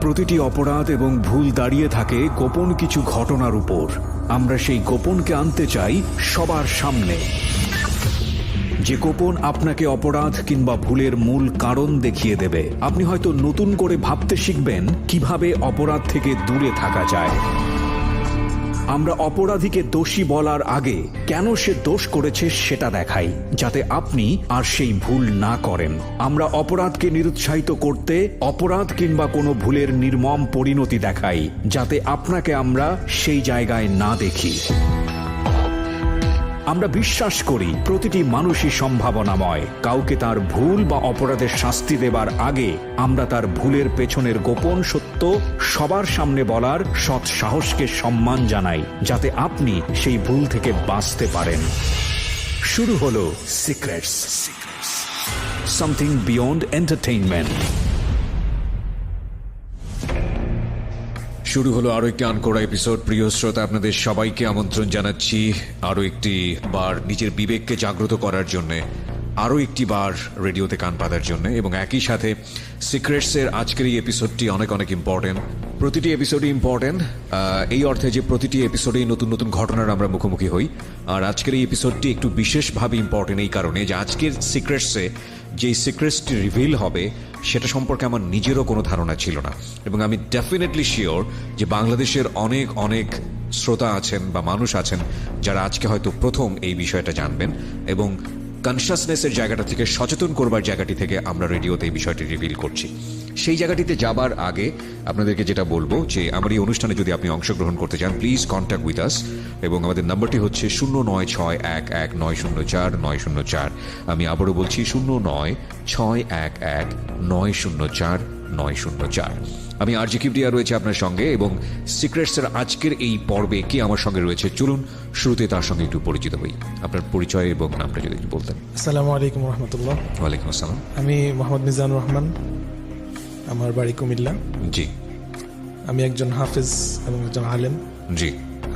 প্রতিটি অপরাধ এবং ভুল দাঁড়িয়ে থাকে গোপন কিছু ঘটনার উপর। আমরা সেই গোপনকে আনতে চাই সবার সামনে, যে গোপন আপনাকে অপরাধ কিংবা ভুলের মূল কারণ দেখিয়ে দেবে। আপনি হয়তো নতুন করে ভাবতে শিখবেন কিভাবে অপরাধ থেকে দূরে থাকা যায়। আমরা অপরাধীকে দোষী বলার আগে কেন সে দোষ করেছে সেটা দেখাই, যাতে আপনি আর সেই ভুল না করেন। আমরা অপরাধকে নিরুৎসাহিত করতে অপরাধ কিংবা কোনো ভুলের নির্মম পরিণতি দেখাই, যাতে আপনাকে আমরা সেই জায়গায় না দেখি। আমরা বিশ্বাস করি প্রতিটি মানুষই সম্ভাবনাময়। কাউকে তার ভুল বা অপরাধের শাস্তি দেবার আগে আমরা তার ভুলের পেছনের গোপন সত্য সবার সামনে বলার সৎ সাহসকে সম্মান জানাই, যাতে আপনি সেই ভুল থেকে বাঁচতে পারেন। শুরু হলো সিক্রেটস, সামথিং বিয়ন্ড এন্টারটেইনমেন্ট। শুরু হলো আরো একটি আনকোরা এপিসোড। প্রিয় শ্রোতা, আপনাদের সবাইকে আমন্ত্রণ জানাচ্ছি আরো একটি বার নিজের বিবেককে জাগ্রত করার জন্য, আরো একটি বার রেডিওতে কান পাতার জন্য, এবং একই সাথে সিক্রেটসের আজকের এই এপিসোডটি অনেক অনেক ইম্পর্টেন্ট। প্রতিটি এপিসোডই ইম্পর্টেন্ট এই অর্থে যে প্রতিটি এপিসোডেই নতুন নতুন ঘটনার আমরা মুখোমুখি হই। আর আজকের এই এপিসোডটি একটু বিশেষভাবে ইম্পর্টেন্ট এই কারণে যে আজকের সিক্রেটসে যে সিক্রেটসটি রিভিল হবে সেটা সম্পর্কে আমার নিজেরও কোনো ধারণা ছিল না, এবং আমি ডেফিনেটলি শিওর যে বাংলাদেশের অনেক অনেক শ্রোতা আছেন বা মানুষ আছেন যারা আজকে হয়তো প্রথম এই বিষয়টা জানবেন, এবং কনসিয়াসনেসের জায়গাটা থেকে, সচেতন করবার জায়গাটি থেকে আমরা রেডিওতে এই বিষয়টি রিভিল করছি। সেই জায়গাটিতে যাবার আগে আপনাদেরকে যেটা বলবো যে আমার এই অনুষ্ঠানে যদি আপনি অংশগ্রহণ করতে চান, প্লিজ কন্ট্যাক্ট উইথ আস, এবং আমাদের নাম্বারটি হচ্ছে 09611904 আমি আবারও বলছি 09611904। আমি আরজি কিবরিয়া রয়েছে আপনার সঙ্গে, এবং সিক্রেটসের আজকের এই পর্বে কে আমার সঙ্গে রয়েছে চলুন শুরুতে তার সঙ্গে একটু পরিচিত হই। আপনার পরিচয় এবং নামটা যদি একটু বলতেন। আসসালামু আলাইকুম রহমতুল্লাহ। ওয়ালাইকুম আসসালাম। আমি মোহাম্মদ মিজানুর রহমান, আমার বাড়ি কুমিল্লা। জি। আমি একজন হাফেজ এবং একজন আলেম। জি।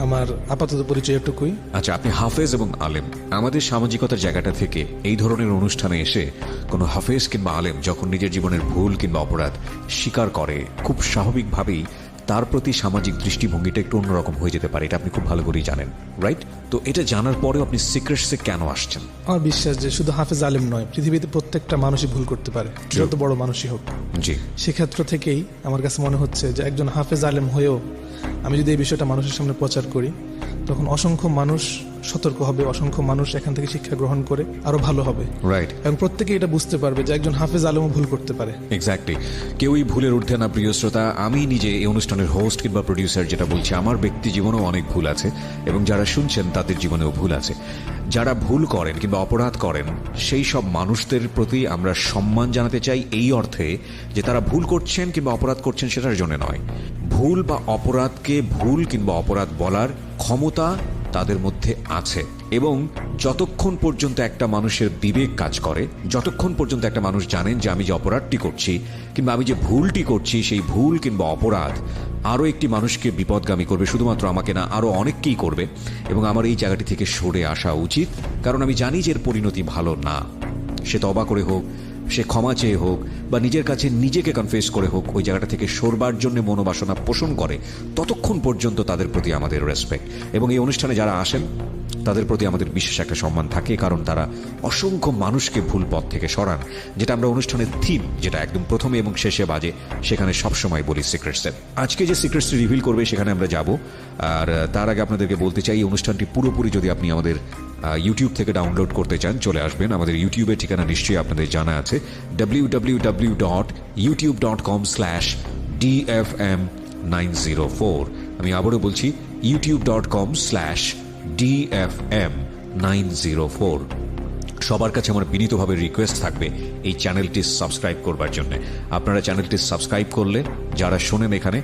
আমার আপাতত পরিচয় এটুকুই। আচ্ছা, আপনি হাফেজ এবং আলেম। আমাদের সামাজিকতার জায়গাটা থেকে এই ধরনের অনুষ্ঠানে এসে কোনো হাফেজ কিংবা আলেম যখন নিজের জীবনের ভুল কিংবা অপরাধ স্বীকার করে, খুব স্বাভাবিকভাবেই তার প্রতি সামাজিক দৃষ্টিভঙ্গিটা একটু অন্যরকম হয়ে যেতে পারে। এটা আপনি খুব ভালো করেই জানেন, রাইট? তো এটা জানার পরেও আপনি সিক্রেটসে কেন আসছেন? আমার বিশ্বাস যে শুধু হাফেজ আলেম নয়, পৃথিবীতে প্রত্যেকটা মানুষই ভুল করতে পারে, যত বড় মানুষই হোক। জি। সেক্ষেত্র থেকেই আমার কাছে মনে হচ্ছে যে একজন হাফেজ আলেম হয়েও আমি যদি এই বিষয়টা মানুষের সামনে প্রচার করি, তখন অসংখ্য মানুষ সতর্ক হবে, অসংখ্য মানুষ এখান থেকে শিক্ষা গ্রহণ করে আরো ভালো হবে, রাইট? এবং প্রত্যেকে এটা বুঝতে পারবে যে একজন হাফেজ আলেমও ভুল করতে পারে। এক্স্যাক্টলি। কেউই ভুলের ঊর্ধ্বে না, প্রিয় শ্রোতা। আমি নিজে এই অনুষ্ঠানের হোস্ট কিংবা প্রডিউসার যেটা বলছি, আমার ব্যক্তি জীবনেও অনেক ভুল আছে, এবং যারা শুনছেন তাদের জীবনেও ভুল আছে। যারা ভুল করেন কিংবা অপরাধ করেন সেই সব মানুষদের প্রতি আমরা সম্মান জানাতে চাই, এই অর্থে যে তারা ভুল করছেন কিংবা অপরাধ করছেন সেটার জন্য নয়। ভুল বা অপরাধকে ভুল কিংবা অপরাধ বলার ক্ষমতা তাদের মধ্যে আছে, এবং যতক্ষণ পর্যন্ত একটা মানুষের বিবেক কাজ করে, যতক্ষণ পর্যন্ত একটা মানুষ জানেন যে আমি যে অপরাধটি করছি কিংবা আমি যে ভুলটি করছি, সেই ভুল কিংবা অপরাধ আরও একটি মানুষকে বিপদগামী করবে, শুধুমাত্র আমাকে না, আরও অনেককেই করবে, এবং আমার এই জায়গাটি থেকে সরে আসা উচিত। কারণ আমি জানি যে এর পরিণতি ভালো না। সে তওবা করে হোক, সে ক্ষমা চেয়ে হোক, বা নিজের কাছে নিজেকে কনফেস করে হোক, ওই জায়গাটা থেকে সরবার জন্য মনোবাসনা পোষণ করে, ততক্ষণ পর্যন্ত তাদের প্রতি আমাদের রেসপেক্ট। এবং এই অনুষ্ঠানে যারা আসেন তাদের প্রতি আমাদের বিশেষ একটা সম্মান থাকে, কারণ তারা অসংখ্য মানুষকে ভুল পথ থেকে সরান, যেটা আমরা অনুষ্ঠানের থিম, যেটা একদম প্রথমে এবং শেষে বাজে, সেখানে সবসময় বলি সিক্রেটসের। আজকে যে সিক্রেটসটি রিভিল করবে সেখানে আমরা যাব, আর তার আগে আপনাদেরকে বলতে চাই এই অনুষ্ঠানটি পুরোপুরি যদি আপনি আমাদের ইউটিউব থেকে ডাউনলোড করতে চান, চলে আসবেন। আমাদের ইউটিউবের ঠিকানা নিশ্চয়ই আপনাদের জানা আছে, www.youtube.com/DFM904। আমি আবারও বলছি, youtube.com/DFM904। সবার কাছে আমার বিনীতভাবে রিকোয়েস্ট থাকবে এই চ্যানেলটি সাবস্ক্রাইব করবার জন্য। আপনারা চ্যানেলটি সাবস্ক্রাইব করলে, যারা শোনেন এখানে,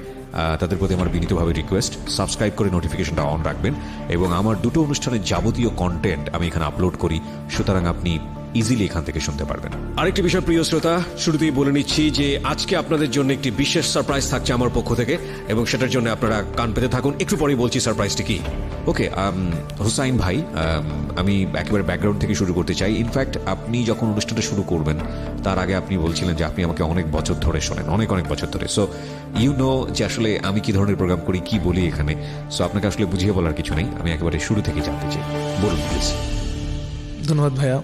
তাদের প্রতি আমার বিনীতভাবে রিকোয়েস্ট, সাবস্ক্রাইব করে নোটিফিকেশনটা অন রাখবেন। এবং আমার দুটো অনুষ্ঠানের যাবতীয় কন্টেন্ট আমি এখানে আপলোড করি, সুতরাং আপনি ইজিলি এখান থেকে শুনতে পারবেন। আরেকটি বিষয় প্রিয় শ্রোতা, শুরুতেই বলে নিচ্ছি যে আজকে আপনাদের জন্য একটি বিশেষ সারপ্রাইজ থাকছে আমার পক্ষ থেকে, এবং সেটার জন্য আপনারা কান পেতে থাকুন। একটু পরেই বলছি সারপ্রাইজটি কি। ওকে, হুসাইন ভাই, আমি একেবারে ব্যাকগ্রাউন্ড থেকে শুরু করতে চাই। ইনফ্যাক্ট আপনি যখন অনুষ্ঠানটা শুরু করবেন তার আগে আপনি বলছিলেন যে আপনি আমাকে অনেক বছর ধরে শোনেন, অনেক বছর ধরে। সো ইউ নো যে আসলে আমি কি ধরনের প্রোগ্রাম করি, কি বলি এখানে। সো আপনাকে আসলে বুঝিয়ে বলার কিছু নেই, আমি একেবারে শুরু থেকে জানতে চাই। বলুন প্লিজ। ধন্যবাদ ভাইয়া।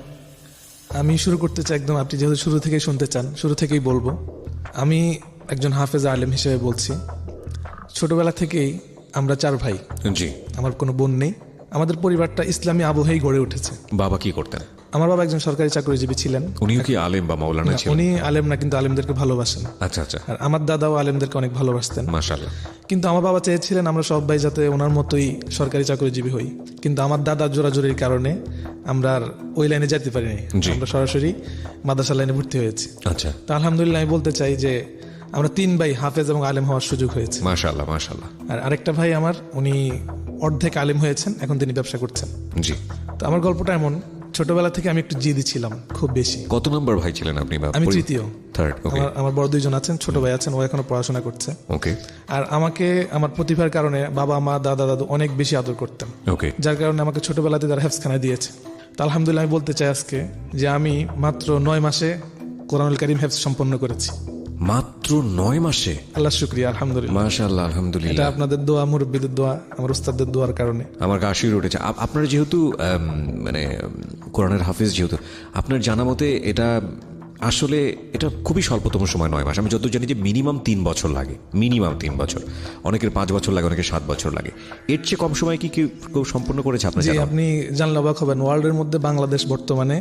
আমি শুরু করতে চাই একদম, আপনি যেহেতু শুরু থেকেই শুনতে চান শুরু থেকেই বলবো। আমি একজন হাফেজ আলেম হিসেবে বলছি। ছোটবেলা থেকেই আমরা 4 ভাই, জি। আমার কোনো বোন নেই। আমাদের পরিবারটা ইসলামী আবহেই গড়ে উঠেছে। বাবা কি করতেন? আমার বাবা একজন সরকারি চাকরিজীবী ছিলেন। উনিও কি আলেম বা মাওলানা ছিলেন? উনি আলেম না, কিন্তু আলেমদেরকে ভালোবাসেন। আচ্ছা আচ্ছা, আর আমার দাদাও আলেমদেরকে অনেক ভালোবাসতেন। মাশাআল্লাহ। কিন্তু আমার বাবা চেয়েছিলেন আমরা সবাই যাতে ওনার মতোই সরকারি চাকরিজীবী হই, কিন্তু আমার দাদার জোরাজোরির কারণে আমরা আর ওই লাইনে যেতে পারিনি। আমরা সরাসরি মাদ্রাসা লাইনে ভর্তি হয়েছি। আচ্ছা, তো আলহামদুলিল্লাহ আমি বলতে চাই যে আমরা 3 ভাই হাফেজ এবং আলেম হওয়ার সুযোগ হয়েছে। মাশাআল্লাহ মাশাআল্লাহ। আর আরেকটা ভাই আমার, উনি অর্ধেক আলেম হয়েছেন, এখন তিনি ব্যবসা করছেন। জি। তো আমার গল্পটা এমন, ছোটবেলা থেকে আমি একটু জিদি ছিলাম খুব বেশি। কত নম্বর ভাই ছিলেন আপনি? আমি তৃতীয়। থার্ড। ওকে। আমার বড় 2 জন আছেন, ছোট ভাই আছেন, ও এখনো পড়াশোনা করছে। ওকে। আর আমাকে আমার প্রতিভার কারণে বাবা মা দাদা দাদু অনেক বেশি আদর করতেন, ওকে। যার কারণে আমাকে ছোটবেলাতে তারা হেফজখানায় দিয়েছে। তো আলহামদুলিল্লাহ আমি বলতে চাই আজকে যে আমি মাত্র 9 মাসে কোরআনুল কারীম হেফজ সম্পন্ন করেছি। মাত্র 9 মাসে? আল্লাহ শুকরিয়া, আলহামদুলিল্লাহ। মাশাআল্লাহ, আলহামদুলিল্লাহ। এটা আপনাদের দোয়া, মুরব্বীদের দোয়া, আমার উস্তাদদের দোয়ার কারণে। আমার গা শিউরে উঠেছে। আপনারা যেহেতু মানে কোরআনের হাফেজ, যেহেতু আপনার জানা মতে এটা আসলে এটা খুবই স্বল্পতম সময় 9 মাস। আমি যত জানি যে মিনিমাম 3 বছর লাগে, মিনিমাম 3 বছর। অনেকের 5 বছর লাগে, অনেকের 7 বছর লাগে। এর চেয়ে কম সময় কি কেউ সম্পন্ন করেছে আপনার জি, জানা? আপনি জানলে অবাক হবেন, ওয়ার্ল্ডের মধ্যে বাংলাদেশ বর্তমানে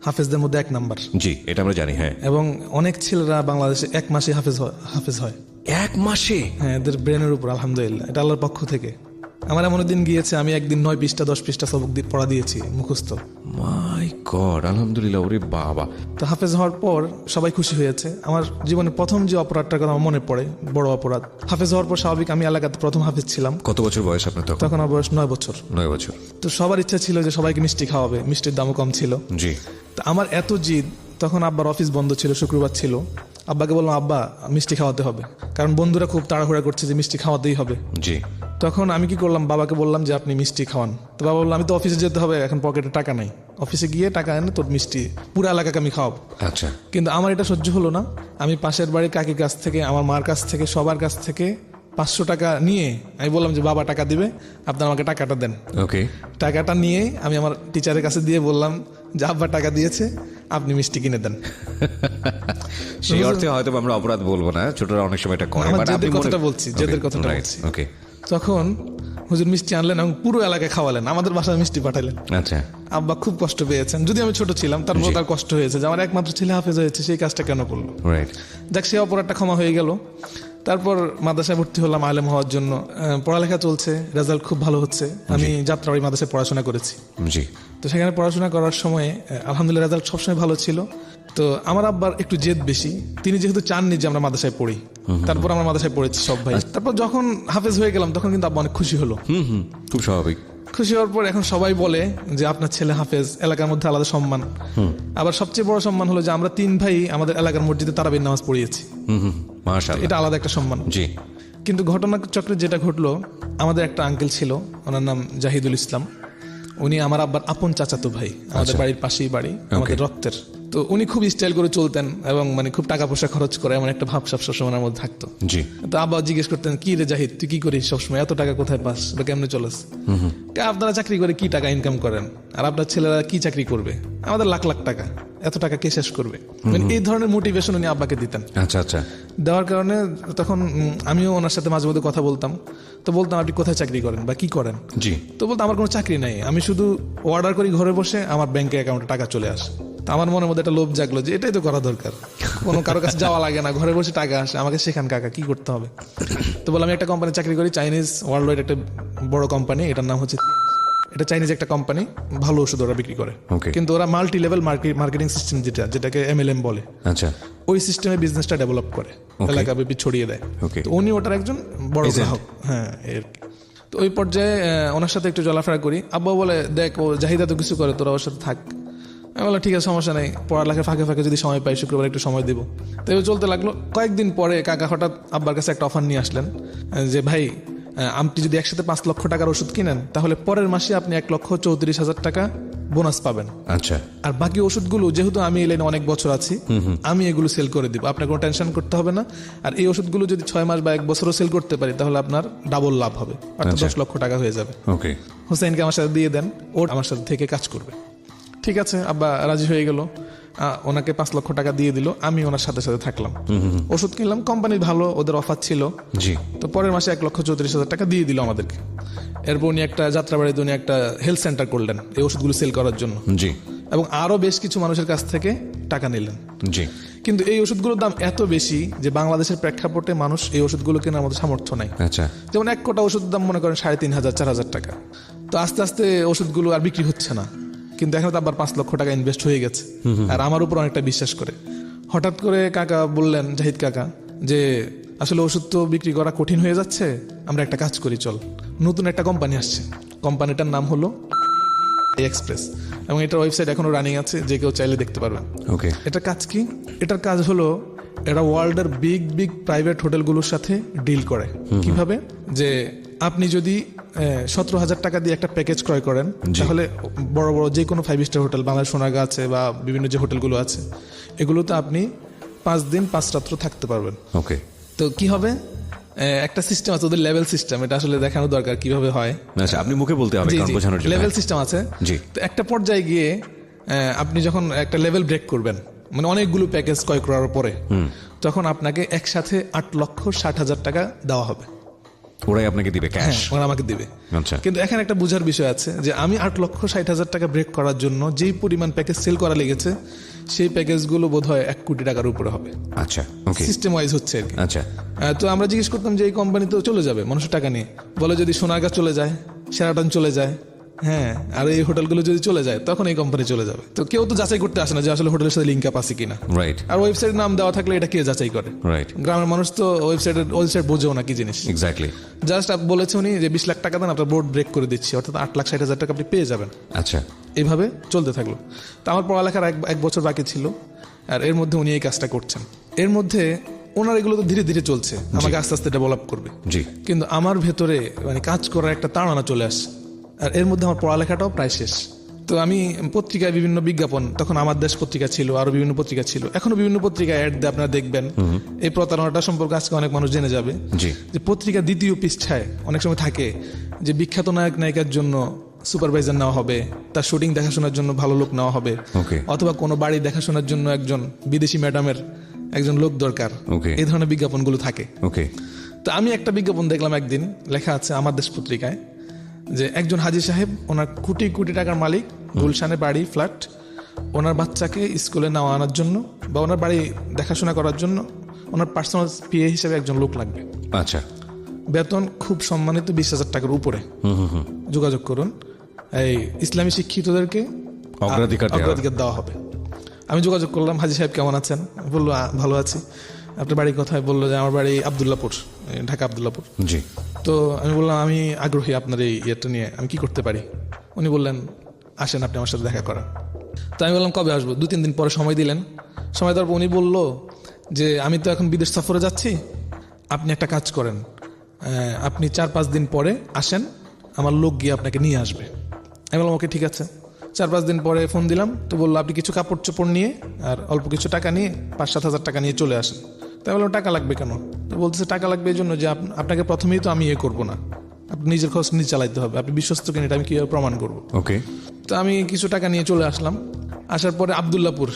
হাফেজদের মধ্যে 1 নাম্বার। জি, এটা আমরা জানি। হ্যাঁ। এবং অনেক ছেলেরা বাংলাদেশে 1 মাসে হাফেজ হয়। 1 মাসে? হ্যাঁ, এদের ব্রেনের উপর, আলহামদুলিল্লাহ, এটা আল্লাহর পক্ষ থেকে। আমার এমন দিন গিয়েছে আমি একদিন 9 পৃষ্ঠা 10 পৃষ্ঠা সবক পড়া দিয়েছি মুখস্থ। মাই গড, আলহামদুলিল্লাহ। ওরে বাবা। তো হাফেজ হওয়ার পর সবাই খুশি হয়েছে। আমার জীবনের প্রথম যে অপরাধটার কথা আমার মনে পড়ে, বড় অপরাধ, হাফেজ হওয়ার পর স্বাভাবিক আমি এলাকাতে প্রথম হাফেজ ছিলাম। কত বছর বয়স আপনার তখন? তখন আমার বয়স 9 বছর। 9 বছর। তো সবার ইচ্ছা ছিল যে সবাইকে মিষ্টি খাওয়াবে, মিষ্টির দামও কম ছিল। জি। তো আমার এত জিদ, তখন আব্বার অফিস বন্ধ ছিল, শুক্রবার ছিল। আব্বাকে বললাম, আব্বা মিষ্টি খাওয়াতে হবে, কারণ বন্ধুরা খুব তাড়াহুড়া করছে যে মিষ্টি খাওয়াতেই হবে। জি। তখন আমি কি করলাম, বাবাকে বললাম যে আপনি মিষ্টি খাওয়ান। তো বাবা বললাম, আমি তো অফিসে যেতে হবে, এখন পকেটে টাকা নাই, অফিসে গিয়ে টাকা এনে তোর মিষ্টি পুরো এলাকাকে আমি খাওয়াবো। আচ্ছা। কিন্তু আমার এটা সহ্য হলো না। আমি পাশের বাড়ির কাকির কাছ থেকে, আমার মার কাছ থেকে, সবার কাছ থেকে 500 টাকা নিয়ে আমি বললাম যে বাবা টাকা দিবে, আপনার আমাকে টাকাটা দেন। ওকে। টাকাটা নিয়ে আমি আমার টিচারের কাছে দিয়ে বললাম যে আব্বা টাকা দিয়েছে, আপনি মিষ্টি কিনে দেন। সেই অর্থে হয়তো আমরা অপরাধ বলবো না, ছোটরা অনেক সময় এটা করে। আমার জেদের কথাটা বলছি, জেদের কথাটা বলছি। ওকে। তখন হুজুর মিষ্টি আনলেন এবং পুরো এলাকায় খাওয়ালেন, আমাদের বাসায় মিষ্টি পাঠালেন। আচ্ছা। আব্বা খুব কষ্ট পেয়েছেন, যদি আমি ছোট ছিলাম তারপর তার কষ্ট হয়েছে যে আমার একমাত্র ছেলে হাফেজ হয়েছে, সেই কাজটা কেন করলো। রাইট। যাক, সে অপরাধটা ক্ষমা হয়ে গেল। তারপর মাদ্রাসায় ভর্তি হলাম আলেম হওয়ার জন্য। পড়ালেখা চলছে, রেজাল্ট খুব ভালো হচ্ছে। আমি যাত্রাবাড়ি মাদ্রাসায় পড়াশোনা করেছি। জি। তো সেখানে পড়াশোনা করার সময় আলহামদুলিল্লাহ রেজাল্ট সবসময় ভালো ছিল। তো আমার আব্বার একটু জেদ বেশি, তিনি যেহেতু চাননি যে আমরা মাদ্রাসায় পড়ি, তারপর আমরা মাদ্রাসায় পড়েছি সব ভাই। তারপর যখন হাফেজ হয়ে গেলাম তখন কিন্তু আব্বা অনেক খুশি হলো। খুব স্বাভাবিক। খুশি হওয়ার পর এখন সবাই বলে যে আপনার ছেলে হাফেজ, এলাকার মধ্যে আলাদা সম্মান। আবার সবচেয়ে বড় সম্মান হলো যে আমরা 3 ভাই আমাদের এলাকার মসজিদে তারাবির নামাজ পড়িয়েছি। মাশাআল্লাহ, এটা আলাদা একটা সম্মান। জি। কিন্তু ঘটনা চক্রে যেটা ঘটলো, আমাদের একটা আঙ্কেল ছিল, ওনার নাম জাহিদুল ইসলাম। উনি আমার আব্বার আপন চাচাতো ভাই, আমাদের বাড়ির পাশেই বাড়ি, আমাদের রক্তের। তো উনি খুব স্টাইল করে চলতেন এবং মানে খুব টাকা পয়সা খরচ করে, এমন একটা ভাব সবসময় ওনার মধ্যে থাকতো। জি। তো আব্বা জিজ্ঞেস করতেন, কি রে জাহিদ, তুই কি করিস সবসময়, এত টাকা কোথায় পাস বা কেমনে চলেস? আপনারা চাকরি করে কি টাকা ইনকাম করেন, আর আপনার ছেলেরা কি চাকরি করবে, আমাদের লাখ লাখ টাকা, এত টাকা কে শেষ করবে? মানে এই ধরনের মোটিভেশন উনি আব্বাকে দিতেন। আচ্ছা আচ্ছা। দেওয়ার কারণে তখন আমিও ওনার সাথে মাঝে মধ্যে কথা বলতাম। তো বলতাম, আপনি কোথায় চাকরি করেন বা কি করেন? জি। তো বলতাম, আমার কোনো চাকরি নাই, আমি শুধু অর্ডার করি, ঘরে বসে আমার ব্যাংকে অ্যাকাউন্টে টাকা চলে আসে। তা আমার মনের মধ্যে একটা লোভ জাগলো যে এটাই তো করা দরকার, কোনো কারো কাছে যাওয়া লাগে না, ঘরে বসে টাকা আসে, আমাকে শেখান কাকা কি করতে হবে। তো বললাম, আমি একটা কোম্পানি চাকরি করি, চাইনিজ ওয়ার্ল্ড ওয়াইড একটা বড় কোম্পানি, এটার নাম হচ্ছে, এটা চাইনিজ একটা কোম্পানি, ভালো ওষুধ ওরা বিক্রি করে, কিন্তু ওরা মাল্টি লেভেল যেটাকে MLM বলে, আচ্ছা, ওই সিস্টেমে বিজনেসটা ডেভেলপ করে, এলাকাব্যাপী ছড়িয়ে দেয়। তো উনি ওটার একজন বড় গ্রাহক। হ্যাঁ, এর তো ওই পর্যায়ে ওনার সাথে একটু চলাফেরা করি। আব্বা বলে, দেখ ও জাহিদা তো কিছু করে, তোরা ওর সাথে থাক। আমি বললাম ঠিক আছে, সমস্যা নেই, পড়ালেখার ফাঁকে ফাঁকে যদি সময় পাই শুক্রবার একটু সময় দিব। তো এবার চলতে লাগলো। কয়েকদিন পরে কাকা হঠাৎ আব্বার কাছে একটা অফার নিয়ে আসলেন যে ভাই, আপনি যদি একসাথে 5 লক্ষ টাকার ওষুধ কিনেন তাহলে পরের মাসে আপনি 1,34,000 টাকা বোনাস পাবেন। আচ্ছা, আর বাকি ওষুধগুলো যেহেতু আমি এই লাইনে অনেক বছর আছি, আমি এগুলো সেল করে দিব, আপনার কোনো টেনশন করতে হবে না। আর এই ওষুধগুলো যদি 6 মাস বা 1 বছরও সেল করতে পারি তাহলে আপনার ডাবল লাভ হবে, অর্থাৎ 10 লক্ষ টাকা হয়ে যাবে। ওকে। হোসেনকে আমার সাথে দিয়ে দেন, ওর আমার সাথে থেকে কাজ করবে। ঠিক আছে, আব্বা রাজি হয়ে গেল, ওনাকে 5 লক্ষ টাকা দিয়ে দিল, আমি ওনার সাথে সাথে থাকলাম, ওষুধ কিনলাম, কোম্পানি ভালো, ওদের অফার ছিল। জি। তো পরের মাসে 1,34,000 টাকা দিয়ে দিল আমাদেরকে। এরপর উনি একটা যাত্রাবাড়িতে উনি একটা হেলথ সেন্টার করলেন এই ওষুধগুলো সেল করার জন্য। জি। এবং আরো বেশ কিছু মানুষের কাছ থেকে টাকা নিলেন। জি। কিন্তু এই ওষুধগুলোর দাম এত বেশি যে বাংলাদেশের প্রেক্ষাপটে মানুষ এই ওষুধগুলো কেনার মতো সামর্থ্য নাই। আচ্ছা। যেমন এক কোটা ওষুধের দাম মনে করেন 3,500 4,000 টাকা। তো আস্তে আস্তে ওষুধগুলো আর বিক্রি হচ্ছে না, কিন্তু এখন তো আবার 5 লক্ষ টাকা ইনভেস্ট হয়ে গেছে, আর আমার উপর অনেকটা বিশ্বাস করে। হঠাৎ করে কাকা বললেন, জাহিদ কাকা, যে আসলে ওষুধ তো বিক্রি করা কঠিন হয়ে যাচ্ছে, আমরা একটা কাজ করি, চল, নতুন একটা কোম্পানি আসছে, কোম্পানিটার নাম হলো এক্সপ্রেস, এবং এটার ওয়েবসাইট এখনো রানিং আছে, যে কেউ চাইলে দেখতে পারবেন। ওকে। এটার কাজ কি? এটার কাজ হলো এরা ওয়ার্ল্ডের বিগ বিগ প্রাইভেট হোটেলগুলোর সাথে ডিল করে। কিভাবে? যে আপনি যদি 17,000 টাকা দিয়ে একটা প্যাকেজ ক্রয় করেন, তাহলে বড় বড় যে কোনো 5 স্টার হোটেল, বাংলাদেশ সোনাগা আছে বা বিভিন্ন যে হোটেলগুলো আছে, এগুলোতে আপনি 5 দিন 5 রাত্র থাকতে পারবেন। ওকে। তো কি হবে, একটা সিস্টেম আছে, ওদের লেভেল সিস্টেম, এটা আসলে দেখানো দরকার কিভাবে হয়। আচ্ছা, আপনি মুখে বলতে হবে কারণ বোঝানোর জন্য। লেভেল সিস্টেম আছে। জি। তো একটা পর্যায়ে গিয়ে আপনি যখন একটা লেভেল ব্রেক করবেন, মানে অনেকগুলো প্যাকেজ ক্রয় করার পরে, তখন আপনাকে একসাথে 8,60,000 টাকা দেওয়া হবে। ওরাই আপনাকে দিবে ক্যাশ? ওরা আমাকে দিবে। আচ্ছা। কিন্তু এখানে একটা বোঝার বিষয় আছে যে আমি 8,60,000 টাকা ব্রেক করার জন্য যেই পরিমাণ প্যাকেজ সেল করা লেগেছে, সেই প্যাকেজগুলো বোধহয় 1 কোটি টাকার উপরে হবে। আচ্ছা। ওকে। সিস্টেম ওয়াইজ হচ্ছে আর কি। আচ্ছা। তো আমরা জিজ্ঞেস করতাম যে এই কোম্পানি তো চলে যাবে মানুষের টাকা নিয়ে, বলে যদি সোনারগাঁ চলে যায়, শেরাটন চলে যায়, হ্যাঁ, আর এই হোটেলগুলো যদি চলে যায় তখন এই কোম্পানি চলে যাবে। তো কেউ তো যাচাই করতে আসে না যে আসলে হোটেলের সাথে লিঙ্ক আপ আছে কিনা। রাইট। আর ওয়েবসাইটের নাম দেওয়া থাকলে এটা কে যাচাই করে? রাইট। গ্রামের মানুষ তো ওয়েবসাইট বোঝেও না কি জিনিস। এক্স্যাক্টলি। জাস্ট বলেছে উনি যে 20 লাখ টাকা দেন, আপনার বোর্ড ব্রেক করে দিচ্ছি, অর্থাৎ 8,60,000 টাকা আপনি পেয়ে যাবেন। আচ্ছা। এইভাবে চলতে থাকলো। তো আমার পড়ালেখার 1 বছর বাকি ছিল, আর এর মধ্যে উনি এই কাজটা করছেন। এর মধ্যে ওনার এগুলো তো ধীরে ধীরে চলছে, আমাকে আস্তে আস্তে ডেভেলপ করবে। জি। কিন্তু আমার ভেতরে মানে কাজ করার একটা তাড়না চলে আসছে, আর এর মধ্যে আমার পড়ালেখাটাও প্রায় শেষ। তো আমি পত্রিকায় বিভিন্ন বিজ্ঞাপন, তখন আমার দেশ পত্রিকা ছিল, আরো বিভিন্ন পত্রিকা ছিল, এখনো বিভিন্ন পত্রিকায় অ্যাড দিয়ে আপনারা দেখবেন। এই প্রতারণাটা সম্পর্কে আজকে অনেক মানুষ জেনে যাবে। জি। যে পত্রিকা দ্বিতীয় পৃষ্ঠায় অনেক সময় থাকে যে বিখ্যাত নায়ক নায়িকার জন্য সুপারভাইজার নেওয়া হবে, তার শুটিং দেখাশোনার জন্য ভালো লোক নেওয়া হবে, অথবা কোনো বাড়ি দেখাশোনার জন্য একজন বিদেশি ম্যাডামের একজন লোক দরকার, এই ধরনের বিজ্ঞাপনগুলো থাকে। ওকে। তো আমি একটা বিজ্ঞাপন দেখলাম একদিন, লেখা আছে আমার দেশ পত্রিকায়, যে একজন হাজী সাহেব, ওনার কোটি কোটি টাকার মালিক, গুলশানে বাড়ি, ফ্ল্যাট, ওনার বাচ্চাকে স্কুলে নেওয়া আনার জন্য বা ওনার বাড়ি দেখাশোনা করার জন্য ওনার পার্সোনাল পিএ হিসেবে একজন লোক লাগবে। আচ্ছা। বেতন খুব সম্মানিত 20,000 টাকার উপরে, যোগাযোগ করুন, এই ইসলামী শিক্ষিতদেরকে অগ্রাধিকার দেওয়া হবে। আমি যোগাযোগ করলাম, হাজী সাহেব কেমন আছেন? বললো ভালো আছি। আপনার বাড়ি কোথায়? বললো যে আমার বাড়ি আব্দুল্লাহপুর, ঢাকা আব্দুল্লাহপুর। জি। তো আমি বললাম আমি আগ্রহী আপনার এই ইয়েটা নিয়ে, আমি কি করতে পারি? উনি বললেন আসেন, আপনি আমার সাথে দেখা করেন। তো আমি বললাম কবে আসবো? 2-3 দিন পরে সময় দিলেন। সময় দেওয়ার পর উনি বললো যে আমি তো এখন বিদেশ সফরে যাচ্ছি, আপনি একটা কাজ করেন, আপনি 4-5 দিন পরে আসেন, আমার লোক গিয়ে আপনাকে নিয়ে আসবে। আমি বললাম ওকে ঠিক আছে। 4-5 দিন পরে ফোন দিলাম, তো বললো আপনি কিছু কাপড় চোপড় নিয়ে আর অল্প কিছু টাকা নিয়ে 5-7 হাজার টাকা নিয়ে চলে আসেন। তাই বললাম টাকা লাগবে কেন? তো বলতেছে টাকা লাগবে এই জন্য যে আপনাকে প্রথমেই তো আমি করবো না, আপনি নিজের খরচ নিজে চালাইতে হবে, আপনি বিশ্বস্ত কিনে এটা আমি কিভাবে প্রমাণ করবো? ওকে। তো আমি কিছু টাকা নিয়ে চলে আসলাম। আসার পরে আব্দুল্লাহপুর,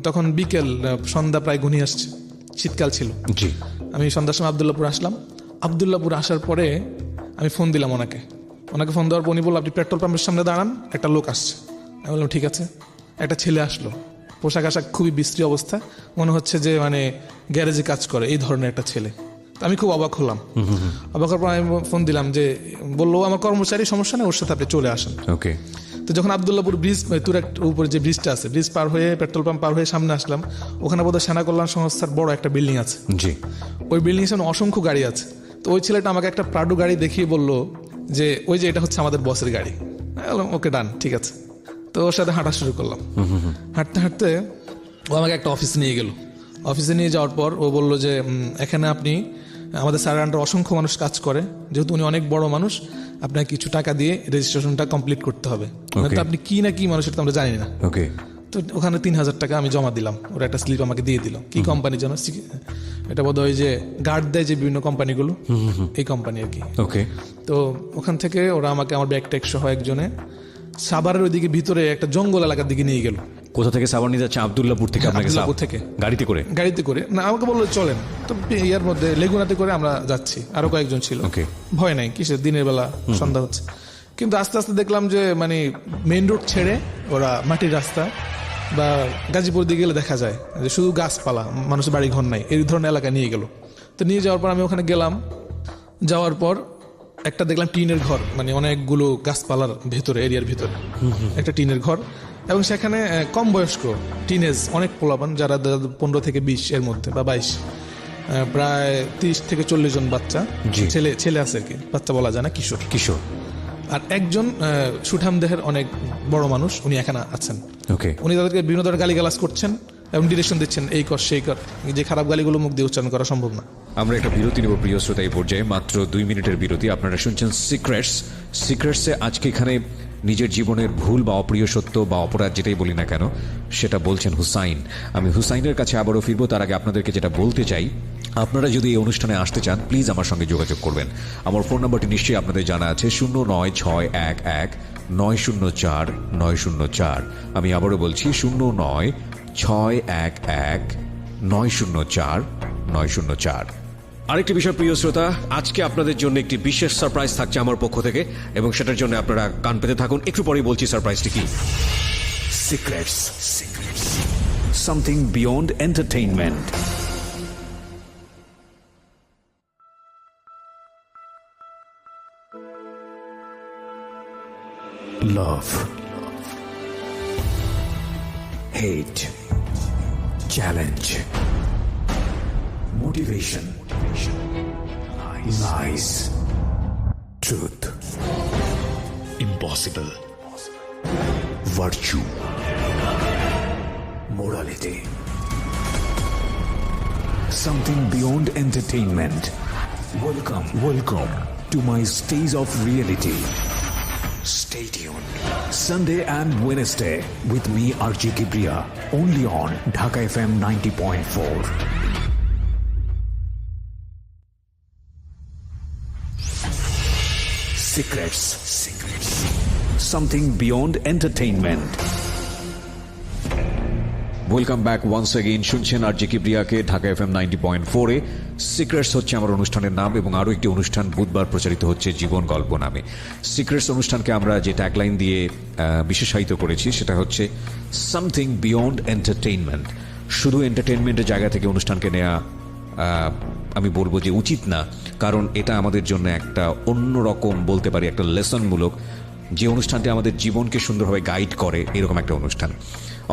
তখন বিকেল, সন্ধ্যা প্রায় ঘনিয়ে আসছে, শীতকাল ছিল। জি। আমি সন্ধ্যার সময় আব্দুল্লাহপুর আসলাম। আব্দুল্লাহপুর আসার পরে আমি ফোন দিলাম ওনাকে ফোন দেওয়ার পর উনি বললো আপনি পেট্রোল পাম্পের সামনে দাঁড়ান, একটা লোক আসছে। আমি বললাম ঠিক আছে। একটা ছেলে আসলো, পোশাক আশাক খুবই বিশ্রী অবস্থা, মনে হচ্ছে যে মানে গ্যারেজে কাজ করে, এই ধরনের একটা ছেলে। আমি খুব অবাক হলাম। অবাক হওয়ার পর আমি ফোন দিলাম, যে বললো আমার কর্মচারী, সমস্যা নেই, ওর সাথে আপনি চলে আসেন। ওকে। তো যখন আব্দুল্লাহপুর ব্রিজ, তুরাগ উপরে যে ব্রিজটা আছে, ব্রিজ পার হয়ে পেট্রোল পাম্প পার হয়ে সামনে আসলাম, ওখানে বোধহয় সেনা কল্যাণ সংস্থার বড় একটা বিল্ডিং আছে। জি। ওই বিল্ডিং এর সামনে অসংখ্য গাড়ি আছে। তো ওই ছেলেটা আমাকে একটা প্রাডো গাড়ি দেখিয়ে বললো যে ওই যে এটা হচ্ছে আমাদের বসের গাড়ি। ওকে ডান, ঠিক আছে। তো ওর সাথে হাঁটা শুরু করলাম। হাঁটতে হাঁটতে ও আমাকে একটা অফিসে নিয়ে গেল। অফিসে নিয়ে যাওয়ার পর ও বলল যে এখানে আপনি, আমাদের স্যারের আন্ডার অসংখ্য মানুষ কাজ করে, যেহেতু উনি অনেক বড় মানুষ, আপনাকে কিছু টাকা দিয়ে রেজিস্ট্রেশনটা কমপ্লিট করতে হবে। তো আপনি কি না কি মানুষ, এটা তো আমরা জানি না। ওকে। তো ওখানে 3,000 টাকা আমি জমা দিলাম, ওরা একটা স্লিপ আমাকে দিয়ে দিল। কি কোম্পানি যেন, এটা বোধ হয় যে গার্ড দেয় যে বিভিন্ন কোম্পানিগুলো, এই কোম্পানি আর কি। ওকে। তো ওখান থেকে ওরা আমাকে আমার ব্যাগ ট্যাগ সহ একজনে সাভারের ওইদিকে ভিতরে একটা জঙ্গল এলাকার দিকে নিয়ে গেল। কোথা থেকে সাভার নিয়ে যাচ্ছে? আব্দুল্লাহপুর থেকে আপনাকে আব্দুল্লাহপুর থেকে গাড়িতে করে না, আমাকে বললো চলেন। তো ইয়ার মধ্যে লেগুনাতে করে আমরা যাচ্ছি, আরো কয়েকজন ছিল। ভয় নাই, কিসের, দিনের বেলা সন্ধ্যা হচ্ছে। কিন্তু আস্তে আস্তে দেখলাম যে মানে মেইন রোড ছেড়ে ওরা মাটির রাস্তা বা গাজীপুর দিকে গেলে দেখা যায় যে শুধু গাছপালা, মানুষের বাড়ি ঘর নাই, এই ধরনের এলাকা নিয়ে গেল। তো নিয়ে যাওয়ার পর আমি ওখানে গেলাম। যাওয়ার পর একটা দেখলাম টিনের ঘর, মানে অনেকগুলো গাছপালার ভেতরে, এরিয়ার ভিতরে একটা টিনের ঘর। এবং সেখানে কম বয়স্ক টিনেজ অনেক পোলাপান, যারা 15 থেকে 20 এর মধ্যে বা 22, প্রায় 30 থেকে 40 জন বাচ্চা, ছেলে আছে আর কি, বাচ্চা বলা যায় না, কিশোর। আর একজন সুঠাম দেহের অনেক বড় মানুষ, উনি এখানে আছেন। উনি তাদেরকে বিভিন্ন ধরনের গালিগালাজ করছেন এবং ডিরেকশন দিচ্ছেন, এই কর সেই কর, যে খারাপ গালিগুলো মুখ দিয়ে উচ্চারণ করা সম্ভব না। আমরা একটা বিরতি নেব প্রিয় শ্রোতা, এই পর্যায়ে মাত্র 2 মিনিটের বিরতি। আপনারা শুনছেন সিক্রেটসে আজকে এখানে নিজের জীবনের ভুল বা অপ্রিয় সত্য বা অপরাধ যেটাই বলি না কেন সেটা বলছেন হুসাইন। আমি হুসাইনের কাছে আবারও ফিরবো, তার আগে আপনাদেরকে যেটা বলতে চাই, আপনারা যদি এই অনুষ্ঠানে আসতে চান প্লিজ আমার সঙ্গে যোগাযোগ করবেন। আমার ফোন নাম্বারটি নিশ্চয়ই আপনাদের জানা আছে, 09611904 আমি আবারও বলছি 09611904। আরেকটি বিষয় প্রিয় শ্রোতা, আজকে আপনাদের জন্য একটি বিশেষ সারপ্রাইজ থাকছে আমার পক্ষ থেকে, এবং সেটার জন্য আপনারা কান পেতে থাকুন। একটু পরেই বলছি সারপ্রাইজটি কি। Secrets. Something beyond entertainment. Love. Hate. Challenge. Motivation. Lies. Truth. Impossible. Virtue. Morality. Something beyond entertainment. Welcome to my stage of reality. Stay tuned. Sunday and Wednesday with me RJ Kibriya, only on Dhaka FM 90.4. Secrets. Something beyond entertainment. Welcome back once again. শুনছেন RJ কিবরিয়াকে Dhaka FM 90.4-এ। Secrets হচ্ছে আমার অনুষ্ঠানের নাম, এবং আরও একটি অনুষ্ঠান বুধবার প্রচারিত হচ্ছে জীবন গল্প নামে। সিক্রেটস অনুষ্ঠানকে আমরা যে ট্যাগলাইন দিয়ে বিশেষায়িত করেছি সেটা হচ্ছে সামথিং বিয়ন্ড এন্টারটেইনমেন্ট। শুধু এন্টারটেইনমেন্টের জায়গা থেকে অনুষ্ঠানকে নেওয়া আমি বলবো যে উচিত না, কারণ এটা আমাদের জন্য একটা অন্যরকম, বলতে পারি একটা লেসনমূলক, যে অনুষ্ঠানটি আমাদের জীবনকে সুন্দরভাবে গাইড করে, এরকম একটা অনুষ্ঠান।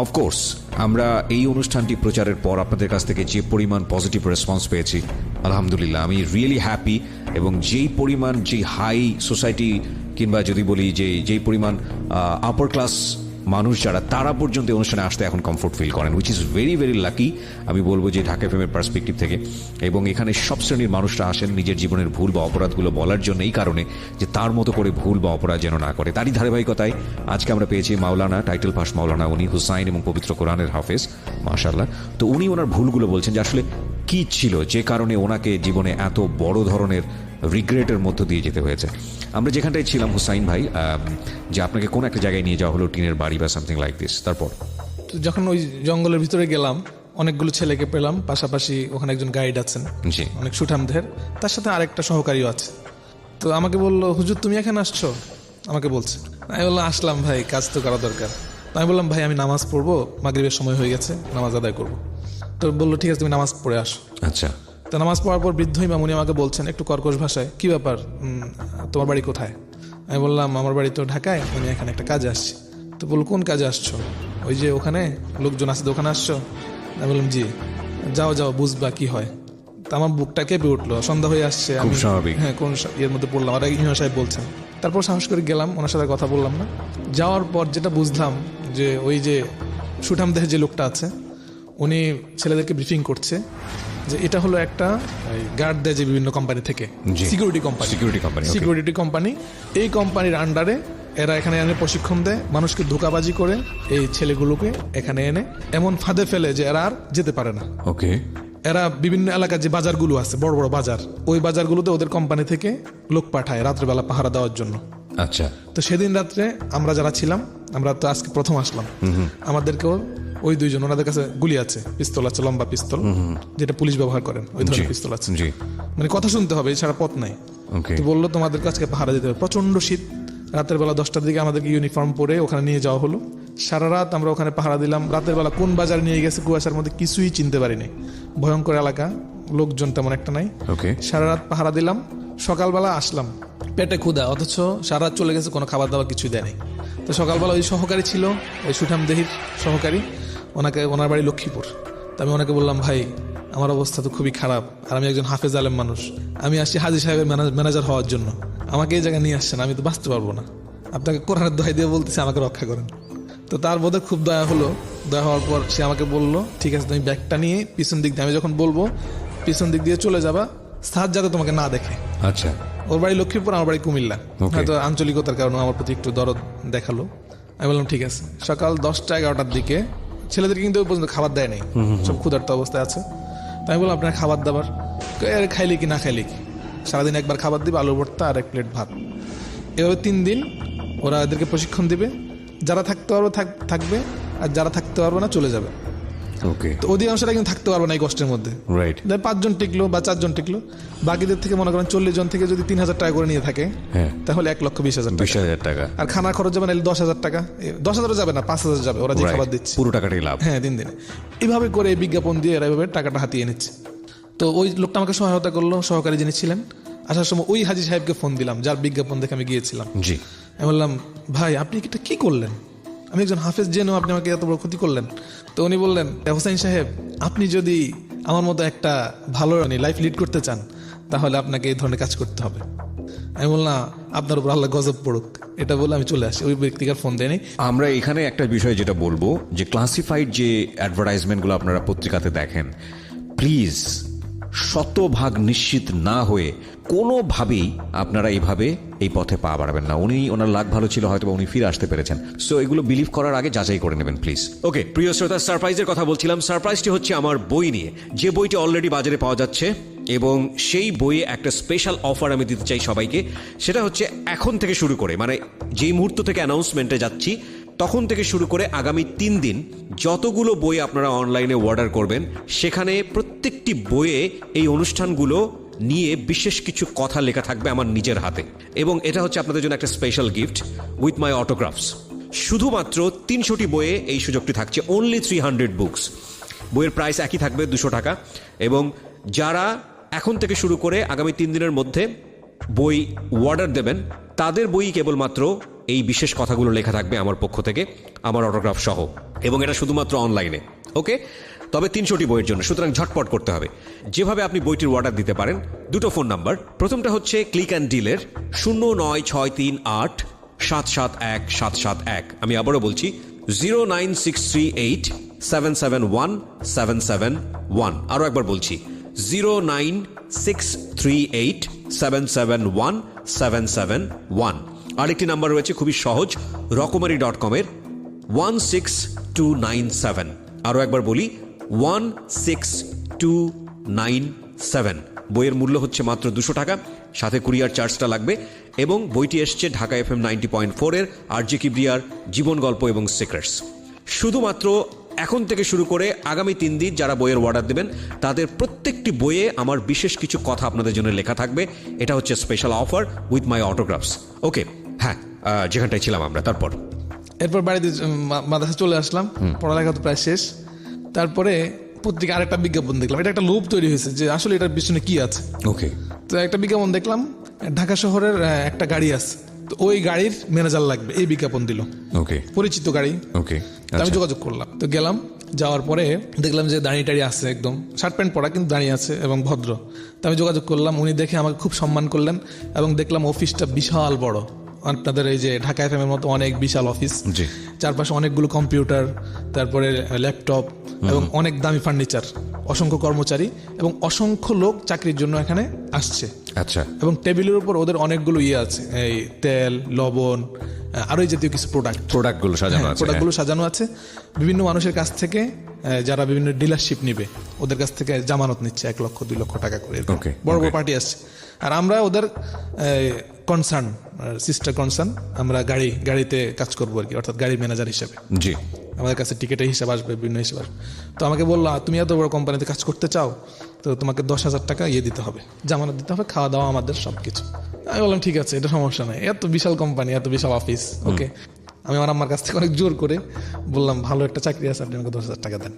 অফকোর্স আমরা এই অনুষ্ঠানটি প্রচারের পর আপনাদের কাছ থেকে যে পরিমাণ পজিটিভ রেসপন্স পেয়েছি, আলহামদুলিল্লাহ, আমি রিয়েলি হ্যাপি। এবং যেই পরিমাণ, যে হাই সোসাইটি, কিংবা যদি বলি যে যেই পরিমাণ আপার ক্লাস মানুষ যারা, তারা পর্যন্ত অনুষ্ঠানে আসতে এখন কমফোর্ট ফিল করেন, which is very very lucky আমি বলবো যে ঢাকা এফএমের পার্সপেক্টিভ থেকে। এবং এখানে সব শ্রেণীর মানুষরা আসেন নিজের জীবনের ভুল বা অপরাধগুলো বলার জন্য, এই কারণে যে তার মতো করে ভুল বা অপরাধ যেন না করে। তারই ধারাবাহিকতায় আজকে আমরা পেয়েছি মাওলানা, টাইটেল পাস মাওলানা, উনি হুসাইন এবং পবিত্র কোরআনের হাফেজ, মাশাআল্লাহ। তো উনি ওনার ভুলগুলো বলছেন যে আসলে কি ছিল যে কারণে ওনাকে জীবনে এত বড় ধরনের রিগ্রেটের মধ্য দিয়ে যেতে হয়েছে। আমরা যেখানটায় ছিলাম হুসাইন ভাই, যে আপনাকে কোন একটা জায়গায় নিয়ে যাওয়া হলো, টিনের বাড়ি বা সামথিং লাইক দিস, তারপর যখন ওই জঙ্গলের ভিতরে গেলাম, অনেকগুলো ছেলেকে পেলাম, পাশাপাশি ওখানে একজন গাইড আছেন, জি, অনেক সুঠামদের, তার সাথে আরেকটা সহকারীও আছে। তো আমাকে বললো, হুজুর তুমি এখানে আসছো? আমাকে বলছে। আমি বললাম আসলাম ভাই, কাজ তো করা দরকার। আমি বললাম ভাই আমি নামাজ পড়বো, মাগরিবের সময় হয়ে গেছে, নামাজ আদায় করবো। তো বললো ঠিক আছে তুমি নামাজ পড়ে আসো। আচ্ছা। তো নামাজ পড়ার পর বৃদ্ধ ইমাম উনি আমাকে বলছেন একটু কর্কশ ভাষায়, কি ব্যাপার, তোমার বাড়ি কোথায়? আমি বললাম আমার বাড়ি তো ঢাকায়, আমি এখানে একটা কাজে আসছি। তো বললো কোন কাজে আসছো? ওই যে ওখানে লোকজন আছে, ওখানে আসছো? আমি বললাম জি। যাও বুঝবা কি হয়। তা আমার বুকটা কেঁপে উঠলো, সন্ধ্যা হয়ে আসছে, খুব স্বাভাবিক। হ্যাঁ কোন এর মধ্যে পড়লাম, আর ইমাম সাহেব বলছেন। তারপর সাহস করে গেলাম, ওনার সাথে কথা বললাম না। যাওয়ার পর যেটা বুঝলাম যে ওই যে সুঠাম দেহে যে লোকটা আছে উনি ছেলেদেরকে ব্রিফিং করছে যে এটা হলো একটা গার্ড দেয় যে বিভিন্ন কোম্পানি থেকে, জি। Security company, okay. Security company. এই কোম্পানির আন্ডারে এরা এখানে এনে প্রশিক্ষণ দেয়, মানুষকে ধোঁকাবাজি করে এই ছেলেগুলোকে এখানে এনে এমন ফাঁদে ফেলে যে এরা আর যেতে পারে না। ওকে, এরা বিভিন্ন এলাকার যে বাজারগুলো আছে, বড় বড় বাজার, ওই বাজারগুলোতে ওদের কোম্পানি থেকে লোক পাঠায় রাত্রেবেলা পাহারা দেওয়ার জন্য। আচ্ছা, তো সেদিন রাত্রে আমরা যারা ছিলাম, আমরা তো আজকে প্রথম আসলাম, আমাদেরকেও ওই দুইজন, ওনাদের কাছে গুলি আছে, পিস্তল আছে, লম্বা পিস্তল, যেটা পুলিশ ব্যবহার করেন, ওই ধরনের পিস্তল আছে। জি, মানে কথা শুনতে হবে, এছাড়া পথ নাই। ওকে, তো বললো তোমাদের কাছে পাহারা দিতে হবে। প্রচন্ড শীত, রাতের বেলা 10টার দিকে আমাদেরকে ইউনিফর্ম পরে ওখানে নিয়ে যাওয়া হলো। সারা রাত আমরা ওখানে পাহারা দিলাম। রাতের বেলা কোন বাজার নিয়ে গেছে কুয়াশার মধ্যে কিছুই চিনতে পারিনি, ভয়ঙ্কর এলাকা, লোকজন তেমন একটা নাই। ওকে, সারা রাত পাহারা দিলাম। সকালবেলা আসলাম, পেটে ক্ষুধা, অথচ সারা রাত চলে গেছে, কোনো খাবার দাবার কিছুই দেয়নি। তো সকালবেলা ওই সহকারী ছিল, ওই সুঠাম দেহির সহকারী, ওনার বাড়ি লক্ষ্মীপুর। তো আমি ওনাকে বললাম, ভাই আমার অবস্থা তো খুবই খারাপ, আর আমি একজন হাফেজ আলেম মানুষ, আমি আসছি হাজী সাহেবের ম্যানেজার হওয়ার জন্য, আমাকে এই জায়গায় নিয়ে আসছেন, আমি তো বাঁচতে পারবো না, আপনাকে কোরআনের দোহাই দিয়ে বলতেছি আমাকে রক্ষা করেন। তো তার বোধে খুব দয়া হলো। দয়া হওয়ার পর সে আমাকে বললো, ঠিক আছে তুমি ব্যাগটা নিয়ে পিছন দিক দিয়ে, আমি যখন বলবো পিছন দিক দিয়ে চলে যাবা, স্যার যাতে তোমাকে না দেখে। আচ্ছা, ওর বাড়ি লক্ষ্মীপুর, আমার বাড়ি কুমিল্লা, হয়তো আঞ্চলিকতার কারণে আমার প্রতি একটু দরদ দেখালো। আমি বললাম ঠিক আছে। সকাল 10টা-11টার দিকে, ছেলেদেরকে কিন্তু ওই পর্যন্ত খাবার দেয় নাই, সব ক্ষুধার্ত অবস্থায় আছে। তাই বললাম আপনার খাবার দাবার খাইলে কি না খাইলে কি, সারাদিন একবার খাবার দিবে, আলু ভর্তা আর 1 প্লেট ভাত। এভাবে 3 দিন ওরা এদেরকে প্রশিক্ষণ দিবে। যারা থাকতে পারবে থাকবে, আর যারা থাকতে পারবে না চলে যাবে। ওকে, তো অধিকাংশটা কিন্তু থাকতে পারবে না এই কষ্টের মধ্যে। রাইট, 5 জন টিকলো বা 4 জন টিকলো, বাকিদের থেকে মনে করেন 40 জন থেকে যদি 3,000 টাকা করে নিয়ে থাকে, হ্যাঁ, তাহলে 1,20,000 টাকা। 20,000 টাকা। আর খানা খরচ যাবে না 10,000 টাকা, 10,000 যাবে না, 5,000 যাবে, ওরা যে Right, খাবার দিচ্ছে পুরো টাকাটাই লাভ। হ্যাঁ, দিন দিনে এইভাবে করে বিজ্ঞাপন দিয়ে এরা এভাবে টাকাটা হাতিয়ে নিচ্ছে। তো ওই লোকটা আমাকে সহায়তা করলো, সহকারী যিনি ছিলেন। আসার সময় ওই হাজী সাহেবকে ফোন দিলাম, যার বিজ্ঞাপন দেখে আমি গিয়েছিলাম। জি, আমি বললাম, ভাই আপনি এটা কি করলেন, আমি একজন হাফেজ জেনেও আপনি আমাকে এত বড় ক্ষতি করলেন। তো উনি বললেন, হোসেন সাহেব, আপনি যদি আমার মতো একটা ভালো লাইফ লিড করতে চান, তাহলে আপনাকে এই ধরনের কাজ করতে হবে। আমি বললাম, আপনার উপর আল্লাহ গজব পড়ুক, এটা বলে আমি চলে আসি। ওই ব্যক্তিকে ফোন দেয়নি। আমরা এখানে একটা বিষয় যেটা বলবো, যে ক্লাসিফাইড যে অ্যাডভার্টাইজমেন্টগুলো আপনারা পত্রিকাতে দেখেন, প্লিজ শতভাগ নিশ্চিত না হয়ে কোনোভাবেই আপনারা এইভাবে এই পথে পা বাড়াবেন না। ওনার লাক ভালো ছিল, হয়তো উনি ফিরে আসতে পেরেছেন। সো এগুলো বিলিভ করার আগে যাচাই করে নেবেন প্লিজ। ওকে, প্রিয় শ্রোতা, সারপ্রাইজের কথা বলছিলাম। সারপ্রাইজটি হচ্ছে আমার বই নিয়ে, যে বইটি অলরেডি বাজারে পাওয়া যাচ্ছে, এবং সেই বইয়ে একটা স্পেশাল অফার আমি দিতে চাই সবাইকে। সেটা হচ্ছে এখন থেকে শুরু করে, মানে যেই মুহূর্ত থেকে অ্যানাউন্সমেন্টে যাচ্ছি তখন থেকে শুরু করে আগামী 3 দিন যতগুলো বই আপনারা অনলাইনে অর্ডার করবেন, সেখানে প্রত্যেকটি বইয়ে এই অনুষ্ঠানগুলো নিয়ে বিশেষ কিছু কথা লেখা থাকবে আমার নিজের হাতে, এবং এটা হচ্ছে আপনাদের জন্য একটা স্পেশাল গিফট উইথ মাই অটোগ্রাফস। শুধুমাত্র 300টি বইয়ে এই সুযোগটি থাকছে, অনলি 300 বুকস। বইয়ের প্রাইস একই থাকবে, 200 টাকা। এবং যারা এখন থেকে শুরু করে আগামী 3 দিনের মধ্যে বই অর্ডার দেবেন, তাদের বই কেবলমাত্র এই বিশেষ কথাগুলো লেখা থাকবে আমার পক্ষ থেকে, আমার অটোগ্রাফ সহ, এবং এটা শুধুমাত্র অনলাইনে। ওকে, তবে 300টি বইয়ের জন্য, সুতরাং ঝটপট করতে হবে। যেভাবে আপনি বইটির অর্ডার দিতে পারেন, 2টো ফোন নাম্বার। প্রথমটা হচ্ছে ক্লিক অ্যান্ড ডিলের 09638771771। আমি আবারও বলছি 09638771771। আরও একবার বলছি 09638771771। আরেকটি নাম্বার রয়েছে খুবই সহজ, রকমারি.com-এর 16297। আরও একবার বলি 16297। বইয়ের মূল্য হচ্ছে মাত্র 200 টাকা, সাথে কুরিয়ার চার্জটা লাগবে। এবং বইটি এসছে ঢাকা FM 90.4-এর RJ কিবরিয়ার জীবন গল্প এবং সিক্রেটস। শুধুমাত্র এখন থেকে শুরু করে আগামী 3 দিন যারা বইয়ের অর্ডার দেবেন, তাদের প্রত্যেকটি বইয়ে আমার বিশেষ কিছু কথা আপনাদের জন্য লেখা থাকবে। এটা হচ্ছে স্পেশাল অফার উইথ মাই অটোগ্রাফস। ওকে, হ্যাঁ, যেখানটায় ছিলাম আমরা। এরপর বাড়িতে মাদ্রাসা চলে আসলাম, পড়ালেখা তো প্রায় শেষ। তারপরে পত্রিকা আরেকটা বিজ্ঞাপন দেখলাম, এটা একটা লোভ তৈরি হয়েছে যে আসলে এটার পিছনে কি আছে। ওকে, তো একটা বিজ্ঞাপন দেখলাম, ঢাকা শহরের একটা গাড়ি আছে, তো ওই গাড়ির ম্যানেজার লাগবে, এই বিজ্ঞাপন দিল। ওকে, পরিচিত গাড়ি। ওকে, আমি যোগাযোগ করলাম, তো গেলাম, যাওয়ার পরে দেখলাম যে দাঁড়িয়ে টাড়িয়ে আছে, একদম শার্ট প্যান্ট পরা কিন্তু দাঁড়িয়ে আছে এবং ভদ্র। তা আমি যোগাযোগ করলাম, উনি দেখে আমাকে খুব সম্মান করলেন এবং দেখলাম অফিসটা বিশাল বড়, আপনাদের এই যে ঢাকা এফএম এর মতো অনেক বিশাল অফিস, জি। চারপাশে অনেকগুলো কম্পিউটার, তারপরে ল্যাপটপ এবং অনেক দামি ফার্নিচার, অসংখ্য কর্মচারী এবং অসংখ্য লোক চাকরির জন্য এখানে আসছে। আচ্ছা, এবং টেবিলের উপর ওদের অনেকগুলো ইয়ে আছে, এই তেল, লবণ, আরো এই জাতীয় কিছু প্রোডাক্টগুলো সাজানো আছে। প্রোডাক্টগুলো সাজানো আছে। বিভিন্ন মানুষের কাছ থেকে যারা বিভিন্ন ডিলারশিপ নিবে ওদের কাছ থেকে জামানত নিচ্ছে 1 লক্ষ 2 লক্ষ টাকা করে, এরকম Okay, বড় বড় okay. পার্টি আসছে। আর আমরা ওদের কনসার্ন, সিস্টার কনসার্ন, আমরা গাড়িতে কাজ করবো আর কি, অর্থাৎ গাড়ির ম্যানেজার হিসেবে। জি। আমাদের কাছে টিকিটের হিসাব আসবে, বিভিন্ন হিসাব আসবে। তো আমাকে বললো, তুমি এত বড় কোম্পানিতে কাজ করতে চাও তো তোমাকে 10,000 টাকা দিতে হবে, জামানত দিতে হবে, খাওয়া দাওয়া আমাদের সবকিছু। আমি বললাম ঠিক আছে, এটা সমস্যা নাই, এত বিশাল কোম্পানি, এত বিশাল অফিস, ওকে। আমি আমার আম্মার কাছ থেকে অনেক জোর করে বললাম, ভালো একটা চাকরি আছে, আপনি আমাকে 10,000 টাকা দেন।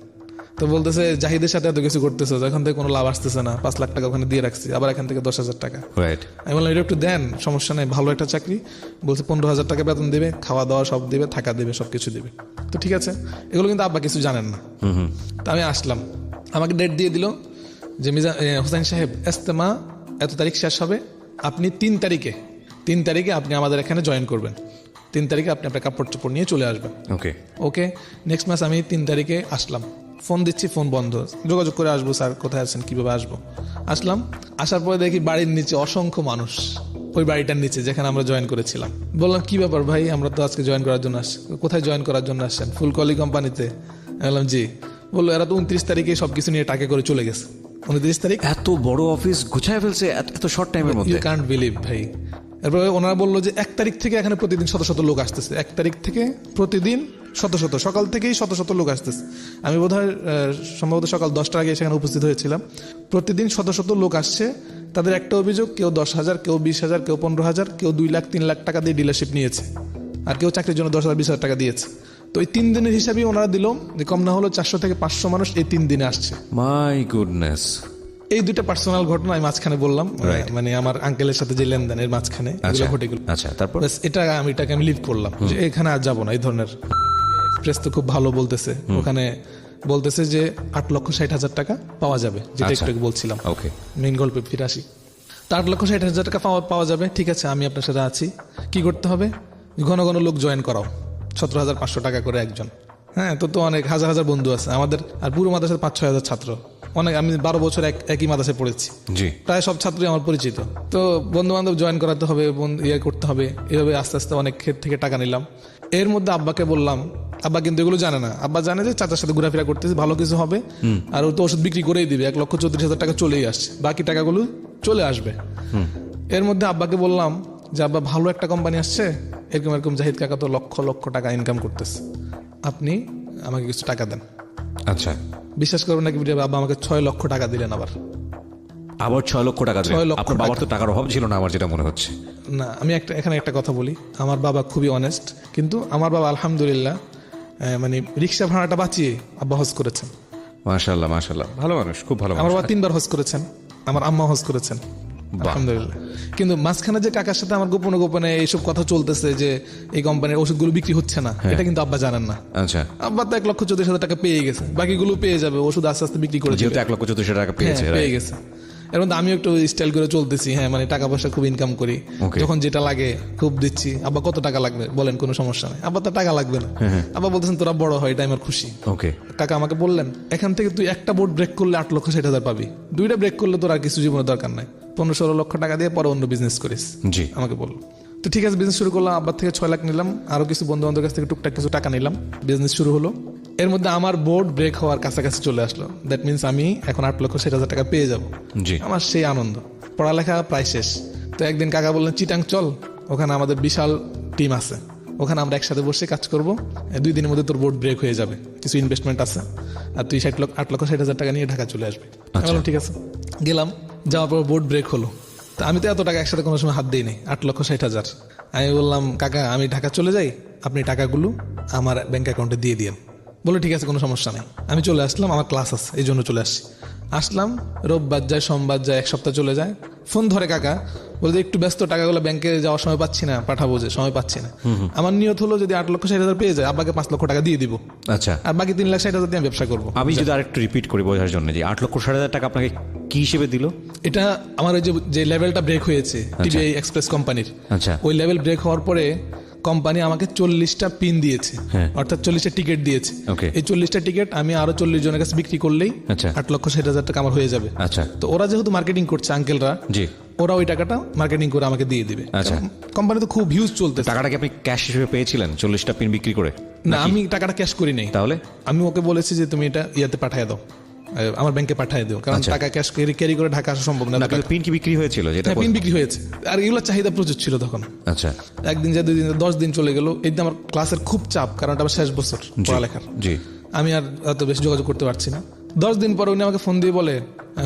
তো বলতেছে, জাহিদের সাথে এত কিছু করতেছো, এখান থেকে কোনো লাভ আসতেছে না, 5 লাখ টাকা ওখানে দিয়ে রাখছি, আবার এখান থেকে 10,000 টাকা। রাইট। আমি বললাম, এটা একটু দেন, সমস্যা নেই, ভালো একটা চাকরি। বলছে 15,000 টাকা বেতন দেবে, খাওয়া দাওয়া সব দেবে, থাকা দেবে, সবকিছু দেবে। তো ঠিক আছে, এগুলো কিন্তু আব্বা কিছু জানেন না। তো আমি আসলাম, আমাকে ডেট দিয়ে দিল যে হোসেন সাহেব, ইজতেমা এত তারিখ শেষ হবে, আপনি 3 তারিখে আপনি আমাদের এখানে জয়েন করবেন, 3 তারিখে আপনি আপনার কাপড় চোপড় নিয়ে চলে আসবেন। ওকে ওকে, নেক্সট মাস আমি 3 তারিখে আসলাম, ফোন দিচ্ছি, ফোন বন্ধ, যোগাযোগ করে আসবো, স্যার কোথায় আছেন, কিভাবে আসবো। আসলাম, আসার পরে দেখি বাড়ির নিচে অসংখ্য মানুষ, ওই বাড়িটার নিচে যেখানে আমরা জয়েন করেছিলাম। বললাম, কি ব্যাপার ভাই, আমরা তো আজকে জয়েন করার জন্য আসছি। কোথায় জয়েন করার জন্য আসছেন? ফুলকলি কোম্পানিতে। বললাম জি। বললো, এরা তো 29 তারিখে সবকিছু নিয়ে টাকা করে চলে গেছে। 29 তারিখ এত বড় অফিস গুছায় ফেলছে এত শর্ট টাইমের মধ্যে? ইউ কান্ট বিলিভ ভাই। এরপরে ওনারা বললো যে 1 তারিখ থেকে এখানে প্রতিদিন শত শত লোক আসতেছে, 1 তারিখ থেকে প্রতিদিন শত শত, সকাল থেকেই শত শত লোক আসতেছে। আমি বোধহয় সম্ভবত সকাল 10টার আগে সেখানে উপস্থিত হয়েছিলাম। প্রতিদিন শত শত লোক আসছে, তাদের একটা অভিযোগ, কেউ 10,000, কেউ 20,000, কেউ 15,000, কেউ 2 লাখ 3 লাখ টাকা দিয়ে ডিলারশিপ নিয়েছে, আর কেউ চাকরির জন্য 10,000 20,000 টাকা দিয়েছে। তো এই 3 দিনের হিসাবেই ওনারা দিল যে কম না হলো 400 থেকে 500 মানুষ এই 3 দিনে আসছে। My goodness. এই 2টা পার্সোনাল ঘটনা আমি মাঝখানে বললাম, Right. মানে আমার আঙ্কেলের সাথে যে লেনদেনের মাঝখানে এগুলো ঘটে গেল। আচ্ছা, তারপর? ব্যাস, এটাকে আমি লিভ করলাম যে এখানে আর যাবো না। এই ধরনের এক্সপ্রেস তো খুব ভালো বলতেছে, ওখানে বলতেছে যে 8,60,000 টাকা পাওয়া যাবে, যেটা আচ্ছা। একটু বলছিলাম। ওকে, মেইন গল্পে ফিরে আসি। তো 8,60,000 টাকা পাওয়া যাবে, ঠিক আছে, আমি আপনার সাথে আছি। কি করতে হবে? ঘন ঘন লোক জয়েন করাও, 17,500 টাকা করে একজন। হ্যাঁ, তো অনেক হাজার হাজার বন্ধু আছে আমাদের, আর পুরো মাদ্রাসার 5-6 হাজার ছাত্র, অনেক। আমি 12 বছর একই মাদ্রাসায় পড়েছি, জি। প্রায় সব ছাত্রই আমার পরিচিত। তো বন্ধু বান্ধব জয়েন করাতে হবে, ইয়ে করতে হবে, এভাবে আস্তে আস্তে অনেক ক্ষেত থেকে টাকা নিলাম। এর মধ্যে আব্বাকে বললাম, আব্বা কিন্তু এগুলো জানে না, আব্বা জানে যে চাচার সাথে ঘোরাফেরা করতেছি, ভালো কিছু হবে, আর ও তো ওষুধ বিক্রি করেই দিবে, 1,34,000 টাকা চলেই আসছে, বাকি টাকাগুলো চলে আসবে। এর মধ্যে আব্বাকে বললাম যে, আব্বা ভালো একটা কোম্পানি আসছে, এরকম এরকম জাহিদ কাকা তো লক্ষ লক্ষ টাকা ইনকাম করতেছে, আপনি আমাকে কিছু টাকা দেন। আচ্ছা, বিশ্বাস করবেন নাকি, আব্বা আমাকে 6 লক্ষ টাকা দিলেন। আবার 6 লক্ষ টাকা দিলেন? 6 লক্ষ আপনার বাবার টাকা। তো টাকার অভাব ছিল না আমার যেটা মনে হচ্ছে। না, আমি এখানে একটা কথা বলি, আমার বাবা খুবই অনেস্ট, কিন্তু আমার বাবা আলহামদুলিল্লাহ মানে রিক্সা ভাড়াটা বাঁচিয়ে আব্বা হজ করেছেন। মাশাআল্লাহ, মাশাআল্লাহ, ভালো মানুষ, খুব ভালো আমার মানুষ। বাবা 3বার হজ করেছেন, আমার আম্মা হজ করেছেন, আলহামদুলিল্লাহ। কিন্তু মাঝখানে যে কাকার সাথে আমার গোপনে গোপনে এইসব কথা চলতেছে যে এই কোম্পানির ওষুধগুলো বিক্রি হচ্ছে না, এটা কিন্তু আব্বা জানেন না। আচ্ছা, আব্বা তো 1,34,000 টাকা পেয়ে গেছে, বাকিগুলো পেয়ে যাবে, ওষুধ আস্তে আস্তে বিক্রি করে যেহেতু দিবে। 1,34,000 টাকা পেয়েছে, পেয়ে right? গেছে। এর মধ্যে আমিও একটু স্টাইল করে চলতেছি, হ্যাঁ, মানে টাকা পয়সা খুব ইনকাম করি, Okay. যখন যেটা লাগে খুব দিচ্ছি। আব্বা কত টাকা লাগবে বলেন, কোনো সমস্যা নেই, আব্বা তো টাকা লাগবে না। আব্বা বলতেছেন তোরা বড় হয়, এটা আমার খুশি। ওকে, কাকা আমাকে বললেন, এখান থেকে তুই একটা বোর্ড ব্রেক করলে 8,60,000 পাবি, 2টা ব্রেক করলে তোর আর কিছু জীবনের দরকার নাই, 15-16 লক্ষ টাকা দিয়ে পরে অন্য বিজনেস করিস। জি। আমাকে বললো, তো ঠিক আছে, বিজনেস শুরু করলাম। আব্বার থেকে 6 লাখ নিলাম, আরো কিছু বন্ধু বান্ধবের কাছ থেকে টুকটাক কিছু টাকা নিলাম, বিজনেস শুরু হলো। এর মধ্যে আমার বোর্ড ব্রেক হওয়ার কাছাকাছি চলে আসলো, দ্যাট মিনস আমি এখন 8,60,000 টাকা পেয়ে যাব। জি। আমার সেই আনন্দ, পড়ালেখা প্রায় শেষ। তো একদিন কাকা বললেন, চিটাং চল, ওখানে আমাদের বিশাল টিম আছে, ওখানে আমরা একসাথে বসে কাজ করব, 2 দিনের মধ্যে তোর বোর্ড ব্রেক হয়ে যাবে, কিছু ইনভেস্টমেন্ট আছে, আর তুই 8,60,000 টাকা নিয়ে ঢাকা চলে আসবে। আমি বললাম ঠিক আছে। গেলাম, যাওয়ার পর বোর্ড ব্রেক হলো। তা আমি তো এত টাকা একসাথে কোনো সময় হাত দিই নি, 8,60,000। আমি বললাম, কাকা আমি ঢাকা চলে যাই, আপনি টাকাগুলো আমার ব্যাংক অ্যাকাউন্টে দিয়ে দিন। বলে ঠিক আছে, কোনো সমস্যা নেই। আমি চলে আসলাম, আমার ক্লাস আছে এই জন্য চলে আসছি। আসলাম, রোববার যায়, সোমবার যায়, 1 সপ্তাহ চলে যায়। ফোন ধরে কাকা, বলে যে একটু ব্যস্ত, টাকাগুলো ব্যাংকে যাওয়ার সময় পাচ্ছি না, পাঠাবো যে সময় পাচ্ছি না। আমার নিয়ত হলো যদি 8,60,000 পেয়ে যায় আব্বাকে 5 লক্ষ টাকা দিয়ে দিব, আচ্ছা, আর বাকি 3,60,000 দিয়ে আমি ব্যবসা করবো। আমি যদি আরেকটু রিপিট করি বোঝার জন্য, যে 8,60,000 টাকা আপনাকে কি হিসেবে দিল? এটা আমার ওই যে লেভেলটা ব্রেক হয়েছে টিভিআই এক্সপ্রেস কোম্পানির, আচ্ছা, ওই লেভেল ব্রেক হওয়ার পরে কোম্পানি আমাকে 40টা পিন দিয়েছে, হ্যাঁ। অর্থাৎ 40টা টিকিট দিয়েছে। Okay. এই 40টা টিকিট আমি আরো 40 জনের কাছে বিক্রি করলেই আচ্ছা। 8,60,000 টাকা আমার হয়ে যাবে। আচ্ছা, তো ওরা যেহেতু মার্কেটিং করছে আঙ্কেলরা, জি, ওরা ওই টাকাটা মার্কেটিং করে আমাকে দিয়ে দিবে। আচ্ছা। কোম্পানি তো খুব হিউজ চলতে। টাকাটা কি আপনি ক্যাশ হিসেবে পেয়েছিলেন 40টা পিন বিক্রি করে? না, আমি টাকাটা ক্যাশ করি নাই। তাহলে আমি ওকে বলেছি যে তুমি এটা ইয়াতে পাঠিয়ে দাও, আমার ব্যাংকে পাঠিয়ে দিও, কারণ আচ্ছা। টাকা ক্যাশ ক্যারি করে ঢাকা আসা সম্ভব না। না, কিন্তু পিন কি বিক্রি হয়েছিল? যেটা হ্যাঁ, পিন বিক্রি হয়েছে, আর এগুলো চাহিদা প্রচুর ছিল তখন। আচ্ছা, একদিন যা 2 দিন 10 দিন চলে গেল, এই আমার ক্লাসের খুব চাপ, কারণ এটা আমার শেষ বছর পড়ালেখার। জি, আমি আর এত বেশি যোগাযোগ করতে পারছি না। 10 দিন পরে উনি আমাকে ফোন দিয়ে বলে,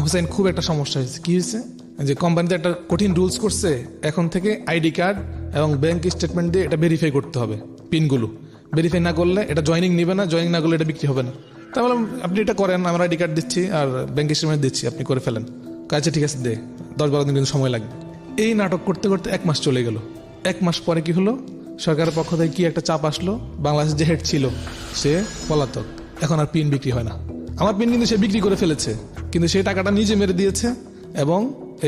হুসাইন খুব একটা সমস্যা হয়েছে। কি হয়েছে? যে কোম্পানিতে একটা কঠিন রুলস করছে, এখন থেকে আইডি কার্ড এবং ব্যাংক স্টেটমেন্ট দিয়ে এটা ভেরিফাই করতে হবে, পিনগুলো ভেরিফাই না করলে এটা জয়েনিং নিবে না, জয়েনিং না করলে এটা বিক্রি হবে না। তা বললাম আপনি এটা করেন, আমরা আইডি কার্ড দিচ্ছি আর ব্যাংক স্টেটমেন্ট দিচ্ছি, আপনি করে ফেলেন। কাছে ঠিক আছে, দে 10-12 দিন কিন্তু সময় লাগবে। এই নাটক করতে করতে 1 মাস চলে গেল। 1 মাস পরে কি হলো, সরকারের পক্ষ থেকে কি একটা চাপ আসলো, বাংলাদেশ যে হেড ছিল সে পলাতক, এখন আর পিন বিক্রি হয় না। আমার পিন কিন্তু সে বিক্রি করে ফেলেছে, কিন্তু সেই টাকাটা নিজে মেরে দিয়েছে এবং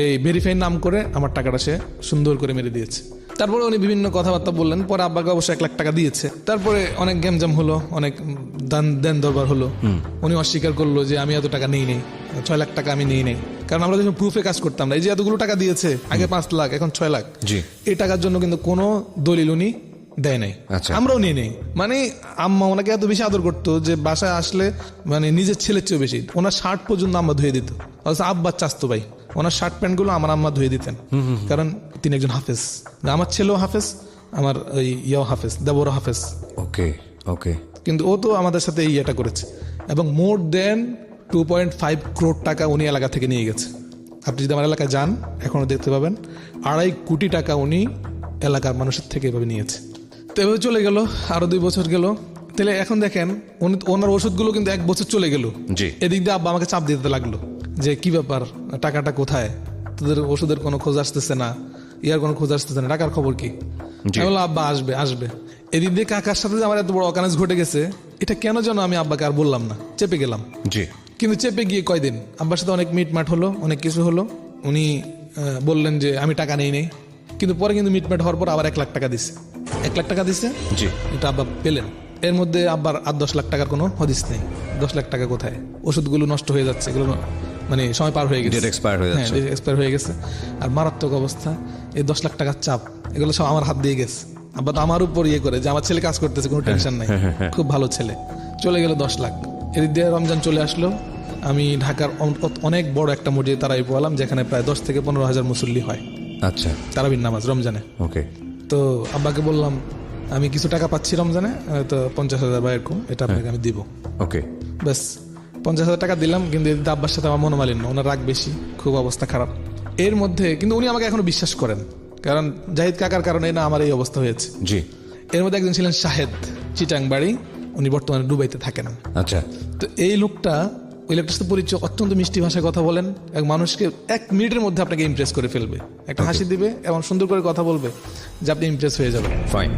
এই ভেরিফাই নাম করে আমার টাকাটা সে সুন্দর করে মেরে দিয়েছে। তারপরে উনি বিভিন্ন কথাবার্তা বললেন, পরে আব্বাকে অবশ্য 1 লাখ টাকা দিয়েছে। তারপরে অনেক গ্যামজাম হলো, অনেক দেন দরবার হলো। উনি অস্বীকার করলো যে আমি এত টাকা নেই 6 লাখ টাকা আমি নেই, কারণ আমরা যখন প্রুফে কাজ করতাম না, এই যে এতগুলো টাকা দিয়েছে, আগে 5 লাখ এখন 6 লাখ, জি, এই টাকার জন্য কিন্তু কোনো দলিল উনি দেয় নাই, আচ্ছা। আমরাও নিয়ে নেই। মানে আম্মা ওনাকে এত বেশি আদর করতো যে বাসায় আসলে মানে নিজের ছেলের চেয়েও বেশি, ওনার শার্ট পর্যন্ত আম্মা ধুয়ে দিত। অথচ আব্বার চাস্তো ভাই, ওনার শার্ট প্যান্ট গুলো আমার আম্মা ধুয়ে দিতেন, কারণ তিনি একজন হাফেজ। আমার ছেলেও হাফেজ, আমার ওই ইয়াও হাফেজ, দেবরও হাফেজ। ওকে, ওকে, কিন্তু ও তো আমাদের সাথে এই ইয়েটা করেছে, এবং মোর দেন 2.5 crore টাকা উনি এলাকা থেকে নিয়ে গেছে। আপনি যদি আমার এলাকায় যান এখনো দেখতে পাবেন 2.5 কোটি টাকা উনি এলাকার মানুষের থেকে এভাবে নিয়েছে। তো এভাবে চলে গেল, আরো 2 বছর গেল। তাহলে এখন দেখেন উনি ওনার ওষুধগুলো কিন্তু 1 বছর চলে গেল। জি, এদিক দিয়ে আব্বা আমাকে চাপ দিতে লাগলো যে কি ব্যাপার, টাকাটা কোথায়, তোদের ওষুধের কোনো খোঁজ আসতেছে না, ইয়ার কোনো খোঁজ আসতেছে না, টাকার খবর কি? আমি বললাম আব্বা আসবে। এদিক দিয়ে কাকার সাথে যে আমার এত বড় অকারেন্স ঘটে গেছে, এটা কেন যেন আমি আব্বাকে আর বললাম না, চেপে গেলাম। জি, কিন্তু চেপে গিয়ে কয়দিন আব্বার সাথে অনেক মিটমাট হলো, অনেক কিছু হলো। উনি বললেন যে আমি টাকা নেই, কিন্তু পরে কিন্তু মিটমাট হওয়ার পর আবার 1 লাখ টাকা দিচ্ছে। 1 লাখ টাকা দিচ্ছে, জি, এটা আব্বা পেলেন। এর মধ্যে আব্বার 10 লাখ টাকার কোনো হদিস নেই। 10 লাখ টাকা কোথায়? ওষুধগুলো নষ্ট হয়ে যাচ্ছে, এগুলো মানে সময় পার হয়ে গেছে, ডেট এক্সপায়ার হয়ে যাচ্ছে। হ্যাঁ, এক্সপায়ার হয়ে গেছে। আর মারাত্মক অবস্থা। এই 10 লাখ টাকার চাপ, এগুলো সব আমার হাত দিয়ে গেছে। আব্বা তো আমার উপর ইয়ে করে যে আমার ছেলে কাজ করতেছে, কোনো টেনশন নাই, খুব ভালো ছেলে। চলে গেল 10 লাখ। এদিক দিয়ে রমজান চলে আসলো। আমি ঢাকার অনেক বড় একটা মসজিদে তারাবি পড়ালাম, যেখানে প্রায় 10 থেকে 15 হাজার মুসল্লি হয় আচ্ছা, তারাবির নামাজ রমজানে। ওকে, তো আব্বাকে বললাম আমি কিছু টাকা পাচ্ছি রমজানে, তো 50,000 বা এরকম, এটা আপনাকে আমি দিব। ওকে, ব্যাস 50,000 টাকা দিলাম। কিন্তু এদিকে আব্বার সাথে আমার মনোমালিন্য, ওনার রাগ বেশি, খুব অবস্থা খারাপ। এর মধ্যে কিন্তু উনি আমাকে এখনো বিশ্বাস করেন, কারণ জাহিদ কাকার কারণে না আমার এই অবস্থা হয়েছে। জি, এর মধ্যে একজন ছিলেন শাহেদ, চিটাং বাড়ি, উনি বর্তমানে দুবাইতে থাকেন। আচ্ছা, তো এই লোকটা, ওই লোকটার সাথে পরিচয়, অত্যন্ত মিষ্টি ভাষায় কথা বলেন, এক মানুষকে 1 মিনিটের মধ্যে আপনাকে ইমপ্রেস করে ফেলবে, একটা হাসি দিবে এবং সুন্দর করে কথা বলবে যে আপনি ইমপ্রেস হয়ে যাবেন। ফাইন,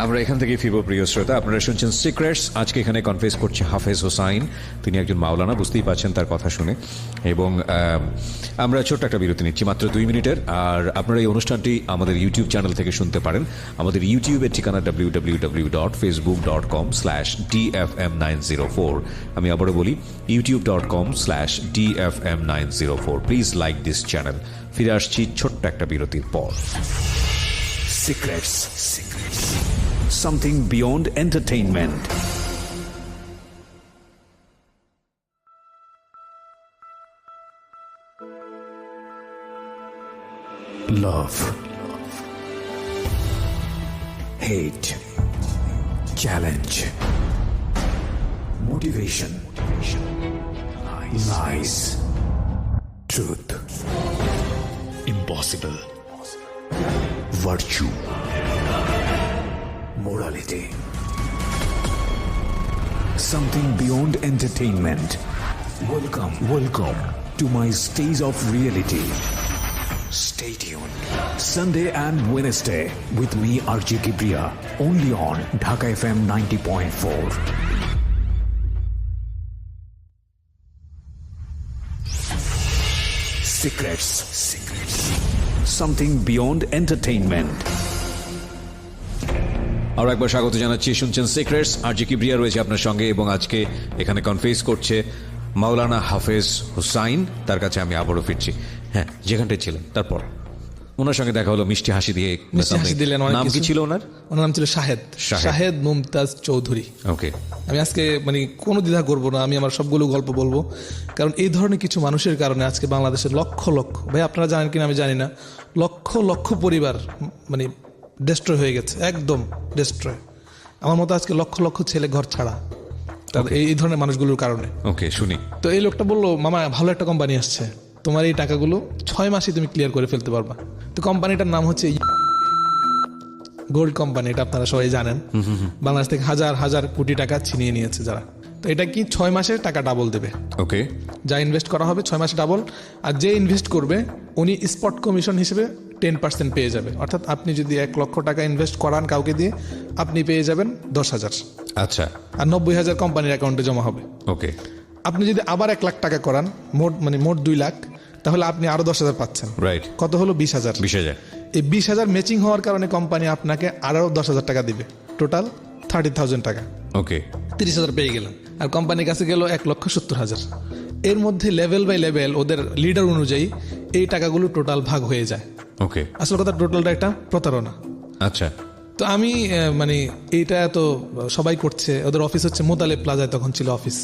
আমরা এখান থেকে ফিরবো প্রিয় শ্রোতা। আপনারা শুনছেন সিক্রেটস। আজকে এখানে কনফেস করছে হাফেজ হোসাইন। তিনি একজন মাওলানা, বুঝতেই পারছেন তার কথা শুনে। এবং আমরা ছোট্ট একটা বিরতি নিচ্ছি, মাত্র 2 মিনিটের। আর আপনারা এই অনুষ্ঠানটি আমাদের ইউটিউব চ্যানেল থেকে শুনতে পারেন। আমাদের ইউটিউবের ঠিকানা www.facebook.com/dfm904। আমি আবারও বলি, youtube.com/dfm904। Please like this channel. ফিরে আসছি ছোট্ট একটা বিরতির পর। Secrets. Something beyond entertainment. Love. Hate. Challenge. Motivation. Lies. Truth. Impossible. Virtue. Morality. Something beyond entertainment. Welcome to my stage of reality. Stay tuned. Sunday and Wednesday with me, RJ Kibriya, only on Dhaka FM 90.4. Secrets. Something beyond entertainment. আর একবার স্বাগত জানাচ্ছি, শুনছেন secrets, আরজি কিবরিয়া রয়েছে আপনার সঙ্গে এবং আজকে এখানে কনফেস করছে মাওলানা হাফেজ হুসাইন। তার কাছে আমি আবারও ফিরছি, হ্যাঁ যেখানটায় ছিলেন। তারপর ওনার সঙ্গে দেখা হলো, মিষ্টি হাসি দিয়ে দিলেন। নাম কি ছিল ওনার? ওনার নাম ছিল শাহেদ মুমতাজ চৌধুরী। ওকে, আমি আজকে কোনো দ্বিধা করবো না, আমি আমার সবগুলো গল্প বলবো, কারণ এই ধরনের কিছু মানুষের কারণে আজকে বাংলাদেশের লক্ষ লক্ষ, ভাই আপনারা জানেন কিনা আমি জানি না, লক্ষ লক্ষ পরিবার ডেস্ট্রয় হয়ে গেছে, একদম ডেস্ট্রয়। আমার মতো আজকে লক্ষ লক্ষ ছেলে ঘর ছাড়া এই ধরনের মানুষগুলোর কারণে। ওকে, শুনি। তো এই লোকটা বললো, মামা ভালো একটা কোম্পানি আসছে, তোমার এই টাকাগুলো 6 মাসে তুমি ক্লিয়ার করে ফেলতে পারবা। তো কোম্পানিটার নাম হচ্ছে গোল্ড কোম্পানি, এটা আপনারা সবাই জানেন। বাংলাদেশ থেকে হাজার হাজার কোটি টাকা ছিনিয়ে নিয়েছে যারা। তো এটা কি 6 মাসে টাকা ডাবল দেবে। ওকে, যা ইনভেস্ট করা হবে 6 মাসে ডাবল। আর যে ইনভেস্ট করবে উনি স্পট কমিশন হিসেবে 10% পেয়ে যাবে। অর্থাৎ আপনি যদি 1 লক্ষ টাকা ইনভেস্ট করান কাউকে দিয়ে, আপনি পেয়ে যাবেন 10,000। আচ্ছা, আর 90,000 কোম্পানির অ্যাকাউন্টে জমা হবে। ওকে, আপনি যদি আবার 1 লাখ টাকা করান, মোট 2 লাখ, তাহলে আপনি আরো 10,000 পাচ্ছেন। রাইট। কত হলো? 20,000। 20,000। এই 20,000 ম্যাচিং হওয়ার কারণে কোম্পানি আপনাকে আরো 10,000 টাকা দিবে, টোটাল 30,000 টাকা। ওকে, 30,000 পেয়ে গেলেন। আর কোম্পানির কাছে গেল 1,70,000। এর মধ্যে লেভেল বাই লেভেল ওদের লিডার অনুযায়ী এই টাকাগুলো টোটাল ভাগ হয়ে যায়। ওকে, আসল কথা টোটালটা একটা প্রতারণা। আচ্ছা। তো আমি এইটা তো সবাই করছে। ওদের অফিস হচ্ছে মোতালেব প্লাজায় তখন ছিল অফিস।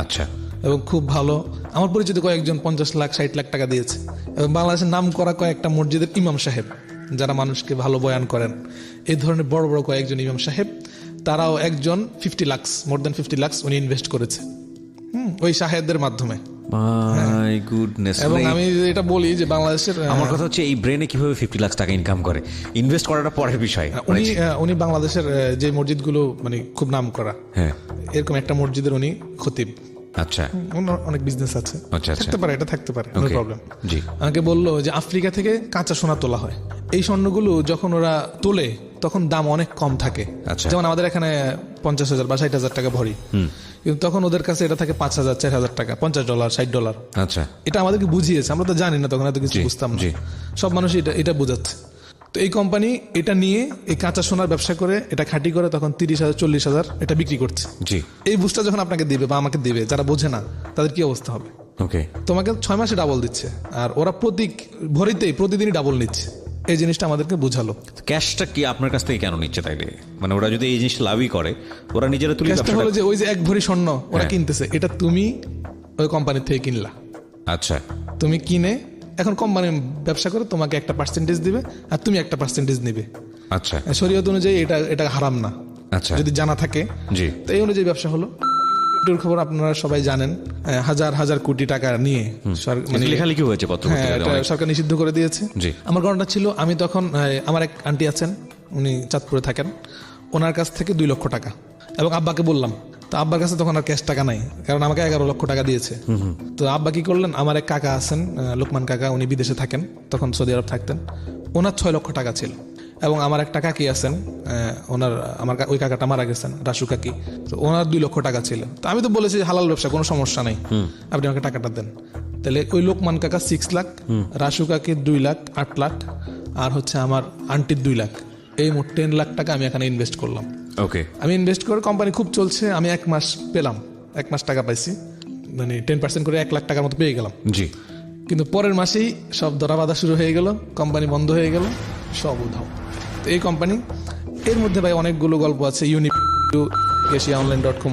আচ্ছা। এবং খুব ভালো, আমার পরিচিত কয়েকজন 50 লাখ 60 লাখ টাকা দিয়েছে। এবং বাংলাদেশের নাম করা কয়েকটা মসজিদের ইমাম সাহেব, যারা মানুষকে ভালো বয়ান করেন, এই ধরনের বড় বড় কয়েকজন ইমাম সাহেব, তারাও একজন 50 লাখ, মোর দেন 50 লাখ উনি ইনভেস্ট করেছে ওই সাহেবদের মাধ্যমে। My goodness. এবং আমি এটা বলি যে বাংলাদেশের, আমার কথা হচ্ছে এই ব্রেনে কিভাবে 50 লাখ টাকা ইনকাম করে, ইনভেস্ট করাটা পরের বিষয়। উনি বাংলাদেশের যে মসজিদগুলো খুব নাম করা, হ্যাঁ, এরকম একটা মসজিদের উনি খতিব। আচ্ছা, অনেক বিজনেস আছে, আচ্ছা, থাকতে পারে, এটা থাকতে পারে, নো প্রবলেম। জি, আমাকে বললো যে আফ্রিকা থেকে কাঁচা সোনা তোলা হয়। এই স্বর্ণগুলো যখন ওরা তোলে তখন দাম অনেক কম থাকে। আচ্ছা। যেমন আমাদের এখানে 50,000 বা 60,000 টাকা ভরি, কিন্তু তখন ওদের কাছে এটা থাকে 5,000 4,000 টাকা, $50 $60। আচ্ছা, এটা আমাদেরকে বুঝিয়েছে, আমরা তো জানি না তখন, এত কিছু বুঝতাম না। সব মানুষ এটা বোঝাচ্ছে। তো এই কোম্পানি এটা নিয়ে এই কাঁচা সোনার ব্যবসা করে, এটা খাঁটি করে তখন 30,000 40,000 এটা বিক্রি করছে। জি, এই বুঝটা যখন আপনাকে দিবে বা আমাকে দিবে, যারা বোঝে না তাদের কি অবস্থা হবে? ওকে, তোমাকে 6 মাসে ডাবল দিচ্ছে, আর ওরা প্রতিদিনই ডাবল নিচ্ছে। এই জিনিসটা আমাদেরকে বুঝালো। ক্যাশটা কি আপনার কাছ থেকে কেন নিচ্ছে তাইলে? ওরা যদি এই জিনিসটা লাভই করে, ওরা নিজেরা তুলে ক্যাশটা হলো যে ওই যে 1 ভরি স্বর্ণ ওরা কিনতেছে, এটা তুমি ওই কোম্পানির থেকে কিনলা। আচ্ছা, তুমি কিনে এখন কোম্পানি ব্যবসা করে তোমাকে একটা পার্সেন্টেজ দিবে, আর তুমি একটা পার্সেন্টেজ নিবে। আচ্ছা, শরীয়ত অনুযায়ী এটা হারাম না, আচ্ছা, যদি জানা থাকে। জি। তো এই অনুযায়ী ব্যবসা হলো। খবর আপনারা সবাই জানেন, হাজার হাজার কোটি টাকা নিয়ে লেখালেখি হয়েছে, পত্র সরকার নিষিদ্ধ করে দিয়েছে। আমার ঘটনা ছিল, আমি তখন আমার এক আন্টি আছেন, উনি চাঁদপুরে থাকেন, ওনার কাছ থেকে 2 লক্ষ টাকা, এবং আব্বাকে বললাম। তো আব্বার কাছে তখন আর ক্যাশ টাকা নাই, কারণ আমাকে 11 লক্ষ টাকা দিয়েছে। তো আব্বা কি করলেন, আমার এক কাকা আছেন, লোকমান কাকা, উনি বিদেশে থাকেন, তখন সৌদি আরব থাকতেন, ওনার 6 লক্ষ টাকা ছিল। এবং আমার একটা কাকি আছেন, ওই কাকাটা মারা গেছেন, রাসু কাকি, তো ওনার 2 লক্ষ টাকা ছিল। তো আমি তো বলেছি হালাল ব্যবসা, কোনো সমস্যা নেই, আপনি আমাকে টাকাটা দেন। তাহলে ওই লোকমান কাকা 6 লাখ, রাসু কাকির 2 লাখ 8 লাখ, আর হচ্ছে আমার আন্টির 2 লাখ, এই মোট 10 লাখ টাকা আমি এখানে ইনভেস্ট করলাম। ওকে, আমি ইনভেস্ট করে কোম্পানি খুব চলছে, আমি 1 মাস পেলাম, 1 মাস টাকা পাইছি, 10% করে 1 লাখ টাকার মতো পেয়ে গেলাম। জি। কিন্তু পরের মাসেই সব ধরাবাধা শুরু হয়ে গেল, কোম্পানি বন্ধ হয়ে গেল, সব উধাও। তো এই কোম্পানি, এর মধ্যে ভাই অনেকগুলো গল্প আছে। asiaonline.com,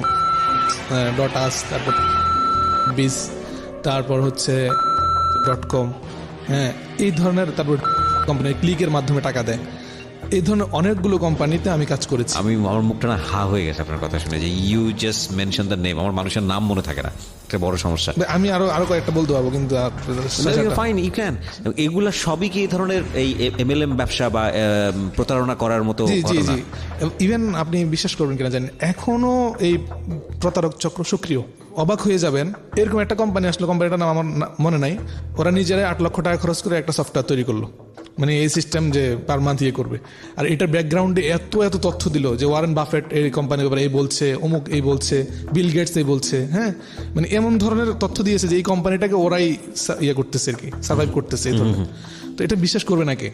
.us, তারপর বিস, তারপর হচ্ছে .com, হ্যাঁ, এই ধরনের। তারপর কোম্পানি ক্লিকের মাধ্যমে টাকা দেয়। এই ধরনের অনেকগুলো কোম্পানিতে আমি কাজ করেছি। আমার মুখটা না হা হয়ে গেছে আপনার কথা শুনে, যে you just mention the name, আমার মানুষের নাম মনে থাকে না, একটা বড় সমস্যা। আমি আরো কয়েকটা বলতে পারবো, কিন্তু ফাইন, ইউ ক্যান। এগুলা সবই কি এই ধরনের এই এমএলএম ব্যবসা বা প্রতারণা করার মতো জি জি ঘটনা? জি, ইভেন আপনি বিশ্বাস করবেন কিনা জানেন, এখনো এই প্রতারক চক্র সক্রিয়। অবাক হয়ে যাবেন, এরকম একটা কোম্পানি আসলো, কোম্পানিটার নাম আমার মনে নাই, ওরা নিজেরাই 8 লক্ষ টাকা খরচ করে একটা সফটওয়্যার তৈরি করলো, মানে এই সিস্টেম যে পার মান্থ ইয়ে করবে। আর এটার ব্যাকগ্রাউন্ডে এত এত তথ্য দিল যে ওয়ারেন বাফেট এই কোম্পানির ব্যাপারে এই বলছে, অমুক এই বলছে, বিল গেটস এই বলছে, হ্যাঁ, মানে এমন ধরনের তথ্য দিয়েছে যে এই কোম্পানিটাকে ওরাই ইয়ে করতেছে আর কি, সার্ভাইভ করতেছে এই ধরনের। তো এটা বিশ্বাস করবে নাকি?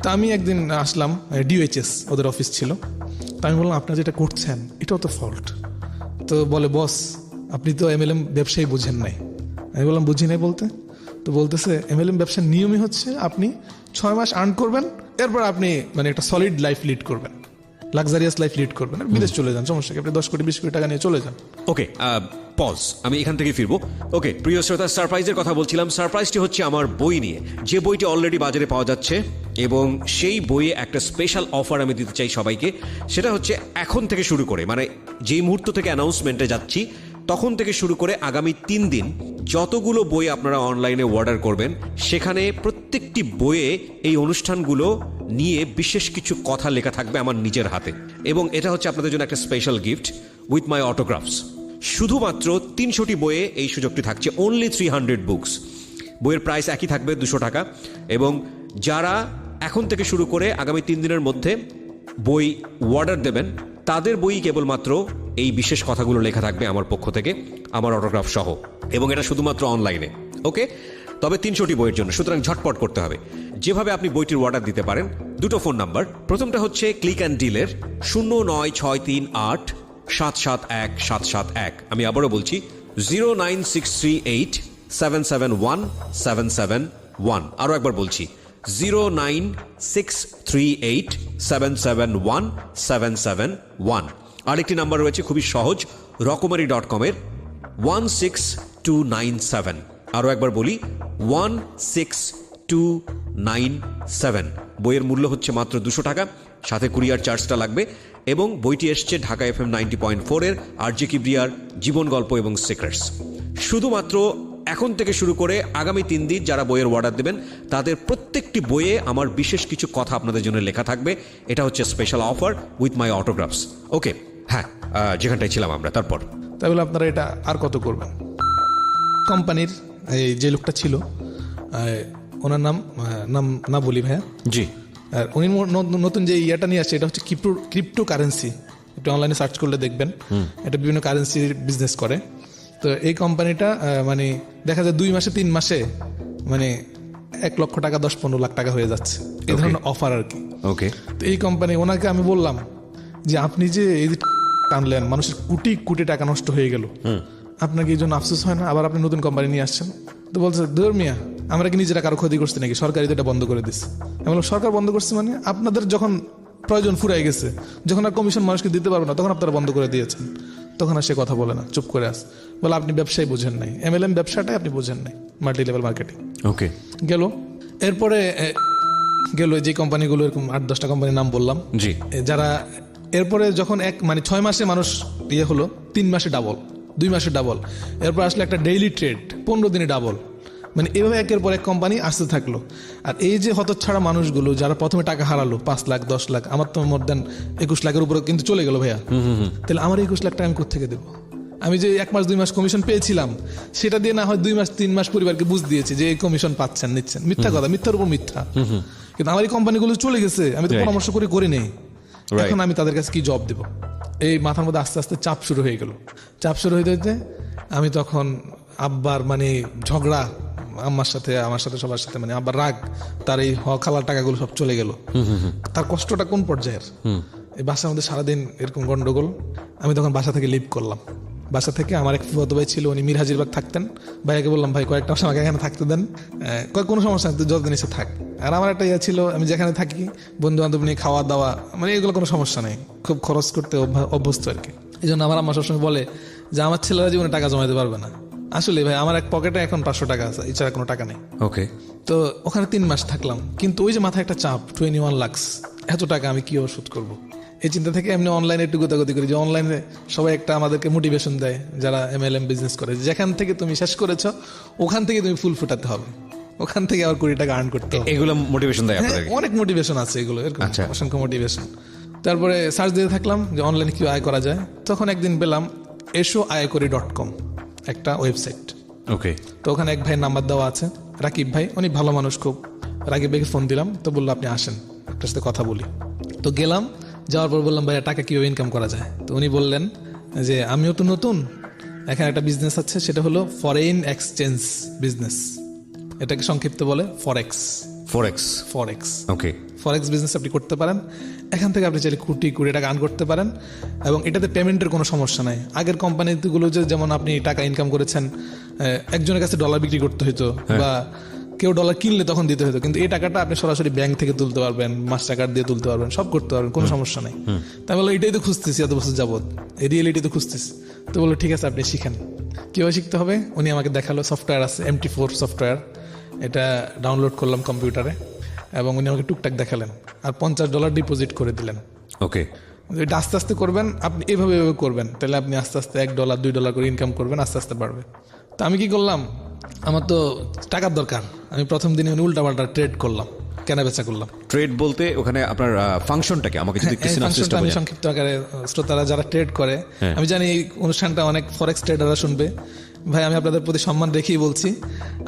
তো আমি একদিন আসলাম, ডিওএইচএস ওদের অফিস ছিল, তো আমি বললাম আপনারা যেটা করছেন এটাও তো ফল্ট। তো বলে বস আপনি তো এমএলএম ব্যবসায়ী বুঝেন নাই। আমি বললাম বুঝি নাই বলতে? তো বলতেছে এমএলএম ব্যবসার নিয়মই হচ্ছে আপনি 6 মাস আর্ন করবেন, এরপর আপনি মানে একটা সলিড লাইফ লিড করবেন, লাক্সারিয়াস লাইফ লিড করবেন, আর বিদেশ চলে যান, সমস্যা কি, আপনি 10 কোটি 20 কোটি টাকা নিয়ে চলে যান। ওকে, পজ, আমি এখান থেকে ফিরবো। ওকে প্রিয় শ্রোতা, সারপ্রাইজের কথা বলছিলাম। সারপ্রাইজটি হচ্ছে আমার বই নিয়ে, যে বইটি অলরেডি বাজারে পাওয়া যাচ্ছে, এবং সেই বইয়ে একটা স্পেশাল অফার আমি দিতে চাই সবাইকে। সেটা হচ্ছে এখন থেকে শুরু করে, মানে যেই মুহূর্ত থেকে অ্যানাউন্সমেন্টে যাচ্ছি তখন থেকে শুরু করে আগামী 3 দিন যতগুলো বই আপনারা অনলাইনে অর্ডার করবেন, সেখানে প্রত্যেকটি বইয়ে এই অনুষ্ঠানগুলো নিয়ে বিশেষ কিছু কথা লেখা থাকবে আমার নিজের হাতে, এবং এটা হচ্ছে আপনাদের জন্য একটা স্পেশাল গিফট উইথ মাই অটোগ্রাফস। শুধুমাত্র 300টি বইয়ে এই সুযোগটি থাকছে, অনলি 300 বুকস। বইয়ের প্রাইস একই থাকবে 200 টাকা, এবং যারা এখন থেকে শুরু করে আগামী 3 দিনের মধ্যে বই অর্ডার দেবেন, তাদের বই কেবলমাত্র এই বিশেষ কথাগুলো লেখা থাকবে আমার পক্ষ থেকে, আমার অটোগ্রাফ সহ, এবং এটা শুধুমাত্র অনলাইনে। ওকে, তবে 300টি বইয়ের জন্য, সুতরাং ঝটপট করতে হবে। যেভাবে আপনি বইটির অর্ডার দিতে পারেন, দুটো ফোন নাম্বার। প্রথমটা হচ্ছে ক্লিক অ্যান্ড ডিলের 09638771771। আমি আবারও বলছি 09638771771। আরও একবার বলছি 09638771771। আরেকটি নাম্বার রয়েছে খুবই সহজ, রকমারি.com-এর 16297। আরও একবার বলি 16297। বইয়ের মূল্য হচ্ছে মাত্র 200 টাকা, সাথে কুরিয়ার চার্জটা লাগবে, এবং বইটি এসছে ঢাকা FM 90.4-এর আরজে কিবরিয়ার জীবন গল্প এবং সিক্রেটস। শুধুমাত্র এখন থেকে শুরু করে আগামী 3 দিন যারা বইয়ের অর্ডার দেবেন, তাদের প্রত্যেকটি বইয়ে আমার বিশেষ কিছু কথা আপনাদের জন্য লেখা থাকবে। এটা হচ্ছে স্পেশাল অফার উইথ মাই অটোগ্রাফস। ওকে, হ্যাঁ, যেখানটায় ছিলাম আমরা, তারপর তাই বলে আপনারা এটা আর কত করবেন? কোম্পানির এই যে লোকটা ছিল, ওনার নাম না বলি ভাইয়া, জি, আর উনি নতুন যে ইয়েটা নিয়ে আসছে, এটা হচ্ছে ক্রিপ্টো কারেন্সি। একটু অনলাইনে সার্চ করলে দেখবেন, এটা বিভিন্ন কারেন্সির বিজনেস করে। তো এই কোম্পানিটা মানে দেখা যায় 2 মাসে 3 মাসে মানে 1 লক্ষ টাকা 10-15 লাখ টাকা হয়ে যাচ্ছে, এই ধরনের অফার আর কি। ওকে, তো এই কোম্পানি, ওনাকে আমি বললাম যে আপনি যে এই যে টানলেন, মানুষের কোটি কোটি টাকা নষ্ট হয়ে গেল, আপনাকে এই জন্য আফসোস হয় না? আবার আপনি নতুন কোম্পানি নিয়ে আসছেন। তো বলছে ধর মিয়া, আমরা কি নিজেরা কারো ক্ষতি করছি নাকি? সরকারি তো এটা বন্ধ করে দিচ্ছে। আমি বললাম সরকার বন্ধ করছে মানে? আপনাদের যখন প্রয়োজন ফুরাই গেছে, যখন আর কমিশন মানুষকে দিতে পারবে না, তখন আপনারা বন্ধ করে দিয়েছেন। তখন আর সে কথা বলে না, চুপ করে আস। বলে আপনি ব্যবসায় বোঝেন নাই, এমএলএম ব্যবসাটাই আপনি বোঝেন নাই, মাল্টি লেভেল মার্কেটিং। ওকে, গেল। এরপরে গেল যে কোম্পানিগুলো, এরকম 8-10টা কোম্পানির নাম বললাম, জি, যারা এরপরে যখন 6 মাসে মানুষ ইয়ে হলো, 3 মাসে ডাবল, 2 মাসে ডাবল, এরপর আসলে একটা ডেইলি ট্রেড 15 দিনে ডাবল, মানে এভাবে একের পর এক কোম্পানি আসতে থাকলো। আর এই যে হতচ্ছাড়া মানুষগুলো যারা প্রথমে টাকা হারালো 5 লাখ 10 লাখ, আমার তো মোর দেন 21 লাখের উপরে কিন্তু চলে গেল ভাইয়া। তাহলে আমার 21 লাখ টাকা আমি কোথা থেকে দেবো? আমি যে 1 মাস 2 মাস কমিশন পেয়েছিলাম, সেটা দিয়ে না হয় 2 মাস 3 মাস পরিবারকে বুঝ দিয়েছি যে এই কমিশন পাচ্ছেন, নিচ্ছেন। মিথ্যা কথা, মিথ্যার উপর মিথ্যা। কিন্তু আমার এই কোম্পানিগুলো চলে গেছে, আমি তো পরামর্শ করে নেই। এখন আমি তাদের কাছে কি জবাব দেবো? এই মাথার মধ্যে আস্তে আস্তে চাপ শুরু হয়ে গেল। চাপ শুরু হইতে হইতে আমি তখন আব্বার মানে ঝগড়া, আম্মার সাথে, আমার সাথে, সবার সাথে, মানে আব্বার রাগ, তার এই খালার টাকাগুলো সব চলে গেল। তার কষ্টটা কোন পর্যায়ের? এই বাসার মধ্যে সারাদিন এরকম গন্ডগোল। আমি তখন বাসা থেকে লিভ করলাম। বাসা থেকে আমার এক ফুফাতো ভাই ছিল, উনি মিরহাজিরবাগ থাকতেন। ভাইয়াকে বললাম ভাই কয়েকটা মাস আমাকে এখানে থাকতে দেন। কোনো সমস্যা নেই, তুই যতদিন এসে থাক। আর আমার একটা ইয়ে ছিল, আমি যেখানে থাকি বন্ধু বান্ধব নিয়ে খাওয়া দাওয়া, মানে এগুলো কোনো সমস্যা নেই, খুব খরচ করতে অভ্যস্ত আর কি। এই জন্য আমার আম্মা সবসময় বলে যে আমার ছেলেরা জীবনে টাকা জমাতে পারবে না। আসলে ভাই আমার এক পকেটে এখন 500 টাকা আছে, এছাড়া কোনো টাকা নেই। ওকে, তো ওখানে 3 মাস থাকলাম, কিন্তু ওই যে মাথায় একটা চাপ, 21 লাখ এত টাকা আমি কিভাবে শোধ করব। এই চিন্তা থেকে এমনি অনলাইনে একটু গোতাগতি করি, যে অনলাইনে সবাই একটা আমাদেরকে মোটিভেশন দেয় যারা MLM বিজনেস করে, যেখান থেকে তুমি শেষ করেছো ওখান থেকে তুমি ফুল ফুটাতে হবে, ওখান থেকে আবার 20 টাকা আর্ন করতে হবে। এগুলো মোটিভেশন দেয় হ্যাঁ, আপনাদের? অনেক মোটিভেশন আছে এগুলো, এরকম আচ্ছা। অসংখ্য মোটিভেশন। তারপরে সার্চ দিতে থাকলাম যে অনলাইনে কি আয় করা যায়। তখন একদিন পেলাম esoayakori.com একটা ওয়েবসাইট। ওকে। তো ওখানে এক ভাইয়ের নাম্বার দেওয়া আছে, রাকিব ভাই, উনি ভালো মানুষ খুব। রাকিব ভাইকে ফোন দিলাম, তো বললো আপনি আসেন আপনার সাথে কথা বলি। তো গেলাম, যাওয়ার পর বললাম ভাইয়া টাকা কিভাবে ইনকাম করা যায়। তো উনি বললেন যে আমিও তো নতুন, এখানে একটা বিজনেস আছে, সেটা হলো ফরেন এক্সচেঞ্জ বিজনেস, এটাকে সংক্ষিপ্ত বলে ফরেক্স। ফরেক্স ওকে। ফরেক্স বিজনেস আপনি করতে পারেন, এখান থেকে আপনি চাইলে কোটি টাকা আর্ন করতে পারেন, এবং এটাতে পেমেন্টের কোনো সমস্যা নাই। আগের কোম্পানিগুলো যেমন আপনি টাকা ইনকাম করেছেন, একজনের কাছে ডলার বিক্রি করতে হতো বা কেউ ডলার কিনলে তখন দিতে হতো, কিন্তু এই টাকাটা আপনি সরাসরি ব্যাংক থেকে তুলতে পারবেন, মাস্টার কার্ড দিয়ে তুলতে পারবেন, সব করতে পারবেন, কোনো সমস্যা নেই। তাই বললো এটাই তো খুঁজতেছি এত বছর যাবত, এই রিয়েলিটি তো খুঁজতেছি। তো বললো ঠিক আছে আপনি শিখেন। কীভাবে শিখতে হবে উনি আমাকে দেখালো, সফটওয়্যার আছে MT4 সফটওয়্যার, এটা ডাউনলোড করলাম কম্পিউটারে, এবং উনি আমাকে টুকটাক দেখালেন আর $50 ডিপোজিট করে দিলেন। ওকে। এটা আস্তে আস্তে করবেন, আপনি এভাবে করবেন, তাহলে আপনি আস্তে আস্তে $1 $2 করে ইনকাম করবেন, আস্তে আস্তে বাড়বে। তো আমি কি করলাম, আমার তো টাকার দরকার, আমি প্রথম দিনে উল্টাপাল্টা ট্রেড করলাম, কেনা বেচা করলাম। ট্রেড বলতে ওখানে আপনার ফাংশনটাকে আমাকে যদি একটু সিনপসিসটা আমি বলেন। সংক্ষিপ্ত আকারে, শ্রোতারা যারা ট্রেড করে, আমি জানি এই অনুষ্ঠানটা অনেক ফরেক্স ট্রেডাররা শুনবে, ভাই আমি আপনাদের প্রতি সম্মান রেখেই বলছি,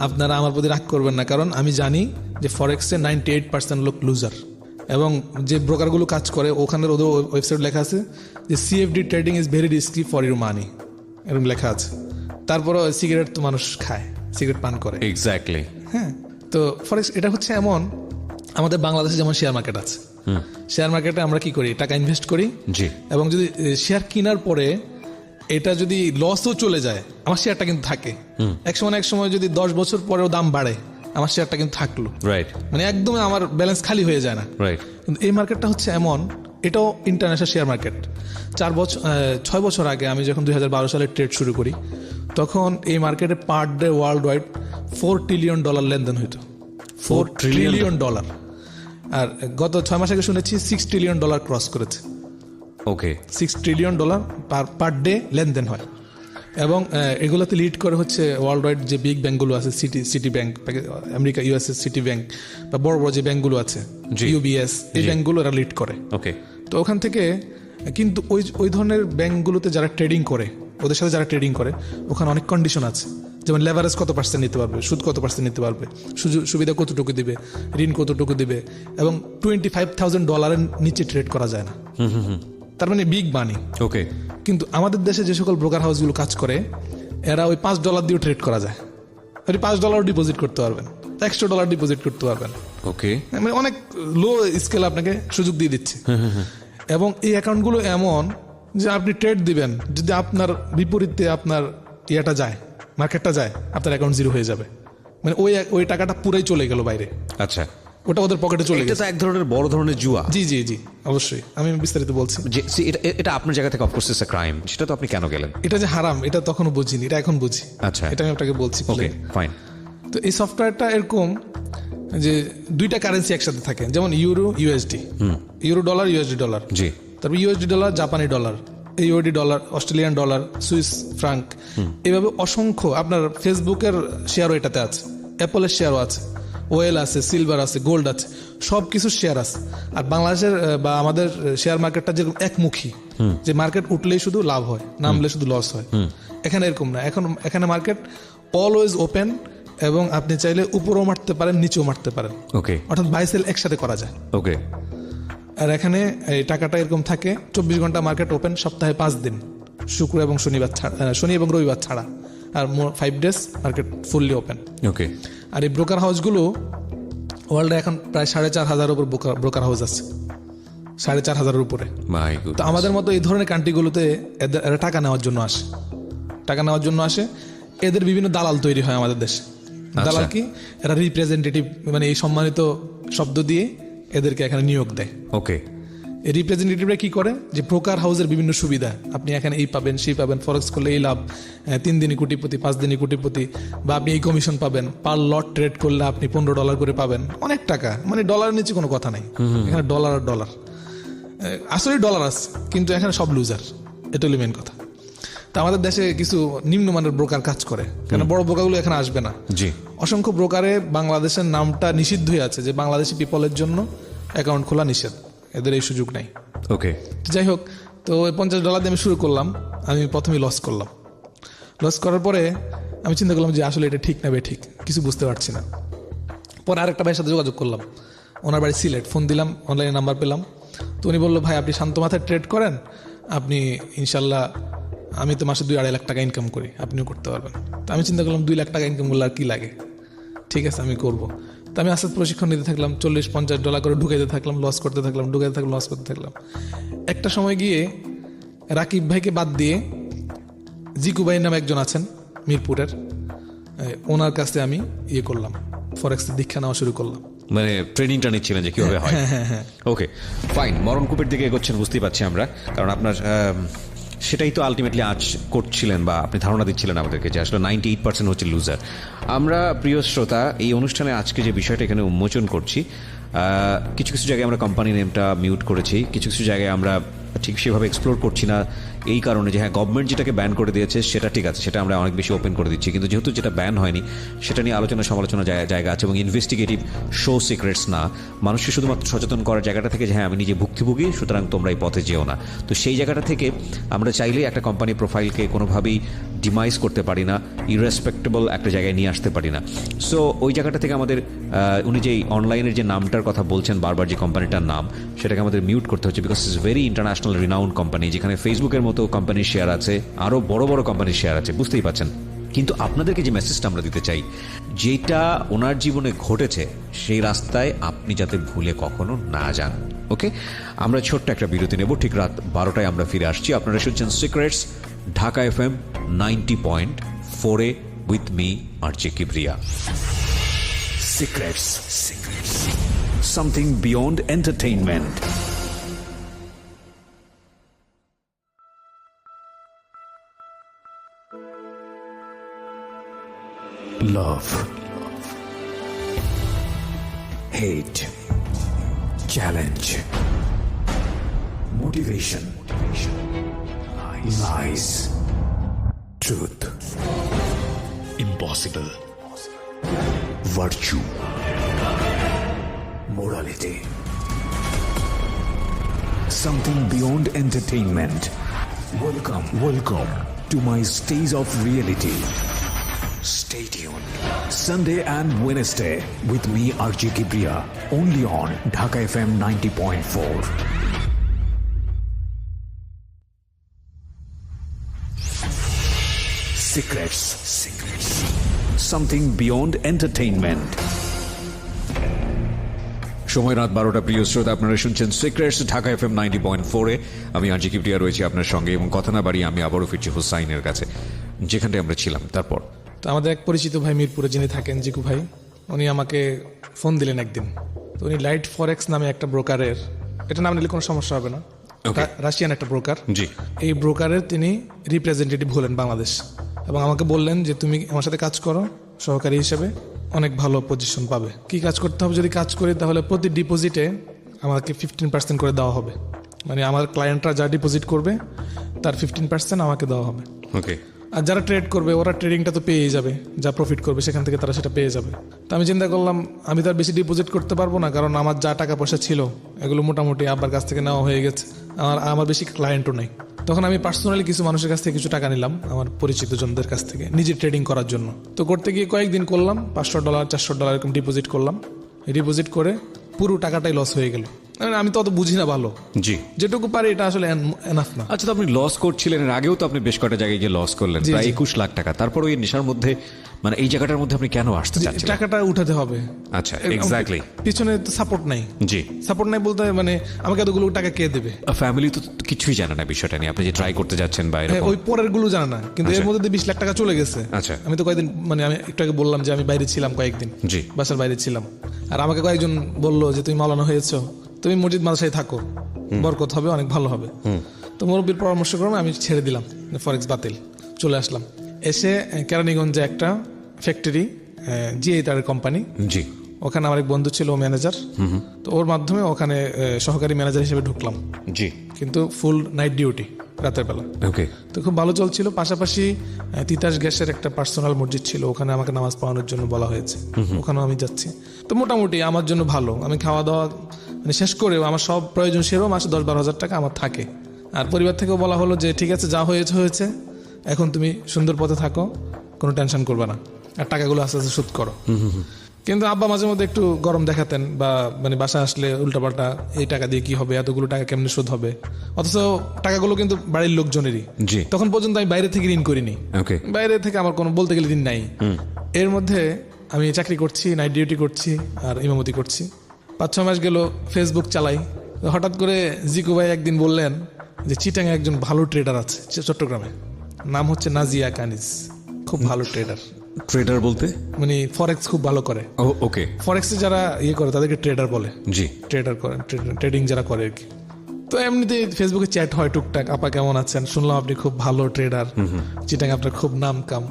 আপনারা আমার প্রতি রাগ করবেন না, কারণ আমি জানি যে ফরেক্সে 98% লোক লুজার, এবং যে ব্রোকারগুলো কাজ করে ওখানে ওদের ওয়েবসাইট লেখা আছে যে CFD trading is very risky for your মানি, এরকম লেখা আছে। তারপরও সিগারেট তো মানুষ খায়, সিগারেট পান করে। এক্স্যাক্টলি। হ্যাঁ, তো ফরেক্স এটা হচ্ছে এমন, আমাদের বাংলাদেশে যেমন শেয়ার মার্কেট আছে, শেয়ার মার্কেটে আমরা কি করি, টাকা ইনভেস্ট করি, জি, এবং যদি শেয়ার কেনার পরে এটা যদি লসও চলে যায়, আমার শেয়ারটা কিন্তু থাকে। এক সময় যদি 10 বছর পরেও দাম বাড়ে, আমার শেয়ারটা কিন্তু থাকলো, রাইট, মানে একদম আমার ব্যালেন্স খালি হয়ে যায় না। রাইট। কিন্তু এই মার্কেটটা হচ্ছে এমন, এটাও ইন্টারন্যাশনাল শেয়ার মার্কেট। 6 বছর আগে আমি যখন 2012 সালে ট্রেড শুরু করি, তখন এই মার্কেটে per day world wide $4 trillion লেনদেন হইতো। $4 ট্রিলিয়ন। আর গত 6 মাস আগে শুনেছি $6 ট্রিলিয়ন ক্রস করেছে। ওকে। $6 ট্রিলিয়ন পার ডে লেনদেন হয়, এবং এগুলোতে লিড করে হচ্ছে ওয়ার্ল্ড ওয়াইড যে বিগ ব্যাঙ্কগুলো আছে, city bank, America USA city bank, বা বড় বড় যে ব্যাঙ্কগুলো আছে, UBS, এই ব্যাঙ্কগুলো এরা লিড করে। ওকে। তো ওখান থেকে কিন্তু ওই ধরনের ব্যাঙ্কগুলোতে যারা ট্রেডিং করে, ওদের সাথে যারা ট্রেডিং করে, ওখানে অনেক কন্ডিশন আছে, যেমন লেভারেজ কত % নিতে পারবে, সুদ কত % নিতে পারবে, সুবিধা কতটুকু দিবে, ঋণ কতটুকু দিবে, এবং $25,000 নিচে ট্রেড করা যায় না। তার মানে বিগ মানি। ওকে। কিন্তু আমাদের দেশে যে সকল ব্রোকার হাউসগুলো কাজ করে, এরা ওই $5 দিয়েও ট্রেড করা যায়। আপনি $5 ডিপোজিট করতে পারবেন, $100 ডিপোজিট করতে পারবেন। ওকে। মানে অনেক লো স্কেল আপনাকে সুযোগ দিয়ে দিচ্ছে। এবং এই অ্যাকাউন্টগুলো এমন যে আপনি ট্রেড দিবেন, যদি আপনার বিপরীতে আপনার ইয়েটা যায়, মার্কেটটা যায়, আপনার অ্যাকাউন্ট জিরো হয়ে যাবে, মানে ওই টাকাটা পুরাই চলে গেল বাইরে। আচ্ছা, ওটা ওদের পকেটে চলে এটা গেছে। তো এক ধরনের বড় ধরনের জুয়া। জি জি জি, অবশ্যই আমি বিস্তারিত বলছি। যে এটা আপনার জায়গা থেকে অফকোর্স ইটস আ ক্রাইম, সেটা তো আপনি কেন গেলেন? এটা যে হারাম, এটা তখনও বুঝিনি, এটা এখন বুঝি। আচ্ছা, এটা আমি আপনাকে বলছি। ওকে, ফাইন। তো এই সফটওয়্যারটা এরকম যে 2টা কারেন্সি একসাথে থাকে, যেমন euro USD, euro dollar USD dollar, জি, তারপর USD ডলার, জাপানি dollar, AUD dollar, Australian dollar, Swiss franc, এভাবে অসংখ্য। আপনার ফেসবুকের শেয়ারও এটাতে আছে, অ্যাপলের শেয়ারও আছে, ওয়েল আছে, সিলভার আছে, গোল্ড আছে, সব কিছু শেয়ার আছে। আর বাংলাদেশের বা আমাদের শেয়ার মার্কেটটা যেরকম একমুখী, যে মার্কেট উঠলেই শুধু লাভ হয়, নামলে শুধু লস হয়, এখানে এরকম না। এখানে মার্কেট অলওয়েজ ওপেন, এবং আপনি চাইলে উপরেও মারতে পারেন, নিচেও মারতে পারেন। ওকে। অর্থাৎ বাই সেল একসাথে করা যায়। ওকে। আর এখানে এই টাকাটা এরকম থাকে, 24 ঘন্টা মার্কেট ওপেন, সপ্তাহে 5 দিন, শুক্র এবং শনিবার ছাড়া, শনি এবং রবিবার ছাড়া, আর 5 ডেজ মার্কেট ফুললি ওপেন। ওকে। আর এই ব্রোকার হাউসগুলো ওয়ার্ল্ডে এখন প্রায় 4,500 উপর ব্রোকার হাউস আছে, 4,500 উপরে। মাই গড। তো আমাদের মতো এই ধরনের কান্ট্রিগুলোতে এরা টাকা নেওয়ার জন্য আসে, এদের বিভিন্ন দালাল তৈরি হয় আমাদের দেশে। দালাল কি? এরা রিপ্রেজেন্টেটিভ, মানে এই সম্মানিত শব্দ দিয়ে এদেরকে এখানে নিয়োগ দেয়। ওকে। এই রিপ্রেজেন্টেটিভরা কি করে, যে ব্রোকার হাউসের বিভিন্ন সুবিধা, আপনি এখানে এই পাবেন সেই পাবেন, ফরেক্স করলে এই লাভ, 3 দিনই কোটিপতি, 5 দিনই কোটিপতি, বা আপনি এই কমিশন পাবেন, পার লট ট্রেড করলে আপনি $15 করে পাবেন, অনেক টাকা, মানে ডলারের নিচে কোনো কথা নাই, এখানে ডলার আর ডলার, আসলে ডলার আছে কিন্তু এখানে সব লুজার, এটা হলো মেন কথা। তা আমাদের দেশে কিছু নিম্নমানের ব্রোকার কাজ করে, কারণ বড় ব্রোকারগুলো এখানে আসবে না। জি, অসংখ্য ব্রোকারে বাংলাদেশের নামটা নিষিদ্ধই আছে, যে বাংলাদেশি পিপলের জন্য অ্যাকাউন্ট খোলা নিষেধ, এদের এই সুযোগ নাই। ওকে, যাই হোক, তো ওই $50 দিয়ে আমি শুরু করলাম, আমি প্রথমেই লস করলাম। লস করার পরে আমি চিন্তা করলাম যে আসলে এটা ঠিক না বে ঠিক, কিছু বুঝতে পারছি না। পরে আরেকটা ভাইয়ের সাথে যোগাযোগ করলাম, ওনার বাড়ি সিলেট, ফোন দিলাম, অনলাইনে নাম্বার পেলাম, তো উনি বললো ভাই আপনি শান্ত মাথায় ট্রেড করেন, আপনি ইনশাল্লাহ, আমি তো মাসে 2-2.5 লাখ টাকা ইনকাম করি, আপনিও করতে পারবেন। তো আমি চিন্তা করলাম 2 লাখ টাকা ইনকাম করলে আর কি লাগে, ঠিক আছে আমি করবো। তো আমি আস্তে প্রশিক্ষণ নিতে থাকলাম, $40-50 করে ঢুকাইতে থাকলাম, লস করতে থাকলাম, ঢুকাইতে থাকলাম, লস করতে থাকলাম। একটা সময় গিয়ে রাকিব ভাইকে বাদ দিয়ে জিকু ভাই নামে একজন আছেন মিরপুরের, ওনার কাছে আমি ইয়ে করলাম, ফরেক্সের দীক্ষা নেওয়া শুরু করলাম। মানে ট্রেনিংটা নিচ্ছিলেন যে কিভাবে হয়। হ্যাঁ। ওকে, ফাইন। মরণকূপের দিকে এগোচ্ছেন বুঝতেই পারছি আমরা, কারণ আপনার সেটাই তো আলটিমেটলি আজ করছিলেন, বা আপনি ধারণা দিচ্ছিলেন আমাদেরকে যে আসলে 98% হচ্ছে লুজার। আমরা প্রিয় শ্রোতা, এই অনুষ্ঠানে আজকে যে বিষয়টা এখানে উন্মোচন করছি, কিছু কিছু জায়গায় আমরা কোম্পানি নেমটা মিউট করেছি, কিছু কিছু জায়গায় আমরা ঠিক সেভাবে এক্সপ্লোর করছি না, এই কারণে যে হ্যাঁ গভর্নমেন্ট যেটাকে ব্যান করে দিয়েছে সেটা ঠিক আছে, সেটা আমরা অনেক বেশি ওপেন করে দিচ্ছি, কিন্তু যেহেতু যেটা ব্যান হয়নি সেটা নিয়ে আলোচনা সমালোচনা জায়গা আছে, এবং ইনভেস্টিগেটিভ শো সিক্রেটস না, মানুষকে শুধুমাত্র সচেতন করার জায়গাটা থেকে যে হ্যাঁ আমি নিজে ভুক্তভোগী, সুতরাং তোমরা এই পথে যেও না। তো সেই জায়গাটা থেকে আমরা চাইলেই একটা কোম্পানি প্রোফাইলকে কোনোভাবেই ডিমাইজ করতে পারি না, ইরেসপেক্টেবল একটা জায়গায় নিয়ে আসতে পারি না। সো ওই জায়গাটা থেকে আমাদের উনি যে অনলাইনের যে নামটার কথা বলছেন বারবার, যে কোম্পানিটার নাম, সেটাকে আমাদের মিউট করতে হচ্ছে, because it's very international renowned company, যেখানে ফেসবুকের মতো কোম্পানির শেয়ার আছে, আরও বড় বড় কোম্পানির শেয়ার আছে, বুঝতেই পারছেন। কিন্তু আপনাদেরকে যে মেসেজটা আমরা দিতে চাই, যেটা ওনার জীবনে ঘটেছে, সেই রাস্তায় আপনি যাতে ভুলে কখনো না যান। ওকে, আমরা ছোট্ট একটা বিরতি নেব, ঠিক রাত 12টায় আমরা ফিরে আসছি। আপনারা শুনছেন secrets, Dhaka FM 90.4 with me RJ Kibria. Secrets. Something beyond entertainment. Love. Hate. Challenge. Motivation. Lies. Truth. Impossible. Virtue. Morality. Something beyond entertainment. Welcome to my stage of reality. Stay tuned. Sunday and Wednesday with me RJ Kibriya, only on Dhaka FM 90.4. Secrets. Something beyond entertainment. সময় রাত 12টা, প্রিয় শ্রোতা, আপনারা শুনছেন secrets, Dhaka FM 90.4-এ। আমি RJ Kibria রয়েছি আপনার সঙ্গে, এবং কথা না বাড়িয়ে আমি আবারও ফিরছি হুসাইনের কাছে, যেখানটায় আমরা ছিলাম। তারপর তো আমাদের এক পরিচিত ভাই মিরপুরে যিনি থাকেন, জিকু ভাই, উনি আমাকে ফোন দিলেন একদিন। তো উনি লাইট ফরেক্স নামে একটা ব্রোকারের, এটা নাম নিলে কোনো সমস্যা হবে না, রাশিয়ান একটা ব্রোকার, জি, এই ব্রোকারের তিনি রিপ্রেজেন্টেটিভ হলেন বাংলাদেশ, এবং আমাকে বললেন যে তুমি আমার সাথে কাজ করো সহকারী হিসেবে, অনেক ভালো পজিশন পাবে। কি কাজ করতে হবে, যদি কাজ করি তাহলে প্রতি ডিপোজিটে আমাকে 15% করে দেওয়া হবে, মানে আমার ক্লায়েন্টরা যা ডিপোজিট করবে তার 15% আমাকে দেওয়া হবে। ওকে, আর যারা ট্রেড করবে ওরা ট্রেডিংটা তো পেয়ে যাবে, যা প্রফিট করবে সেখান থেকে তারা সেটা পেয়ে যাবে। তো আমি চিন্তা করলাম আমি তো আর বেশি ডিপোজিট করতে পারবো না, কারণ আমার যা টাকা পয়সা ছিল এগুলো মোটামুটি আব্বার কাছ থেকে নেওয়া হয়ে গেছে, আমার বেশি ক্লায়েন্টও নেই। তখন আমি পার্সোনালি কিছু মানুষের কাছ থেকে কিছু টাকা নিলাম, আমার পরিচিত জনদের কাছ থেকে, নিজে ট্রেডিং করার জন্য। তো করতে গিয়ে কয়েকদিন করলাম, $500 $400 এরকম ডিপোজিট করলাম। ডিপোজিট করে পুরো টাকাটাই লস হয়ে গেল। আমি তো অত বুঝি না ভালো, জি, যেটুকু পারি এটা আসলে এনাফ না। আচ্ছা, তো আপনি লস করছিলেন, এর আগেও তো আপনি বেশ কয়েকটা জায়গায় গিয়ে লস করলেন, প্রায় 21 লাখ টাকা। তারপর ওই নেশার মধ্যে, মানে এই জায়গাটার মধ্যে আপনি কেন আসতে চাচ্ছেন? টাকাটা উঠাতে হবে। আচ্ছা, এক্স্যাক্টলি। পিছনে তো সাপোর্ট নাই। জি, সাপোর্ট নাই বলতে মানে আমাকে এতগুলো টাকা কে দেবে? ফ্যামিলি তো কিছুই জানে না বিষয়টা নিয়ে, আপনি যে ট্রাই করতে যাচ্ছেন বা এরকম। ওই পরের গুলো জানে না, কিন্তু এর মধ্যে 20 লাখ টাকা চলে গেছে। আচ্ছা, আমি তো কয়েকদিন, মানে আমি একটু আগে বললাম যে আমি বাইরে ছিলাম কয়েকদিন, জি, বাসার বাইরে ছিলাম। আর আমাকে কয়েকজন বললো যে তুমি মাওলানা হয়েছো, তুমি মসজিদ মাদ্রাসায় থাকো, বরকত হবে, অনেক ভালো হবে। তো মুরব্বীর পরামর্শ ক্রমে আমি ছেড়ে দিলাম, ফরেক্স বাতিল, চলে আসলাম। এসে কেরানীগঞ্জে একটা ফ্যাক্টরি, জিআই তারের কোম্পানি, জি, ওখানে আমার এক বন্ধু ছিল ম্যানেজার, তো ওর মাধ্যমে ওখানে সহকারী ম্যানেজার হিসেবে ঢুকলাম, জি, কিন্তু ফুল নাইট ডিউটি, রাতের বেলা। ওকে, তো খুব ভালো চলছিল। পাশাপাশি তিতাস গ্যাসের একটা পার্সোনাল মসজিদ ছিল, ওখানে আমাকে নামাজ পড়ানোর জন্য বলা হয়েছে, ওখানেও আমি যাচ্ছি। তো মোটামুটি আমার জন্য ভালো, আমি খাওয়া দাওয়া মানে শেষ করেও আমার সব প্রয়োজন সেরেও মাসে 10-12 হাজার টাকা আমার থাকে। আর পরিবার থেকেও বলা হলো যে ঠিক আছে, যা হয়েছে হয়েছে, এখন তুমি সুন্দর পথে থাকো, কোনো টেনশন করবে না, আর টাকাগুলো আস্তে আস্তে শোধ করো। কিন্তু আব্বা মাঝে মধ্যে একটু গরম দেখাতেন, বা মানে বাসা আসলে উল্টাপাল্টা, এই টাকা দিয়ে কি হবে, এতগুলো টাকা কেমনে শোধ হবে, অথচ টাকাগুলো কিন্তু বাড়ির লোকজনেরই। জি, তখন পর্যন্ত আমি বাইরে থেকে ঋণ করিনি, ওকে, বাইরে থেকে আমার কোনো বলতে গেলে ঋণ নাই। এর মধ্যে আমি চাকরি করছি, নাইট ডিউটি করছি, আর ইমামতি করছি। 5-6 মাস গেল, ফেসবুক চালাই। হঠাৎ করে জিকু ভাই একদিন বললেন যে চিটাঙে একজন ভালো ট্রেডার আছে চট্টগ্রামে, নাম হচ্ছে নাজিয়া কানিজ, খুব ভালো ট্রেডার। ট্রেডার বলতে মানে ফরেক্স খুব ভালো করে। ওকে, ফরেক্সে যারা ইয়ে করে তাদেরকে ট্রেডার বলে। জি, ট্রেডার করে, ট্রেডিং যারা করে আর কি। তো এমনিতে ফেসবুকে চ্যাট হয় টুকটাক, আপা কেমন আছেন, শুনলাম আপনি খুব ভালো ট্রেডার, চিটাং আপনার খুব নাম কাম।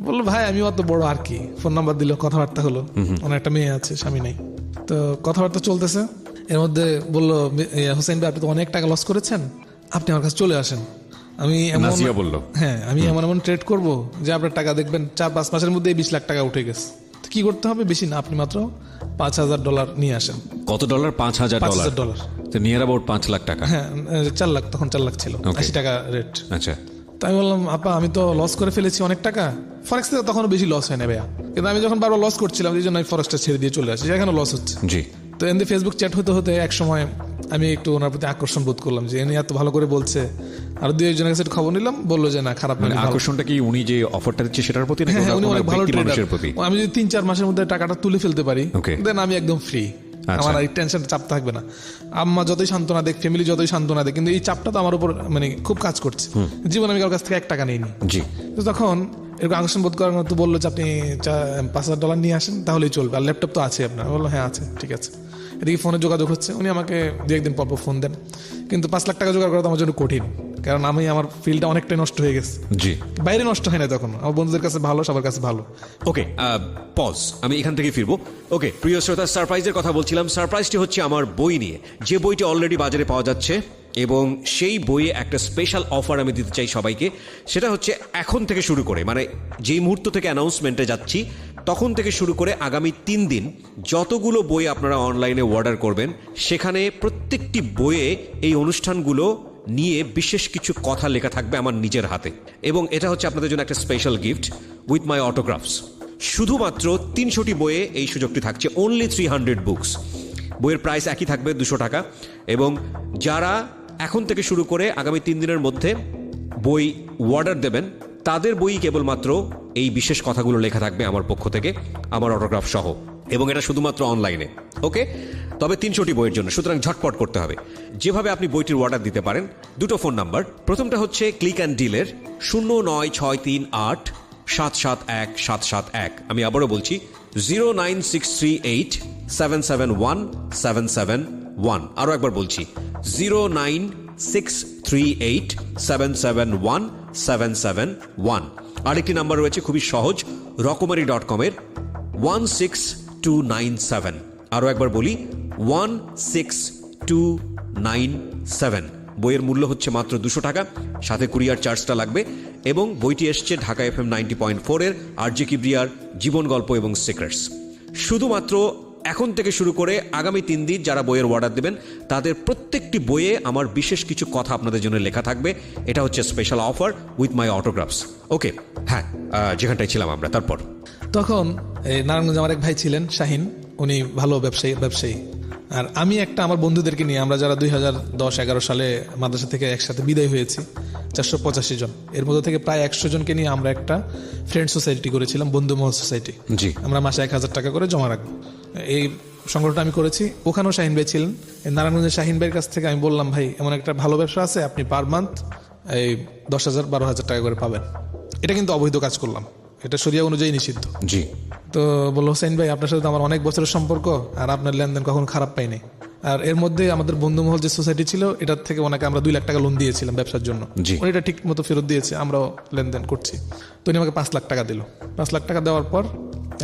বললো ভাই আমি অত বড় আর কি, ফোন নাম্বার দিল, কথাবার্তা হলো। ওনার একটা মেয়ে আছে, স্বামী নেই, তো কথাবার্তা চলতেছে। এর মধ্যে বললো হোসেন ভাই আপনি তো অনেক টাকা লস করেছেন, আপনি আমার কাছে চলে আসেন, আমি নাজিয়া বলল, হ্যাঁ আমি এমন ট্রেড করবো যে আপনার টাকা দেখবেন 4-5 মাসের মধ্যে 20 লাখ টাকা উঠে গেছে। তো কি করতে হবে, বেশি না, আপনি মাত্র $5,000 নিয়ে আসেন। কত ডলার? $5,000। তো নিয়ার অ্যাবাউট 5 লাখ টাকা। হ্যাঁ 4 লাখ, তখন 4 লাখ ছিল, 80 টাকা রেট। আচ্ছা, তাই আমি বললাম আপা আমি তো লস করে ফেলেছি অনেক টাকা, ফরেক্স থেকে তখনও বেশি লস হয় না ভাইয়া, কিন্তু আমি যখন বারবার লস করছিলাম এই জন্য আমি ফরেক্সটা ছেড়ে দিয়ে চলে আসি, যেখানে লস হচ্ছে। জি, তো এমনি ফেসবুক চ্যাট হতে হতে এক সময় আমি একটু ওনার প্রতি আকর্ষণ বোধ করলাম, যে এনে এত ভালো করে বলছে, আর 2-1 জনের কাছে খবর নিলাম, বললো যে না খারাপ না, মানে আকর্ষণটা কি উনি যে অফারটা দিচ্ছে সেটার প্রতি, নাকি হ্যাঁ উনি অনেক ভালো মানুষের প্রতি? আমি যদি 3-4 মাসের মধ্যে টাকাটা তুলে ফেলতে পারি, Okay. দেন আমি একদম ফ্রি, আমার এই টেনশন চাপ থাকবে না। আম্মা যতই সান্ত্বনা দেখ, ফ্যামিলি যতই সান্ত্বনা দেখ, কিন্তু এই চাপটা তো আমার উপর মানে খুব কাজ করছে। জীবনে আমি কারোর কাছ থেকে 1 টাকা নিইনি। জি, তো তখন এরকম আকর্ষণ বোধ করার মতো বললো যে আপনি $5,000 নিয়ে আসেন, তাহলেই চলবে, আর ল্যাপটপ তো আছে আপনার। বললো হ্যাঁ আছে, ঠিক আছে। এদিকে ফোনে যোগাযোগ হচ্ছে, উনি আমাকে 2-1 দিন পর ফোন দেন, কিন্তু 5 লাখ টাকা জোগাড় করা তো আমার জন্য কঠিন, কারণ আমি আমার ফিল্ডটা অনেকটাই নষ্ট হয়ে গেছে। জি, বাইরে নষ্ট হয় না তখন, আমার বন্ধুদের কাছে ভালো, সবার কাছে ভালো। ওকে, পজ, আমি এখান থেকে ফিরবো। ওকে, প্রিয় শ্রোতা, সারপ্রাইজের কথা বলছিলাম। সারপ্রাইজটি হচ্ছে আমার বই নিয়ে, যে বইটি অলরেডি বাজারে পাওয়া যাচ্ছে, এবং সেই বইয়ে একটা স্পেশাল অফার আমি দিতে চাই সবাইকে। সেটা হচ্ছে এখন থেকে শুরু করে, মানে যেই মুহূর্ত থেকে অ্যানাউন্সমেন্টে যাচ্ছি তখন থেকে শুরু করে আগামী 3 দিন যতগুলো বই আপনারা অনলাইনে অর্ডার করবেন, সেখানে প্রত্যেকটি বইয়ে এই অনুষ্ঠানগুলো নিয়ে বিশেষ কিছু কথা লেখা থাকবে আমার নিজের হাতে, এবং এটা হচ্ছে আপনাদের জন্য একটা স্পেশাল গিফট উইথ মাই অটোগ্রাফস। শুধুমাত্র 300টি বইয়ে এই সুযোগটি থাকছে, অনলি 300 বুকস। বইয়ের প্রাইস একই থাকবে, 200 টাকা। এবং যারা এখন থেকে শুরু করে আগামী 3 দিনের মধ্যে বই অর্ডার দেবেন, তাদের বই কেবলমাত্র এই বিশেষ কথাগুলো লেখা থাকবে আমার পক্ষ থেকে, আমার অটোগ্রাফ সহ, এবং এটা শুধুমাত্র অনলাইনে। ওকে, তবে 300টি বইয়ের জন্য, সুতরাং ঝটপট করতে হবে। যেভাবে আপনি বইটির অর্ডার দিতে পারেন, 2টো ফোন নাম্বার। প্রথমটা হচ্ছে ক্লিক অ্যান্ড ডিলের 09638771771। আমি আবারও বলছি 09638771771। আরও একবার বলছি 09638771771। আরেকটি নাম্বার রয়েছে খুবই সহজ, রকমারি.com-এর 16297। আরও একবার বলি 16297। বইয়ের মূল্য হচ্ছে মাত্র 200 টাকা, সাথে কুরিয়ার চার্জটা লাগবে। এবং বইটি এসছে ঢাকা FM 90.4-এর আরজে কিবরিয়ার জীবন গল্প এবং সিক্রেটস। শুধুমাত্র এখন থেকে শুরু করে আগামী 3 দিন যারা বইয়ের অর্ডার দেবেন, তাদের প্রত্যেকটি বইয়ে আমার বিশেষ কিছু কথা আপনাদের জন্য লেখা থাকবে। এটা হচ্ছে স্পেশাল অফার উইথ মাই অটোগ্রাফস। ওকে, হ্যাঁ, যেখানটায় ছিলাম আমরা। তারপর তখন এই নারায়ণগঞ্জে আমার এক ভাই ছিলেন শাহিন, উনি ভালো ব্যবসায়ী। আর আমি আমার বন্ধুদেরকে নিয়ে, আমরা যারা 2010-11 সালে মাদ্রাসা থেকে একসাথে বিদায় হয়েছি, 485 জন, এর মধ্যে থেকে প্রায় 100 জনকে নিয়ে আমরা একটা ফ্রেন্ড সোসাইটি করেছিলাম, বন্ধু মহল সোসাইটি। জি, আমরা মাসে 1000 টাকা করে জমা রাখবো। এই সংগঠনটা আমি করেছি, ওখানেও শাহিন ভাই ছিলেন। নারায়ণগঞ্জের শাহিন ভাইয়ের কাছ থেকে আমি বললাম ভাই এমন একটা ভালো ব্যবসা আছে, আপনি পার মান্থ এই 10,000-12,000 টাকা করে পাবেন। এটা কিন্তু অবৈধ কাজ করলাম, এটা শরিয়া অনুযায়ী নিষিদ্ধ। জি, তো বললো হোসেন ভাই আপনার সাথে তো আমার অনেক বছরের সম্পর্ক, আর আপনার লেনদেন কখনো খারাপ পাইনি। আর এর মধ্যে আমাদের বন্ধুমহল যে সোসাইটি ছিল এটার থেকে ওনাকে আমরা 2 লাখ টাকা লোন দিয়েছিলাম ব্যবসার জন্য। জি। উনি এটা ঠিক মতো ফেরত দিয়েছে, আমরাও লেনদেন করছি। তো উনি আমাকে 5 লাখ টাকা দিল। 5 লাখ টাকা দেওয়ার পর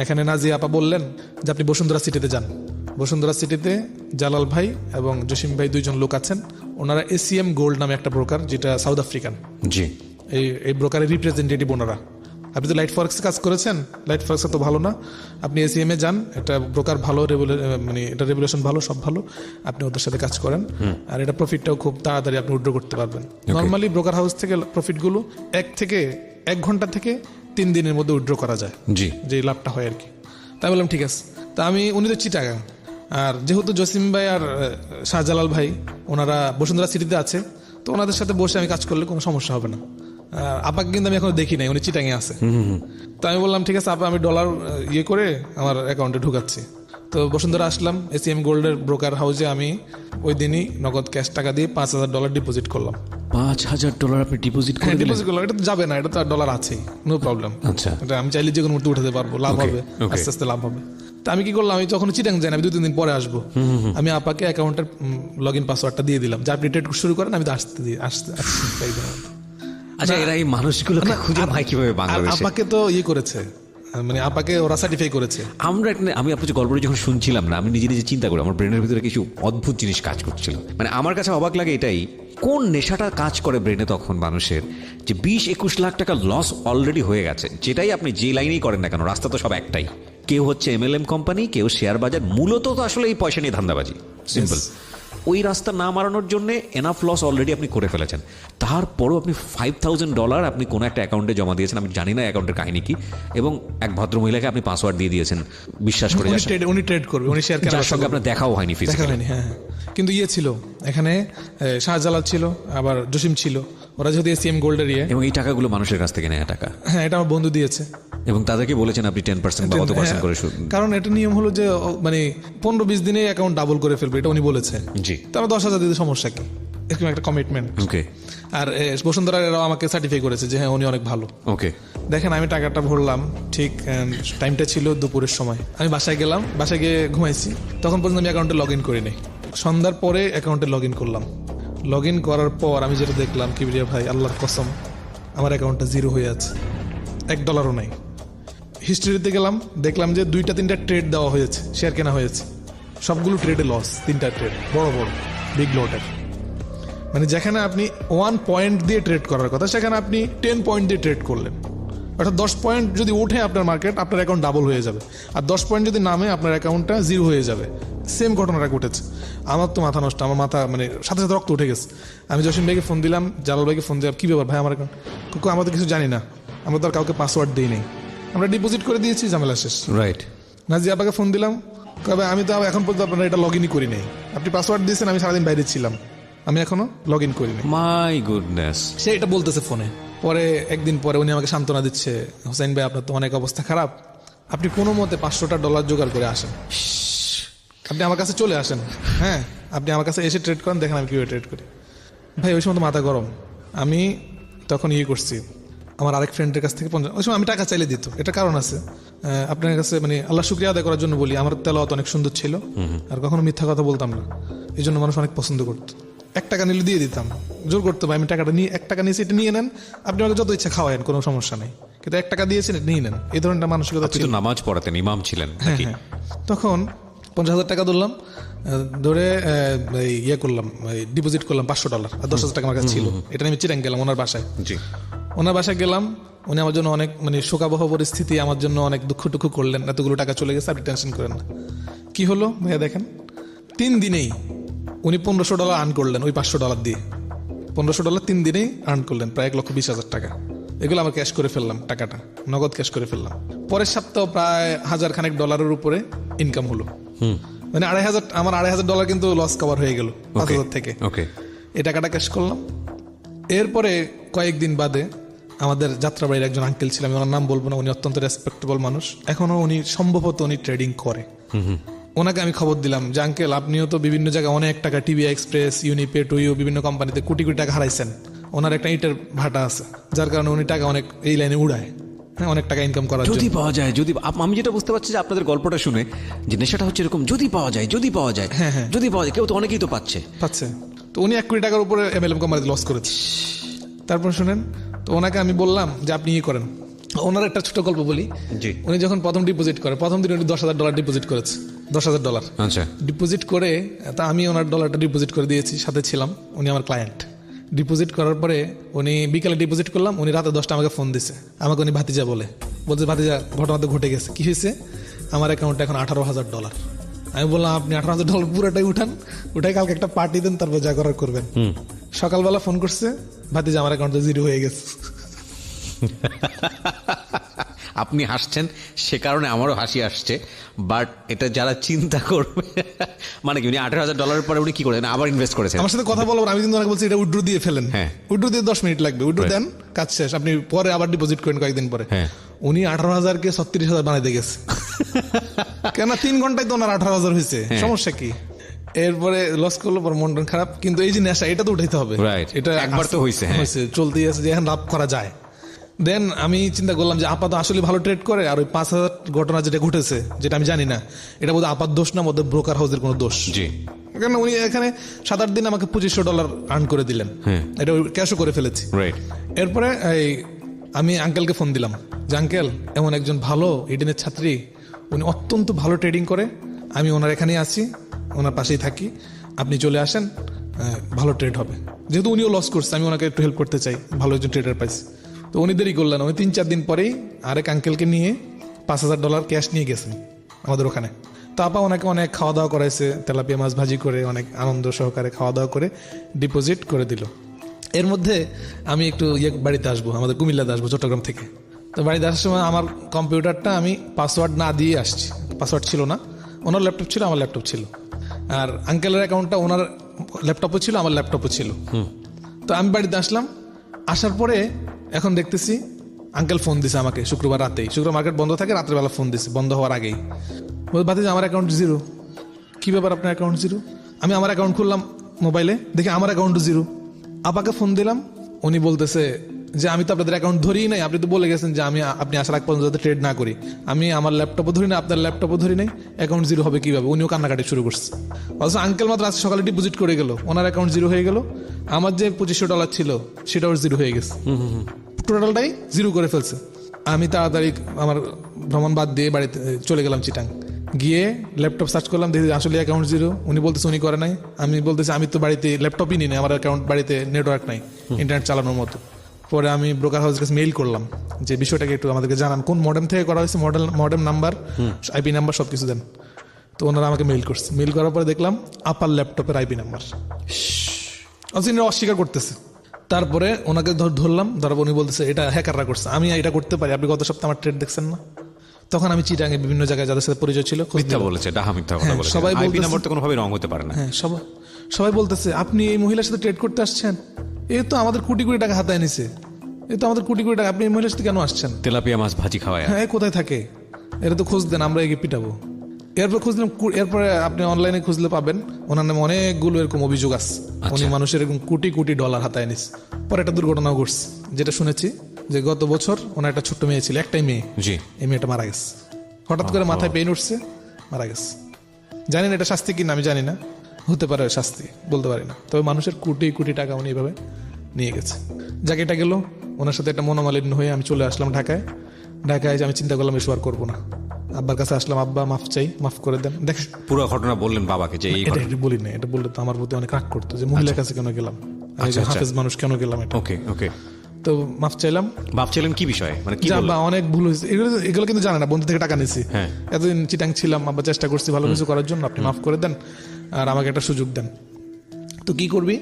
এখানে নাজিয়া আপা বললেন যে আপনি বসুন্ধরা সিটিতে যান। বসুন্ধরা সিটিতে জালাল ভাই এবং জসিম ভাই 2 জন লোক আছেন, ওনারা এসিএম গোল্ড নামে একটা ব্রোকার, যেটা সাউথ আফ্রিকান। জি। এই ব্রোকারের রিপ্রেজেন্টেটিভ ওনারা। আপনি তো লাইট ফরেক্সে কাজ করেছেন, লাইট ফরেক্স তো ভালো না, আপনি এসিএম এ যান, এটা ব্রোকার ভালো, মানে এটা রেগুলেশন ভালো, সব ভালো, আপনি ওদের সাথে কাজ করেন। আর এটা প্রফিটটাও খুব তাড়াতাড়ি আপনি উইথড্র করতে পারবেন। নর্মালি ব্রোকার হাউস থেকে প্রফিটগুলো 1 ঘন্টা থেকে 3 দিনের মধ্যে উইথড্র করা যায়, জি। যে লাভটা হয় আর কি। তাই বললাম ঠিক আছে। তা উনি তো চিটাগাং, আর যেহেতু জসিম ভাই আর শাহজালাল ভাই ওনারা বসুন্ধরা সিটিতে আছে, তো ওনাদের সাথে বসে আমি কাজ করলে কোনো সমস্যা হবে না। আপাকে কিন্তু আমি এখনো দেখি নাই, উনি চিটাঙে আছে। তো আমি বললাম ঠিক আছে আপা, আমি ডলার ইয়ে করে আমার অ্যাকাউন্টে ঢুকাচ্ছি। তো বসুন্ধরা আসলাম, এসিএম গোল্ডের ব্রোকার হাউসে আমি ওই দিনই নগদ ক্যাশ টাকা দিয়ে $5,000 ডিপোজিট করলাম। $5,000 আপনি ডিপোজিট করে দিলেন? ডিপোজিট করলাম, এটা তো যাবে না, এটা তো আর ডলার আছেই, নো প্রবলেম। আচ্ছা। এটা আমি চাইলে যে কোনো মুহূর্তে উঠাতে পারবো, লাভ হবে, আস্তে আস্তে লাভ হবে। তা আমি কি করলাম, আমি যখন চিটাং যাই না, আমি 2-3 দিন পরে আসবো, আমি আপাকে অ্যাকাউন্টের লগ ইন পাসওয়ার্ডটা দিয়ে দিলাম, যা আপনি ট্রেড শুরু করেন আমি তো আসতে। আচ্ছা, এরা এই মানুষগুলো খুঁজে পায় কিভাবে বাংলাদেশে? আপাকে তো ইয়ে করেছে, মানে আপাকে ওরা সার্টিফাই করেছে। আমি আপনার গল্পটা যখন শুনছিলাম না, আমি নিজে নিজে চিন্তা করি, আমার ব্রেনের ভিতরে কিছু অদ্ভুত জিনিস কাজ করছিল। মানে আমার কাছে অবাক লাগে এটাই, কোন নেশাটা কাজ করে ব্রেনে তখন মানুষের, যে 20-21 লাখ টাকা লস অলরেডি হয়ে গেছে। যেটাই আপনি যে লাইনেই করেন না কেন, রাস্তা তো সব একটাই, কেউ হচ্ছে MLM কোম্পানি, কেউ শেয়ার বাজার, মূলত তো আসলে এই পয়সা নিয়ে ধান্দাবাজি, সিম্পল। ওই রাস্তা না মারানোর জন্য এনাফ লস অলরেডি আপনি করে ফেলেছেন। তারপরও আপনি $5,000 আপনি কোনো একটা অ্যাকাউন্টে জমা দিয়েছেন, আমি জানি না অ্যাকাউন্টের কাহিনী কি, এবং এক ভদ্রমহিলাকে আপনি পাসওয়ার্ড দিয়ে দিয়েছেন বিশ্বাস করে, উনি ট্রেড করবে, উনি শেয়ার কেনার সঙ্গে আপনার দেখাও হয়নি ফিজিক্যালি। হ্যাঁ, কিন্তু ইয়ে ছিল এখানে, শাহজালাল ছিল, আবার জসিম ছিল, ওরা যেহেতু এসিএম গোল্ডের ইয়ে। এবং এই টাকাগুলো মানুষের কাছ থেকে নেওয়া টাকা? হ্যাঁ, এটা আমার বন্ধু দিয়েছে। এবং তাদেরকে বলেছেন আপনি 10% বা কত পার্সেন্ট করে সুদ? কারণ এটা নিয়ম হলো যে মানে 15-20 দিনে অ্যাকাউন্ট ডাবল করে ফেলবে, এটা উনি বলেছে। জি। তারপর 10,000 দিতে সমস্যা কি, এরকম একটা কমিটমেন্ট। ওকে। আর বসুন্ধরা এরাও আমাকে সার্টিফাই করেছে যে হ্যাঁ উনি অনেক ভালো। ওকে। দেখেন আমি টাকাটা ভরলাম, ঠিক টাইমটা ছিল দুপুরের সময়, আমি বাসায় গেলাম, বাসায় গিয়ে ঘুমাইছি, তখন পর্যন্ত আমি অ্যাকাউন্টে লগ ইন করিনি। সন্ধ্যার পরে অ্যাকাউন্টে লগ ইন করলাম। লগ ইন করার পর আমি যেটা দেখলাম, কিবরিয়া ভাই আল্লাহর কসম, আমার অ্যাকাউন্টটা জিরো হয়ে আছে, $1 নাই। হিস্ট্রিতে গেলাম, দেখলাম যে 2-3টা ট্রেড দেওয়া হয়েছে, শেয়ার কেনা হয়েছে, সবগুলো ট্রেডে লস। 3টা ট্রেড বড় বড় বিগ লটের, মানে যেখানে আপনি 1 পয়েন্ট দিয়ে ট্রেড করার কথা সেখানে আপনি 10 পয়েন্ট দিয়ে ট্রেড করলেন। অর্থাৎ 10 পয়েন্ট যদি ওঠে আপনার মার্কেট, আপনার অ্যাকাউন্ট ডাবল হয়ে যাবে, আর 10 পয়েন্ট যদি নামে আপনার অ্যাকাউন্টটা জিরো হয়ে যাবে। সেম ঘটনাটা ঘটেছে। আমার তো মাথা নষ্ট, আমার মাথা মানে সাথে সাথে রক্ত উঠে গেছে। আমি জসিম ভাইকে ফোন দিলাম, জালাল ভাইকে ফোন দিলাম, কী ব্যাপার ভাই আমার অ্যাকাউন্ট? আমরা তো কিছু জানি না, আমরা তো আর কাউকে পাসওয়ার্ড দিই নেই, আমরা ডিপোজিট করে দিয়েছি, ঝামেলা শেষ। রাইট। নাজিয়া আপাকে ফোন দিলাম, কবে আমি তো এখন পর্যন্ত আপনারা এটা লগ ইনই করি নাই, আপনি পাসওয়ার্ড দিয়েছেন, আমি সারাদিন বাইরে ছিলাম, আমি এখনো লগ ইন করিনি। My goodness. সে এটা বলতেছে ফোনে। পরে একদিন পরে উনি আমাকে সান্ত্বনা দিচ্ছে, হোসেন ভাই আপনার তো অনেক অবস্থা খারাপ, আপনি কোনো মতে $500 জোগাড় করে আসেন, আপনি আমার কাছে চলে আসেন, হ্যাঁ আপনি আমার কাছে এসে ট্রেড করেন, দেখেন আমি কীভাবে ট্রেড করি। ভাই ওই সময় তো মাথা গরম, আমি তখন ইয়ে করছি, আমার আরেক ফ্রেন্ডের কাছ থেকে 50, ওই সময় আমি টাকা চাইলে দিত, এটা কারণ আছে আপনার কাছে, মানে আল্লাহ শুকরিয়া আদায় করার জন্য বলি, আমার তেলাওয়াত অনেক সুন্দর ছিল, আর কখনো মিথ্যা কথা বলতাম না, এই জন্য মানুষ অনেক পছন্দ করতো। $1 নিলে দিয়ে দিতাম, জোর করতো ভাই আমি টাকাটা নিয়ে, $1 নিয়েছি, এটা নিয়ে নেন, আপনি আমাকে যত ইচ্ছা খাওয়ায়েন, কোনো সমস্যা নেই, কিন্তু $1 দিয়েছেন নিয়ে নেন, এই ধরনের মানসিকতা ছিল। নামাজ পড়াতেন, ইমাম ছিলেন নাকি? হ্যাঁ। তখন 50,000 টাকা ধরলাম, ধরে ইয়ে করলাম, ডিপোজিট করলাম $500, আর $10,000 টাকা আমার কাছে ছিল। এটা আমি চিরাং গেলাম ওনার বাসায়। জি। ওনার বাসায় গেলাম, উনি আমার জন্য অনেক মানে শোকাবহ পরিস্থিতি, আমার জন্য অনেক দুঃখ টুকু করলেন, এতগুলো টাকা চলে গেছে, আপনি টেনশন করেন না। কি হলো ভাইয়া দেখেন, 3 দিনেই উনি $1,500 আর্ন করলেন, ওই $500 দিয়ে $1,500 3 দিনেই আর্ন করলেন, প্রায় 1,20,000 টাকা। এগুলো আমরা ক্যাশ করে ফেললাম, টাকাটা নগদ ক্যাশ করে ফেললাম। পরের সপ্তাহ প্রায় $1,000 উপরে ইনকাম হলো, মানে আমার $2,500 কিন্তু লস কভার হয়ে গেল 5,000 থেকে। ওকে। এই টাকাটা ক্যাশ করলাম। এরপরে কয়েকদিন বাদে আমাদের যাত্রাবাড়ির একজন আঙ্কেল ছিলেন, আমি ওনার নাম বলবো না, উনি অত্যন্ত রেসপেক্টেবল মানুষ, এখনো উনি সম্ভবত উনি ট্রেডিং করে। ওনাকে আমি খবর দিলাম যে আঙ্কেল আপনিও তো বিভিন্ন জায়গায় অনেক টাকা, টিভি এক্সপ্রেস, ইউনিপে, টুইও, বিভিন্ন কোম্পানিতে কোটি কোটি টাকা হারাইছেন। ওনার একটা ইটের ভাটা আছে, যার কারণে উনি টাকা অনেক এই লাইনে উড়ায়। হ্যাঁ, অনেক টাকা ইনকাম করার যদি জন্য। পাওয়া যায়, যদি আমি যেটা বুঝতে পারছি যে আপনাদের গল্পটা শুনে যে নেশাটা হচ্ছে এরকম, যদি পাওয়া যায়, যদি পাওয়া যায়, হ্যাঁ, হ্যাঁ। যদি পাওয়া যায়, কেউ তো অনেকেই তো পাচ্ছে। পাচ্ছে। তো উনি 1 কোটি টাকার উপরে MLM কোম্পানিতে লস করেছে। তারপর শুনেন, তো ওনাকে আমি বললাম যে আপনি ইয়ে করেন। ওনার একটা ছোট গল্প বলি। জি। উনি যখন প্রথম ডিপোজিট করে, প্রথম দিন উনি $10,000 ডিপোজিট করেছে। $10,000 আচ্ছা, ডিপোজিট করে, তা আমি ওনার ডলারটা ডিপোজিট করে দিয়েছি, সাথে ছিলাম, উনি আমার ক্লায়েন্ট। ডিপোজিট করার পরে উনি বিকালে ডিপোজিট করলাম, উনি রাতে 10টা আমাকে ফোন দিছে। আমাকে উনি ভাতিজা বলছে ভাতিজা ঘটনা তো ঘটে গেছে। কি হয়েছে? আমার অ্যাকাউন্টে এখন $18,000। আমি বললাম আপনি $18,000 পুরোটাই উঠাই কালকে একটা পার্টি দেন, তারপর যা করার করবেন। সকালবেলা ফোন করছে, ভাতিজা আমার অ্যাকাউন্টে 0 হয়ে গেছে। আপনি হাসছেন, সে কারণে আমারও হাসি আসছে। বাট এটা যারা চিন্তা করবে, মানে কি উনি $18,000 পরে উনি কি করেন, আবার ইনভেস্ট করেছেন। আমার সাথে কথা বলবো, আমি কিন্তু ওনাকে বলছি এটা উইথড্র দিয়ে ফেলেন। হ্যাঁ। উইথড্র দিয়ে 10 মিনিট লাগবে, উইথড্র দেন, কাজ শেষ, আপনি পরে আবার ডিপোজিট করেন কয়েকদিন পরে। হ্যাঁ। উনি 18,000-কে 36,000 বানাইতে গেছে। কেন 3 ঘন্টায় তো ওনার 18,000 হয়েছে, সমস্যা কি? এরপরে লস করলো, পর মন টন খারাপ। কিন্তু এই যে নেশা, এটা তো উঠাইতে হবে। Right. এটা একবার তো হয়েছে, হ্যাঁ। চলতেই আছে, যে এখন লাভ করা যায়। দেন আমি চিন্তা করলাম যে আপা তো আসলে ভালো ট্রেড করে, আর ওই 5,000 ঘটনা যেটা ঘটেছে, যেটা আমি জানি না, এটা বোধহয় আপার দোষ না, বোধহয় ব্রোকার হাউসের কোনো দোষ। জি। কারণ উনি এখানে 7-8 দিন আমাকে $2,500 আর্ন করে দিলেন। হ্যাঁ। এটা ক্যাশও করে ফেলেছি। রাইট। এরপরে আমি আঙ্কেলকে ফোন দিলাম যে আঙ্কেল, এমন একজন ভালো ইডেনের ছাত্রী, উনি অত্যন্ত ভালো ট্রেডিং করে, আমি ওনার এখানেই আছি, ওনার পাশেই থাকি, আপনি চলে আসেন, ভালো ট্রেড হবে। যেহেতু উনিও লস করছে, আমি ওনাকে একটু হেল্প করতে চাই, ভালো একজন ট্রেডার পাইছি। তো উনি দেরি করলেন, উনি 3-4 দিন পরেই আরেক আঙ্কেলকে নিয়ে $5,000 ক্যাশ নিয়ে গেছেন আমাদের ওখানে। তো আপা ওনাকে অনেক খাওয়া দাওয়া করাইছে, তেলাপিয়া মাছ ভাজি করে, অনেক আনন্দ সহকারে খাওয়া দাওয়া করে ডিপোজিট করে দিল। এর মধ্যে আমি একটু বাড়িতে আসবো, আমাদের কুমিল্লাতে আসবো চট্টগ্রাম থেকে। তো বাড়িতে আসার সময় আমার কম্পিউটারটা আমি পাসওয়ার্ড না দিয়ে আসছি, পাসওয়ার্ড ছিল না, ওনার ল্যাপটপ ছিল, আমার ল্যাপটপ ছিল, আর আঙ্কেলের অ্যাকাউন্টটা ওনার ল্যাপটপও ছিল, আমার ল্যাপটপও ছিল। তো আমি বাড়িতে আসলাম, আসার পরে এখন দেখতেছি আঙ্কেল ফোন দিছে আমাকে শুক্রবার রাতেই। শুক্রবার মার্কেট বন্ধ থাকে, রাত্রেবেলা ফোন দিছে বন্ধ হওয়ার আগেই। বলতে আমার অ্যাকাউন্ট 0। কি ব্যাপার আপনার অ্যাকাউন্ট 0? আমি আমার অ্যাকাউন্ট খুললাম মোবাইলে, দেখি আমার অ্যাকাউন্ট 0। আপাকে ফোন দিলাম, উনি বলতেছে যে আমি তো আপনাদের অ্যাকাউন্ট ধরিই নাই, আপনি তো বলে গেছেন যে আপনি আসার আগ পর্যন্ত যাতে ট্রেড না করি। আমি আমার ল্যাপটপও ধরি না, আপনার ল্যাপটপও ধরি নাই, অ্যাকাউন্ট 0 হবে কিভাবে? উনিও কান্নাকাটি শুরু করছে। অথচ আঙ্কেল মাত্র আজ সকালে ডিপোজিট করে গেল, ওনার অ্যাকাউন্ট 0 হয়ে গেল, আমার যে $2,500 ছিল সেটাও 0 হয়ে গেছে, টোটালটাই 0 করে ফেলছে। আমি তাড়াতাড়ি আমার ভ্রমণ বাদ দিয়ে বাড়িতে চলে গেলাম চিটাং, গিয়ে ল্যাপটপ সার্চ করলাম, দেখি আসলে অ্যাকাউন্ট 0। উনি বলতেছে উনি করে নাই, আমি বলতেছি আমি তো বাড়িতে ল্যাপটপই নিই না, আমার অ্যাকাউন্ট বাড়িতে নেটওয়ার্ক নাই ইন্টারনেট চালানোর মতো। পরে আমি ব্রোকার হাউসের কাছে মেইল করলাম যে বিষয়টাকে একটু আমাদেরকে জানান, কোন মডেম থেকে করা হয়েছে, মডেম নাম্বার, আইপি নাম্বার সব কিছু দেন। তো ওনারা আমাকে মেইল করছে, মেইল করার পরে দেখলাম আপার ল্যাপটপের আইপি নাম্বার, অস্বীকার করতেছে। তারপরে ওনাকে ধরলাম, ধরো উনি বলতেছে এটা হ্যাকাররা করছে, আমি এটা করতে পারি, আপনি গত সপ্তাহে আমার ট্রেড দেখছেন না? তখন আমি চিটাঙে বিভিন্ন জায়গায় যাদের সাথে পরিচয় ছিল মিথ্যা বলেছে, ডাহা মিথ্যা কথা বলেছে। সবাই আইপি বলতেছে- নাম্বার তো কোনোভাবে রং হতে পারে না। হ্যাঁ, সবাই বলতেছে আপনি এই মহিলার সাথে ট্রেড করতে আসছেন, এই তো আমাদের কোটি কোটি টাকা হাতায় নিছে, এই তো আমাদের কোটি কোটি টাকা, আপনি এই মহিলার সাথে কেন আসছেন? তেলাপিয়া মাছ ভাজি খাওয়ায়। হ্যাঁ, কোথায় থাকে? এটা তো খোঁজ দেন, আমরা এগিয়ে পিটাবো। এরপর খুঁজলাম, এরপরে আপনি অনলাইনে খুঁজলে পাবেন ওনার নামে অনেকগুলো এরকম অভিযোগ আছে, উনি মানুষের এরকম কোটি কোটি ডলার হাতায় নিস। পরে একটা দুর্ঘটনাও ঘটছে, যেটা শুনেছি যে গত বছর ওনার একটা ছোট্ট মেয়ে ছিল, একটাই মেয়ে, জি। এই মেয়েটা মারা গেছে, হঠাৎ করে মাথায় পেইন উঠছে, মারা গেছে। জানি না এটা শাস্তি কিনা, আমি জানি না, হতে পারে শাস্তি, বলতে পারি না। তবে মানুষের কোটি কোটি টাকা উনি এইভাবে নিয়ে গেছে। যাকে এটা গেল, ওনার সাথে একটা মনোমালিন্য হয়ে আমি চলে আসলাম ঢাকায়। এসে আমি চিন্তা করলাম এসব আর করবো না। আব্বার কাছে আসলাম, আব্বা মাফ চাই, মাফ করে দেন। দেখ পুরো ঘটনা বললেন বাবাকে যে এই এটা বলি না, এটা বললে তো আমার প্রতি অনেক রাগ করতো যে মহিলার কাছে কেন গেলাম, হাফেজ মানুষ কেন গেলাম, এটা। ওকে ওকে। তো মাফ চাইলাম। ভাবছিলেন কি বিষয়ে, মানে কি যে বললেন? আব্বা অনেক ভুল হয়েছে, এগুলো কিন্তু জানে না, বন্ধু থেকে টাকা নিছি, হ্যাঁ। এতদিন চিটাং ছিলাম, আব্বা চেষ্টা করছি ভালো কিছু করার জন্য, আপনি মাফ করে দেন আর আমাকে একটা সুযোগ দেন। তো কি করবি,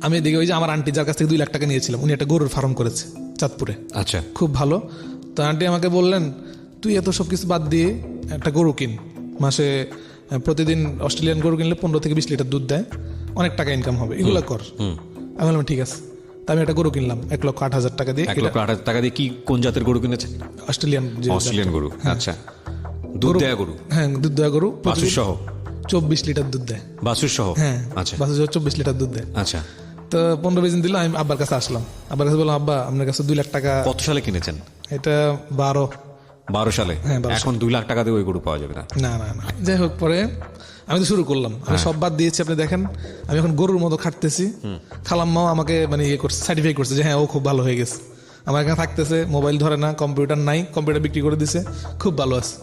আমি দেখি ওই যে আমার আন্টি যার কাছ থেকে 2 লাখ টাকা নিয়েছিলাম, উনি একটা গরুর ফার্ম করেছে চাঁদপুরে, আচ্ছা। খুব ভালো। তো আন্টি আমাকে বললেন তুই এত সব কিছু বাদ দিয়ে একটা গরু কিন, মাসে প্রতিদিন অস্ট্রেলিয়ান গরু কিনলে 15 থেকে 20 লিটার দুধ দেয়, অনেক টাকা ইনকাম হবে, এগুলো কর। আমি বললাম ঠিক আছে। তা আমি একটা গরু কিনলাম 1,08,000 টাকা দিয়ে। 1,08,000 টাকা দিয়ে কি, কোন জাতের গরু কিনেছেন? অস্ট্রেলিয়ান অস্ট্রেলিয়ান গরু, আচ্ছা। দুধ দেয়া গরু? হ্যাঁ, দুধ দেওয়া গরু, বাছুর সহ? 24 লিটার দুধ দেয়। বাছুর সহ? হ্যাঁ, আচ্ছা। বাছুর সহ 24 লিটার দুধ দেয়। আচ্ছা। তো 15-20 দিন দিল, আমি আব্বার কাছে আসলাম, আব্বার কাছে বললাম আব্বা আপনার কাছে 2 লাখ টাকা। কত সালে কিনেছেন? এটা 12 সালে। হ্যাঁ, 12 এখন 2 লাখ টাকা দিয়ে ওই গরু পাওয়া যাবে না। না না না, যাই হোক, পরে আমি তো শুরু করলাম, আমি সব বাদ দিয়েছি। আপনি দেখেন আমি এখন গরুর মতো খাটতেছি। খালাম্মাও আমাকে মানে ইয়ে করছে, সার্টিফাই করছে যে হ্যাঁ ও খুব ভালো হয়ে গেছে। আমার এখানে থাকতেছে, মোবাইল ধরে না, কম্পিউটার নাই, কম্পিউটার বিক্রি করে দিছে, খুব ভালো আছে।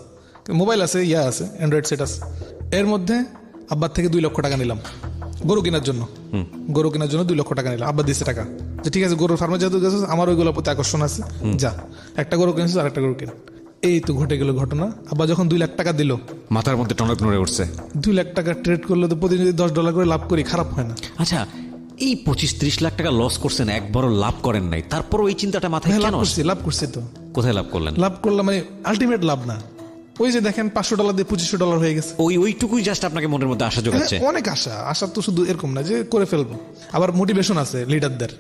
মোবাইল আছে, আছে অ্যান্ড্রয়েড সেট আছে। এর মধ্যে আব্বার থেকে 2 লক্ষ টাকা নিলাম গরু কেনার জন্য। 2 লক্ষ টাকা নিলাম, আব্বা দিয়েছে টাকা, যে ঠিক আছে গরুর ফার্মে যেহেতু গেছে আমার ওইগুলোর প্রতি আকর্ষণ আছে, যা একটা গরু কিনেছিস আর একটা গরু কিন। এই তো ঘটে গেল ঘটনা। আব্বা যখন 2 লাখ টাকা দিল, মাথার মধ্যে টনক নড়ে উঠছে। 2 লাখ টাকা ট্রেড করলে তো প্রতিদিন $10 করে লাভ করি, খারাপ হয় না। আচ্ছা, এই 25-30 লাখ টাকা লস করছেন, একবারও লাভ করেন নাই, তারপরও এই চিন্তাটা মাথায় হ্যাঁ, কেন আসছে? লাভ করছি তো। কোথায় লাভ করলেন? লাভ করলাম মানে আলটিমেট লাভ না, ওই যে দেখেন $500 দিয়ে $2500 হয়ে গেছে। ওইটুকুই জাস্ট আপনাকে মনের মধ্যে আশা যোগাচ্ছে। হ্যাঁ, অনেক আশা তো শুধু এরকম না যে করে ফেলবো, আবার মোটিভেশন আছে লিডারদের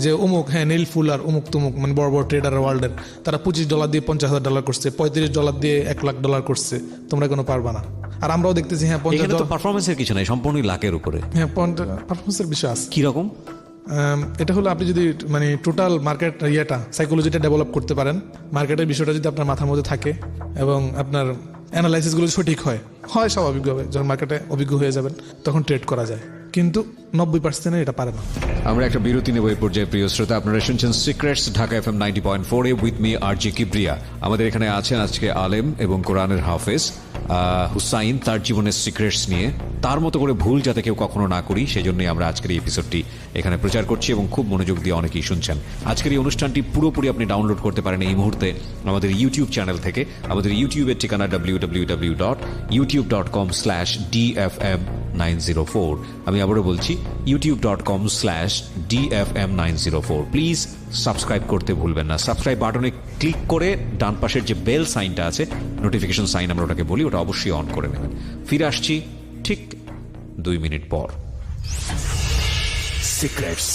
যে অমুক, হ্যাঁ নীল ফুল আর অমুক তমুক, মানে বড় বড় ট্রেডার ওয়ার্ল্ডের, তারা $25 দিয়ে $50,000 করছে, $35 দিয়ে $1,00,000 করছে, তোমরা কোনো পারবা না। আর আমরাও দেখতেছি হ্যাঁ এখানে তো $50, পারফরমেন্সের কিছু নাই, সম্পূর্ণই লাখের উপরে। হ্যাঁ পারফরমেন্সের বিষয় আছে। কি রকম? এটা হলো আপনি যদি মানে টোটাল মার্কেট সাইকোলজিটা ডেভেলপ করতে পারেন, মার্কেটের বিষয়টা যদি আপনার মাথার মধ্যে থাকে এবং আপনার অ্যানালাইসিসগুলো সঠিক হয় স্বাভাবিকভাবে যখন মার্কেটে অভিজ্ঞ হয়ে যাবেন তখন ট্রেড করা যায়, কিন্তু 90% এটা পারে না। আমরা একটা বিরতি নেব এই পর্যায়ে। প্রিয় শ্রোতা, আপনারা শুনছেন সিক্রেটস ঢাকা FM 90.4 এ উইথ মি আরজি কিবরিয়া। আমাদের এখানে আছেন আজকে আলেম এবং কোরআনের হাফেজ হুসাইন, তার জীবনের সিক্রেটস নিয়ে, তার মতো করে ভুল যাতে কেউ কখনো না করি সেজন্যই আমরা আজকের এই এপিসোডটি এখানে প্রচার করছি এবং খুব মনোযোগ দিয়ে অনেকেই শুনছেন। আজকের এই অনুষ্ঠানটি পুরোপুরি আপনি ডাউনলোড করতে পারেন এই মুহূর্তে আমাদের ইউটিউব চ্যানেল থেকে। আমাদের ইউটিউবের ঠিকানা www.youtube.com/dfm904। আমি আবারও বলছি youtube.com/dfm904। প্লিজ সাবস্ক্রাইব করতে ভুলবেন না। সাবস্ক্রাইব বাটনে ক্লিক করে ডান পাশের যে বেল সাইনটা আছে, নোটিফিকেশন সাইন আমরা ওটাকে বলি, ওটা অবশ্যই অন করে নেবেন। ফিরে আসছি ঠিক 2 মিনিট পর। Secrets.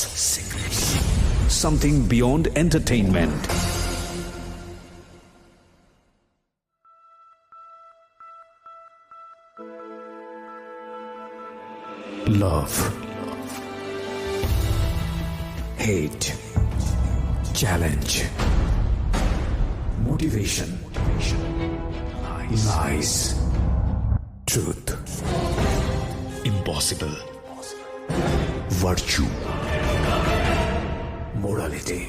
Something beyond entertainment. Love. Hate. Challenge. Motivation. Lies. Truth. Impossible. Virtue. Morality.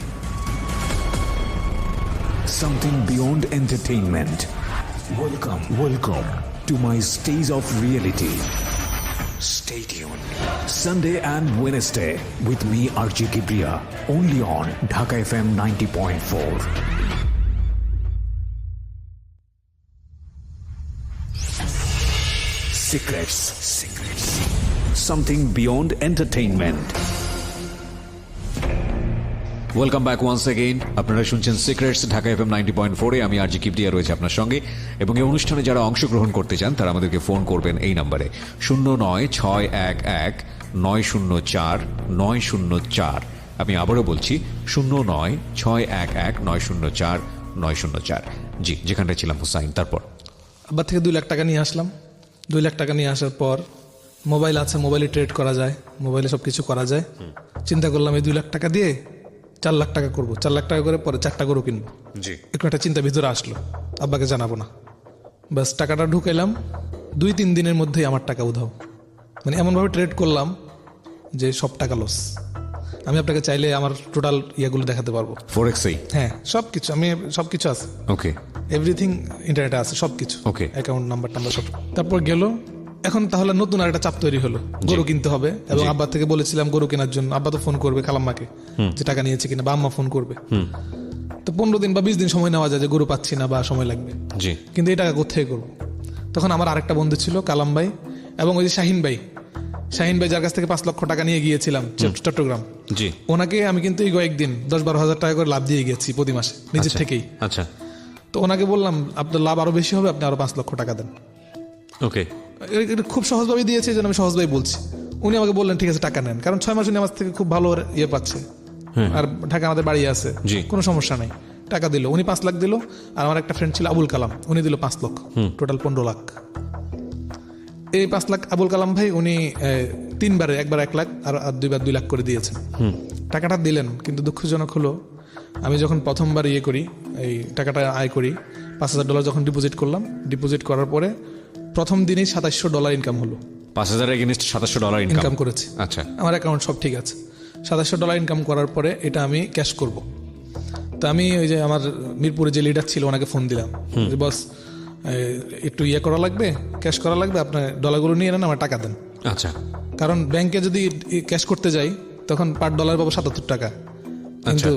Something beyond entertainment. Welcome to my stage of reality. Stay tuned. Sunday and Wednesday with me RJ Kibriya, only on Dhaka FM 90.4. Secrets. Something beyond entertainment. Welcome back once again. আপনারা শুনছেন secrets Dhaka FM 90.4 এ। আমি আরজি কিবরিয়া রয়েছে আপনার সঙ্গে, এবং এই অনুষ্ঠানে যারা অংশগ্রহণ করতে চান তারা আমাদেরকে ফোন করবেন এই নাম্বারে 09611904 আমি আবারও বলছি 09611904 জি, যেখানটা ছিলাম হুসাইন। তারপর আব্বার থেকে 2 লাখ টাকা নিয়ে আসলাম। 2 লাখ টাকা নিয়ে আসার পর মোবাইল আছে, মোবাইলে ট্রেড করা যায়, মোবাইলে সব কিছু করা যায়। চিন্তা করলাম এই 2 লাখ টাকা দিয়ে 4 লাখ টাকা করবো, 4 লাখ টাকা করে পরে 4টা গরু কিনবো। জি, একটু একটা চিন্তা ভিতরে আসলো, আব্বাকে জানাবো না, বাস টাকাটা ঢুকাইলাম। 2-3 দিনের মধ্যেই আমার টাকা উধাও, মানে এমনভাবে ট্রেড করলাম যে সব টাকা লস। আমি আপনাকে চাইলে আমার টোটাল ইয়েগুলো দেখাতে পারবো, ফরেক্সেই। হ্যাঁ সবকিছু, আমি সবকিছু আছে, ওকে, এভরিথিং ইন্টারনেটে আছে সবকিছু, ওকে, অ্যাকাউন্ট নাম্বার সব। তারপর গেল, এখন তাহলে নতুন আর একটা চাপ তৈরি হলো, গরু কিনতে হবে। এবং আব্বা থেকে বলেছিলাম গরু কেনার জন্য, আব্বা তো ফোন করবে খালাম্মাকে যে টাকা নিয়েছে কিনা, বা আম্মা ফোন করবে। তো 15 দিন বা 20 দিন সময় নেওয়া যায় যে গরু পাচ্ছি না বা সময় লাগবে, জি। কিন্তু এই টাকা কোথায় করবো? তখন আমার আরেকটা বন্ধু ছিল কালাম ভাই, এবং ওই যে শাহিন ভাই যার কাছ থেকে 5 লক্ষ টাকা নিয়ে গিয়েছিলাম চট্টগ্রাম, জি। ওনাকে আমি কিন্তু এই কয়েকদিন 10-12 হাজার টাকা করে লাভ দিয়ে গেছি প্রতি মাসে নিজের থেকেই। আচ্ছা, তো ওনাকে বললাম আপনার লাভ আরো বেশি হবে, আপনি আরো 5 লক্ষ টাকা দেন। ওকে, এটা খুব সহজভাবে দিয়েছে, এই জন্য আমি সহজভাবে বলছি। উনি আমাকে বললেন ঠিক আছে টাকা নেন, কারণ 6 মাস উনি আমার থেকে খুব ভালো ইয়ে পাচ্ছে, আর ঢাকা আমাদের বাড়ি আছে, কোনো সমস্যা নাই। টাকা দিল, উনি 5 লাখ দিল, আর আমার একটা ফ্রেন্ড ছিল আবুল কালাম, উনি দিল 5 লক্ষ, টোটাল 15 লাখ। এই 5 লাখ আবুল কালাম ভাই উনি 3 বারে, একবার 1 লাখ আর 2 বার 2 লাখ করে দিয়েছেন। টাকাটা দিলেন, কিন্তু দুঃখজনক হলো আমি যখন প্রথমবার করি, এই টাকাটা আয় করি, $5,000 যখন ডিপোজিট করলাম, ডিপোজিট করার পরে প্রথম দিনেই $2,700 ইনকাম হলো। 5,000 এগেইনস্ট $2,700 ইনকাম করেছি। আচ্ছা, আমার অ্যাকাউন্ট সব ঠিক আছে। $2,700 ইনকাম করার পরে এটা আমি ক্যাশ করব। তো আমি ওই যে আমার মিরপুরে যে লিডার ছিল ওনাকে ফোন দিলাম যে বস একটু করা লাগবে, ক্যাশ করা লাগবে, আপনার ডলারগুলো নিয়ে নেন, আমার টাকা দেন। আচ্ছা, কারণ ব্যাংকে যদি ক্যাশ করতে যাই তখন পার ডলার পাবো $77, কিন্তু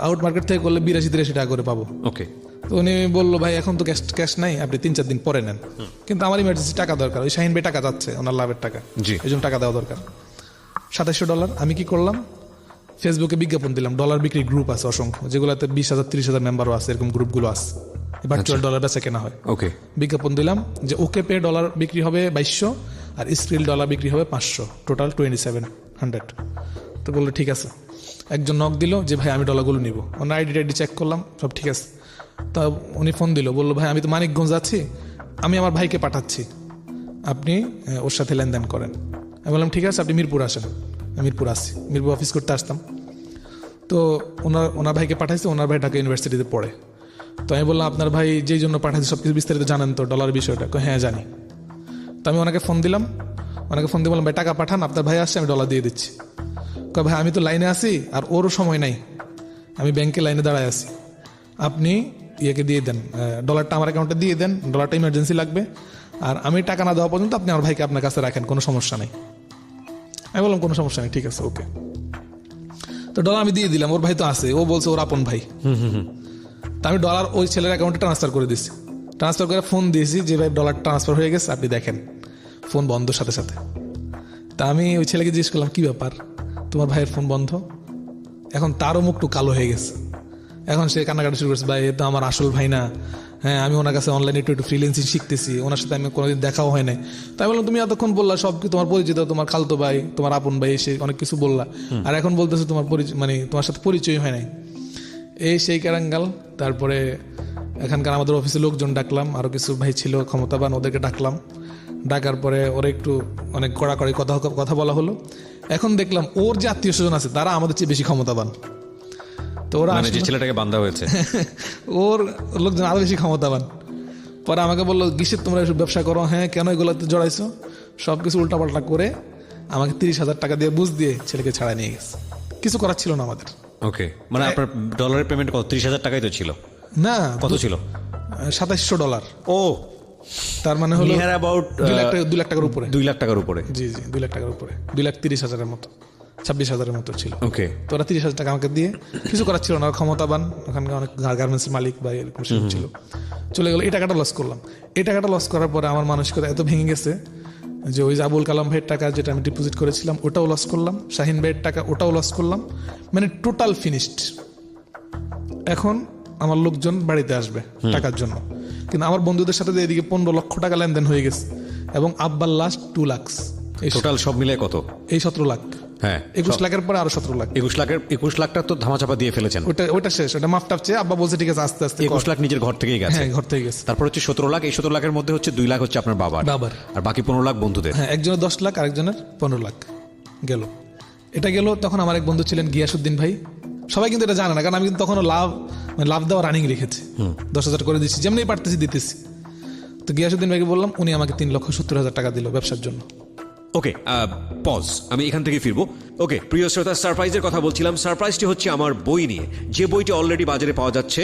আউট মার্কেট থেকে করলে 82-83 টাকা করে পাবো। ওকে। তো উনি বললো ভাই এখন তো ক্যাশ নাই, আপনি 3-4 দিন পরে নেন। কিন্তু আমার ইমার্জেন্সি টাকা দরকার, ওই শাহিন ভাই টাকা যাচ্ছে, ওনার লাভের টাকা, জি। এই জন্য টাকা দেওয়া দরকার। $2,700 আমি কি করলাম, ফেসবুকে বিজ্ঞাপন দিলাম। ডলার বিক্রি গ্রুপ আছে অসংখ্য, যেগুলোতে 20,000-30,000 মেম্বারও আছে, এরকম গ্রুপগুলো আছে, ভার্চুয়াল ডলার বেচা কেনা হয়। ওকে। বিজ্ঞাপন দিলাম যে ওকে পে ডলার বিক্রি হবে 2,200 আর স্ক্রিল ডলার বিক্রি হবে 500, টোটাল 2,700। তো বললো ঠিক আছে। একজন নক দিল যে ভাই আমি ডলারগুলো নিব, ওনার আইডি চেক করলাম, সব ঠিক আছে। তা উনি ফোন দিল, বললো ভাই আমি তো মানিকগঞ্জ আছি, আমি আমার ভাইকে পাঠাচ্ছি, আপনি ওর সাথে লেনদেন করেন। আমি বললাম ঠিক আছে, আপনি মিরপুর আসেন। আমি মিরপুর আসছি, মিরপুর অফিস করতে আসতাম। তো ওনার ভাইকে পাঠাইছে, ওনার ভাই ঢাকা ইউনিভার্সিটিতে পড়ে। তো আমি বললাম আপনার ভাই যেই জন্য পাঠাইছে সব কিছু বিস্তারিত জানেন তো ডলার বিষয়টা? হ্যাঁ জানি। তো আমি ওনাকে ফোন দিলাম, বললাম ভাই টাকা পাঠান, আপনার ভাই আসছে, আমি ডলার দিয়ে দিচ্ছি। ভাই আমি তো লাইনে আছি আর ওরও সময় নাই, আমি ব্যাংকে লাইনে দাঁড়ায় আছি, আপনি দিয়ে দেন ডলারটা, আমার অ্যাকাউন্টে দিয়ে দেন, ডলারটা ইমার্জেন্সি লাগবে, আর আমি টাকা না দেওয়া পর্যন্ত আপনি আমার ভাইকে আপনার কাছে রাখেন, কোনো সমস্যা নেই। আমি বললাম কোনো সমস্যা নেই, ঠিক আছে, ওকে। তো ডলার আমি দিয়ে দিলাম, ওর ভাই তো আছে, ও বলছে ওর আপন ভাই। তা আমি ডলার ওই ছেলের অ্যাকাউন্টে ট্রান্সফার করে দিচ্ছি, ট্রান্সফার করে ফোন দিয়েছি যে ভাই ডলার ট্রান্সফার হয়ে গেছে, আপনি দেখেন। ফোন বন্ধ সাথে সাথে। তা আমি ওই ছেলেকে জিজ্ঞেস করলাম কি ব্যাপার, তোমার ভাইয়ের ফোন বন্ধ? এখন তারও মুখটু কালো হয়ে গেছে, এখন সে কান্নাকাটি শুরু করছে, ভাই এ তো আমার আসল ভাই না, হ্যাঁ আমি ওনার কাছে অনলাইনে একটু ফ্রিল্যান্সিং শিখতেছি, ওনার সাথে আমি কোনোদিন দেখাও হয় নাই। তাই বললাম তুমি এতক্ষণ বললা সব তোমার পরিচিত, তোমার খালতো ভাই, তোমার আপন ভাই, এসে অনেক কিছু বললা, আর এখন বলতেছে তোমার মানে তোমার সাথে পরিচয় হয় নাই, এই সেই কারাঙ্গাল। তারপরে এখানকার আমাদের অফিসে লোকজন ডাকলাম, আরো কিছু ভাই ছিল ক্ষমতাবান, ওদেরকে ডাকলাম। ডাকার পরে ওরা একটু অনেক কড়াকড়ি কথা বলা হলো। এখন দেখলাম ওর যে আত্মীয় স্বজন আছে তারা আমাদের চেয়ে বেশি ক্ষমতাবান। তো ওরা যে ছেলেটাকে বান্ধা হয়েছে ওর লোকজন আরো বেশি ক্ষমতাবান। পরে আমাকে বললো কিসের তোমরা এসব ব্যবসা করো, হ্যাঁ কেন এগুলোতে জড়াইছো, সবকিছু উল্টাপাল্টা করে আমাকে 30,000 টাকা দিয়ে বুঝ দিয়ে ছেলেকে ছাড়াই নিয়ে গেছে। কিছু করার ছিল না আমাদের। ওকে, মানে আপনার ডলারের পেমেন্ট কত? 30,000 টাকাই তো ছিল না, কত ছিল? $2,700। ও, তার মানে হলো অ্যাবাউট 2 লাখ টাকার উপরে। 2 লাখ টাকার উপরে? জি 2 লাখ টাকার উপরে, 2,30,000 মতো, 26,000 মতো ছিল। ওকে। তো ওরা 30,000 টাকা আমাকে দিয়ে, কিছু করার ছিল না, ক্ষমতাবান, ওখানকার অনেক গার্মেন্টসের মালিক বা এরকম ছিল, চলে গেল। এই টাকাটা লস করলাম। এই টাকাটা লস করার পরে আমার মানসিকতা এত ভেঙে গেছে যে ওই যে আবুল কালাম ভাইয়ের টাকা যেটা আমি ডিপোজিট করেছিলাম ওটাও লস করলাম, শাহিন ভাইয়ের টাকা ওটাও লস করলাম, মানে টোটাল ফিনিশড। এখন আমার লোকজন বাড়িতে আসবে টাকার জন্য, কিন্তু আমার বন্ধুদের সাথে এদিকে 15 লক্ষ টাকা লেনদেন হয়ে গেছে, এবং আব্বার লাস্ট 2 লাখ। টোটাল সব মিলে কত? এই 17 লাখ। হ্যাঁ, 21 লাখের পরে আরো 17 লাখ। 21 লাখটা তো ধামাচাপা দিয়ে ফেলেছেন। ওটা শেষ, ওটা মাফটাপ চেয়ে আব্বা বলছে ঠিক আছে আস্তে আস্তে। 21 লাখ নিজের ঘর থেকেই গেছে? হ্যাঁ, ঘর থেকে গেছে। তারপর হচ্ছে 17 লাখ। এই 17 লাখের মধ্যে হচ্ছে 2 লাখ হচ্ছে আপনার বাবার, আর বাকি 15 লাখ বন্ধুদের। হ্যাঁ, একজনের 10 লাখ, আরেকজনের 15 লাখ গেল। এটা গেল। তখন আমার এক বন্ধু ছিলেন গিয়াসউদ্দিন ভাই, সবাই কিন্তু এটা জানে না, কারণ আমি কিন্তু তখনও লাভ দেওয়া রানিং রেখেছি, 10,000 করে দিচ্ছি, যেমনি পারতেছি দিতেছি। তো গিয়াসউদ্দিন ভাইকে বললাম, উনি আমাকে 3,70,000 টাকা দিল ব্যবসার জন্য। ওকে, পজ, আমি এখান থেকে ফিরবো। ওকে প্রিয় শ্রোতা, সারপ্রাইজের কথা বলছিলাম। সারপ্রাইজটি হচ্ছে আমার বই নিয়ে, যে বইটি অলরেডি বাজারে পাওয়া যাচ্ছে,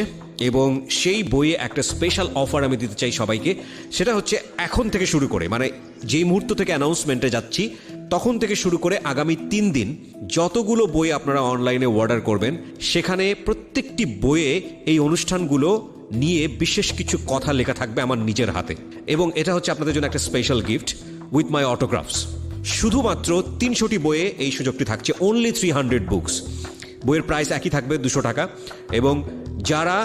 এবং সেই বইয়ে একটা স্পেশাল অফার আমি দিতে চাই সবাইকে। সেটা হচ্ছে এখন থেকে শুরু করে, মানে যেই মুহূর্ত থেকে অ্যানাউন্সমেন্টে যাচ্ছি তখন থেকে শুরু করে আগামী 3 দিন যতগুলো বই আপনারা অনলাইনে অর্ডার করবেন, সেখানে প্রত্যেকটি বইয়ে এই অনুষ্ঠানগুলো নিয়ে বিশেষ কিছু কথা লেখা থাকবে আমার নিজের হাতে, এবং এটা হচ্ছে আপনাদের জন্য একটা স্পেশাল গিফট উইথ মাই অটোগ্রাফস। শুধুমাত্র 300টি বইয়ে এই সুযোগটি থাকছে, অনলি 300 বুকস। বইয়ের প্রাইস একই থাকবে, 200 টাকা। এবং যারা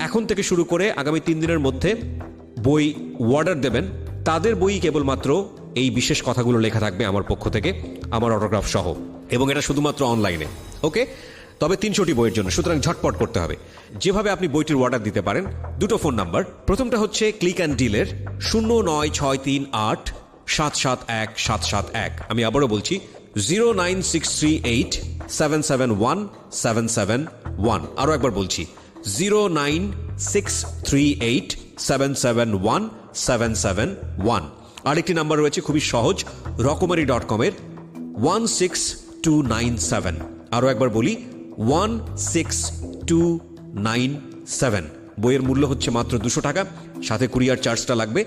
এখন থেকে শুরু করে আগামী 3 দিনের মধ্যে বই অর্ডার দেবেন, তাদের বই কেবলমাত্র এই বিশেষ কথাগুলো লেখা থাকবে আমার পক্ষ থেকে, আমার অটোগ্রাফ সহ, এবং এটা শুধুমাত্র অনলাইনে। ওকে, তবে 300টি বইয়ের জন্য, সুতরাং ঝটপট করতে হবে। যেভাবে আপনি বইটির অর্ডার দিতে পারেন, 2টো ফোন নাম্বার। প্রথমটা হচ্ছে ক্লিক অ্যান্ড ডিলের 09638 771 771। আমি আবারও বলছি 09638 0963871771। আরও একবার বলছি 09638771771। আরেকটি নাম্বার রয়েছে খুবই সহজ, রকমারি.com-এর 16297। আরও একবার বলি 16297। বইয়ের মূল্য হচ্ছে মাত্র 200 টাকা, সাথে কুরিয়ার চার্জটা লাগবে।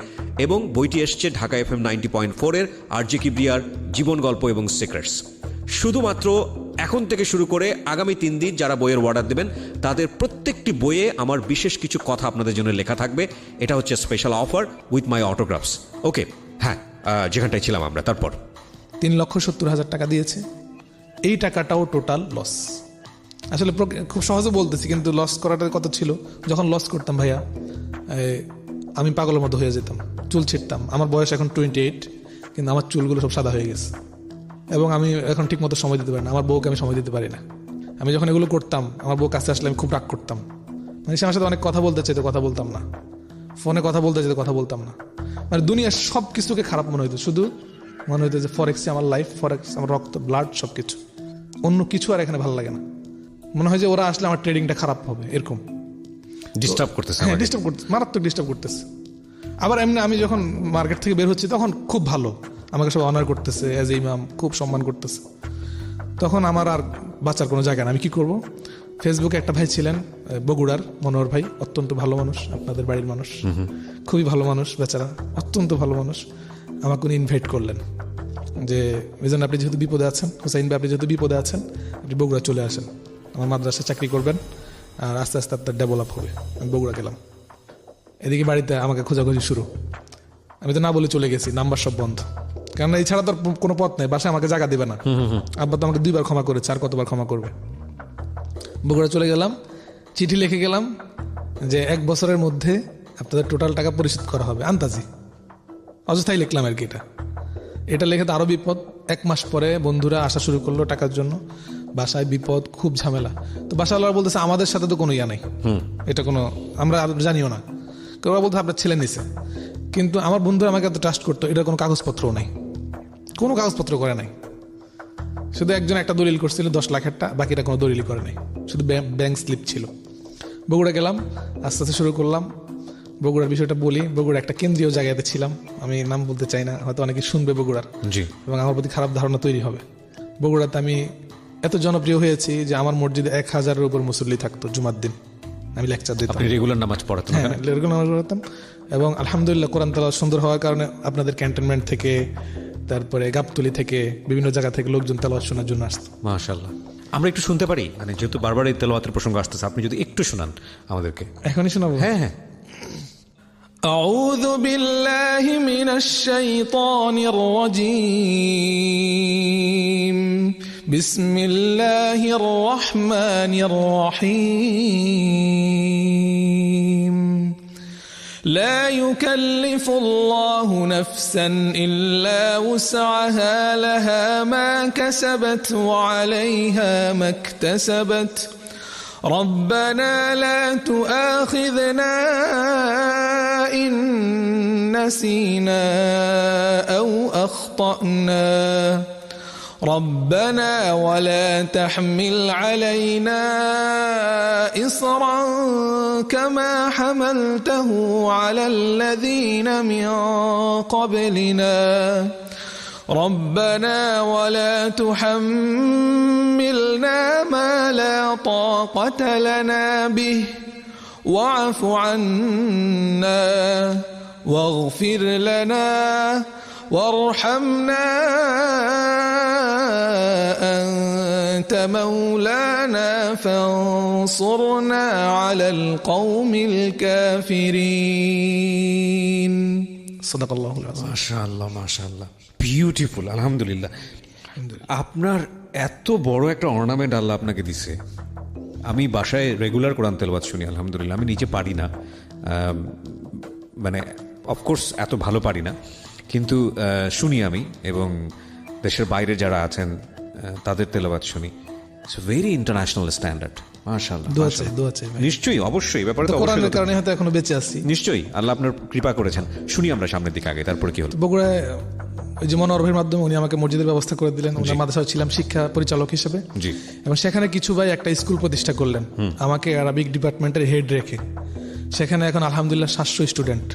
এবং বইটি এসছে ঢাকা FM 90.4-এর আরজে কিবরিয়ার জীবন গল্প এবং সিক্রেটস। শুধুমাত্র এখন থেকে শুরু করে আগামী 3 দিন যারা বইয়ের অর্ডার দেবেন তাদের প্রত্যেকটি বইয়ে আমার বিশেষ কিছু কথা আপনাদের জন্য লেখা থাকবে। এটা হচ্ছে স্পেশাল অফার উইথ মাই অটোগ্রাফস। ওকে, হ্যাঁ, যেখানটায় ছিলাম আমরা, তারপর 3,70,000 টাকা দিয়েছে। এই টাকাটাও টোটাল লস। আসলে খুব সহজে বলতেছি, কিন্তু লস করাটা কত ছিল। যখন লস করতাম ভাইয়া, আমি পাগলের মতো হয়ে যেতাম, চুল ছিটতাম। আমার বয়স এখন 28, কিন্তু আমার চুলগুলো সব সাদা হয়ে গেছে। এবং আমি এখন ঠিক মতো সময় দিতে পারি না, আমার বউকে আমি সময় দিতে পারি না। আমি যখন এগুলো করতাম, আমার বউ কাছে আসলে আমি খুব রাগ করতাম। মানে সে আমার সাথে অনেক কথা বলতে চাইতো, কথা বলতাম না। ফোনে কথা বলতে চাইতো, কথা বলতাম না। মানে দুনিয়ার সব কিছুকে খারাপ মনে হইতো, শুধু মনে হইতো যে ফরেক্সে আমার লাইফ, ফরেক্স আমার রক্ত, ব্লাড, সব কিছু। অন্য কিছু আর এখানে ভালো লাগে না। মনে হয় যে ওরা আসলে আমার ট্রেডিংটা খারাপ হবে, এরকম ডিস্টার্ব করতেছে। হ্যাঁ, ডিস্টার্ব করতেছে, মারাত্মক ডিস্টার্ব করতেছে। আবার এমনি আমি যখন মার্কেট থেকে বের হচ্ছি তখন খুব ভালো, আমাকে সব অনার করতেছে, অ্যাজ এ ইমাম খুব সম্মান করতেছে। তখন আমার আর বাঁচার কোনো জায়গা না। আমি কি করব? ফেসবুকে একটা ভাই ছিলেন বগুড়ার, মনোহর ভাই, অত্যন্ত ভালো মানুষ, আপনাদের বাড়ির মানুষ, খুবই ভালো মানুষ, বেচারা অত্যন্ত ভালো মানুষ। আমাকে উনি ইনভাইট করলেন যে মিজান, আপনি যেহেতু বিপদে আছেন, হুসাইন ভাই আপনি যেহেতু বিপদে আছেন, আপনি বগুড়া চলে আসেন, আমার মাদ্রাসায় চাকরি করবেন, আর আস্তে আস্তে আপনার ডেভেলপ হবে। আমি বগুড়া গেলাম। এদিকে বাড়িতে আমাকে খোঁজাখুঁজি শুরু। আমি তো না বলে চলে গেছি, নাম্বার সব বন্ধ, কারণ এই ছাড়া তো কোনো পথ নেই। বাসায় আমাকে জায়গা দেবে না। আব্বা তো আমাকে 2 বার ক্ষমা করেছে, আর কতবার ক্ষমা করবে। বগুড়া চলে গেলাম, চিঠি লিখে গেলাম যে 1 বছরের মধ্যে আপনাদের টোটাল টাকা পরিশোধ করা হবে, আন্তাজি। অযথাই লিখলাম আর কি। এটা লিখে তো আরো বিপদ। 1 মাস পরে বন্ধুরা আসা শুরু করলো টাকার জন্য। বাসায় বিপদ, খুব ঝামেলা। তো বাসাওয়ালা বলতেছে আমাদের সাথে তো কোনো ইয়া নেই, এটা কোনো আমরা জানিও না। কেউ বলতে আপনার ছেলে নিছে, কিন্তু আমার বন্ধুরা আমাকে এত ট্রাস্ট করতো, এটার কোনো কাগজপত্রও নাই, কোনো কাগজপত্র করে নাই। শুধু একজন একটা দলিল করছিল 10 লাখেরটা, বাকিটা কোনো দলিলই করে নাই, শুধু ব্যাংক স্লিপ ছিল। বগুড়া গেলাম, আস্তে আস্তে শুরু করলাম। বগুড়ার বিষয়টা বলি, বগুড়া একটা কেন্দ্রীয় জায়গাতে ছিলাম, আমি নাম বলতে চাই না, হয়তো অনেকে শুনবে বগুড়ার, এবং আমার প্রতি খারাপ ধারণা তৈরি হবে। বগুড়াতে আমি এত জনপ্রিয় হয়েছি যে আমার মসজিদে 1000-এর উপর মুসল্লি থাকতো জুমার দিন। আমি লেকচার দিতাম, রেগুলার নামাজ পড়াতেন? হ্যাঁ, রেগুলার নামাজ পড়াতাম। এবং আলহামদুলিল্লাহ কোরআন তেলাওয়াত সুন্দর হওয়ার কারণে আপনাদের ক্যান্টনমেন্ট থেকে, তারপরে গাবতলী থেকে, বিভিন্ন জায়গা থেকে লোকজন তেলাওয়াত শোনার জন্য আসতো। মাশাআল্লাহ। আমরা একটু শুনতে পারি? মানে যেহেতু বারবার এই তেলাওয়াতের প্রসঙ্গ আসতেছে, আপনি যদি একটু শোনান আমাদেরকে। এখনই শোনাবো? হ্যাঁ হ্যাঁ। أعوذ بالله من الشيطان الرجيم. بسم الله الرحمن الرحيم. لا يكلف الله نفسا إلا وسعها، لها ما كسبت وعليها ما اكتسبت. ربنا لا تؤاخذنا إن نسينا أو أخطأنا. ربنا ولا تحمل علينا إصرا كما حملته على الذين من قبلنا. ربنا ولا تحملنا ما لا طاقة لنا به واعف عنا واغفر لنا وارحمنا أنت مولانا فانصرنا على القوم الكافرين. صدق الله العظيم. মাশাআল্লাহ মাশাআল্লাহ, বিউটিফুল। আলহামদুলিল্লাহ। আপনার এত বড় একটা অর্নামেন্ট আল্লাহ আপনাকে দিছে। আমি বাসায় রেগুলার কোরআন তেলাওয়াত শুনি, আলহামদুলিল্লাহ। আমি নিজে পারি না, মানে অফকোর্স এত ভালো পারি না, কিন্তু শুনি আমি, এবং দেশের বাইরে যারা আছেন তাদের তেলাওয়াত শুনি। It's very international standard. মাশাআল্লাহ। নিশ্চয়ই, অবশ্যই, ব্যাপারে তো কোরআনের কারণে হয়তো এখনো বেঁচে আছি। নিশ্চয়ই আল্লাহ আপনার কৃপা করেছেন। শুনি আমরা সামনের দিকে আগে, তারপরে কি হলো? বগুড়ায় ওই যে মনোহর ভাইয়ের মাধ্যমে উনি আমাকে মসজিদের ব্যবস্থা করে দিলেন, ওনার মাদ্রাসায় ছিলাম শিক্ষা পরিচালক হিসেবে। জি। এবং সেখানে কিছু ভাই একটা স্কুল প্রতিষ্ঠা করলেন আমাকে আরবিক ডিপার্টমেন্টের হেড রেখে। সেখানে এখন আলহামদুলিল্লাহ 700 স্টুডেন্ট,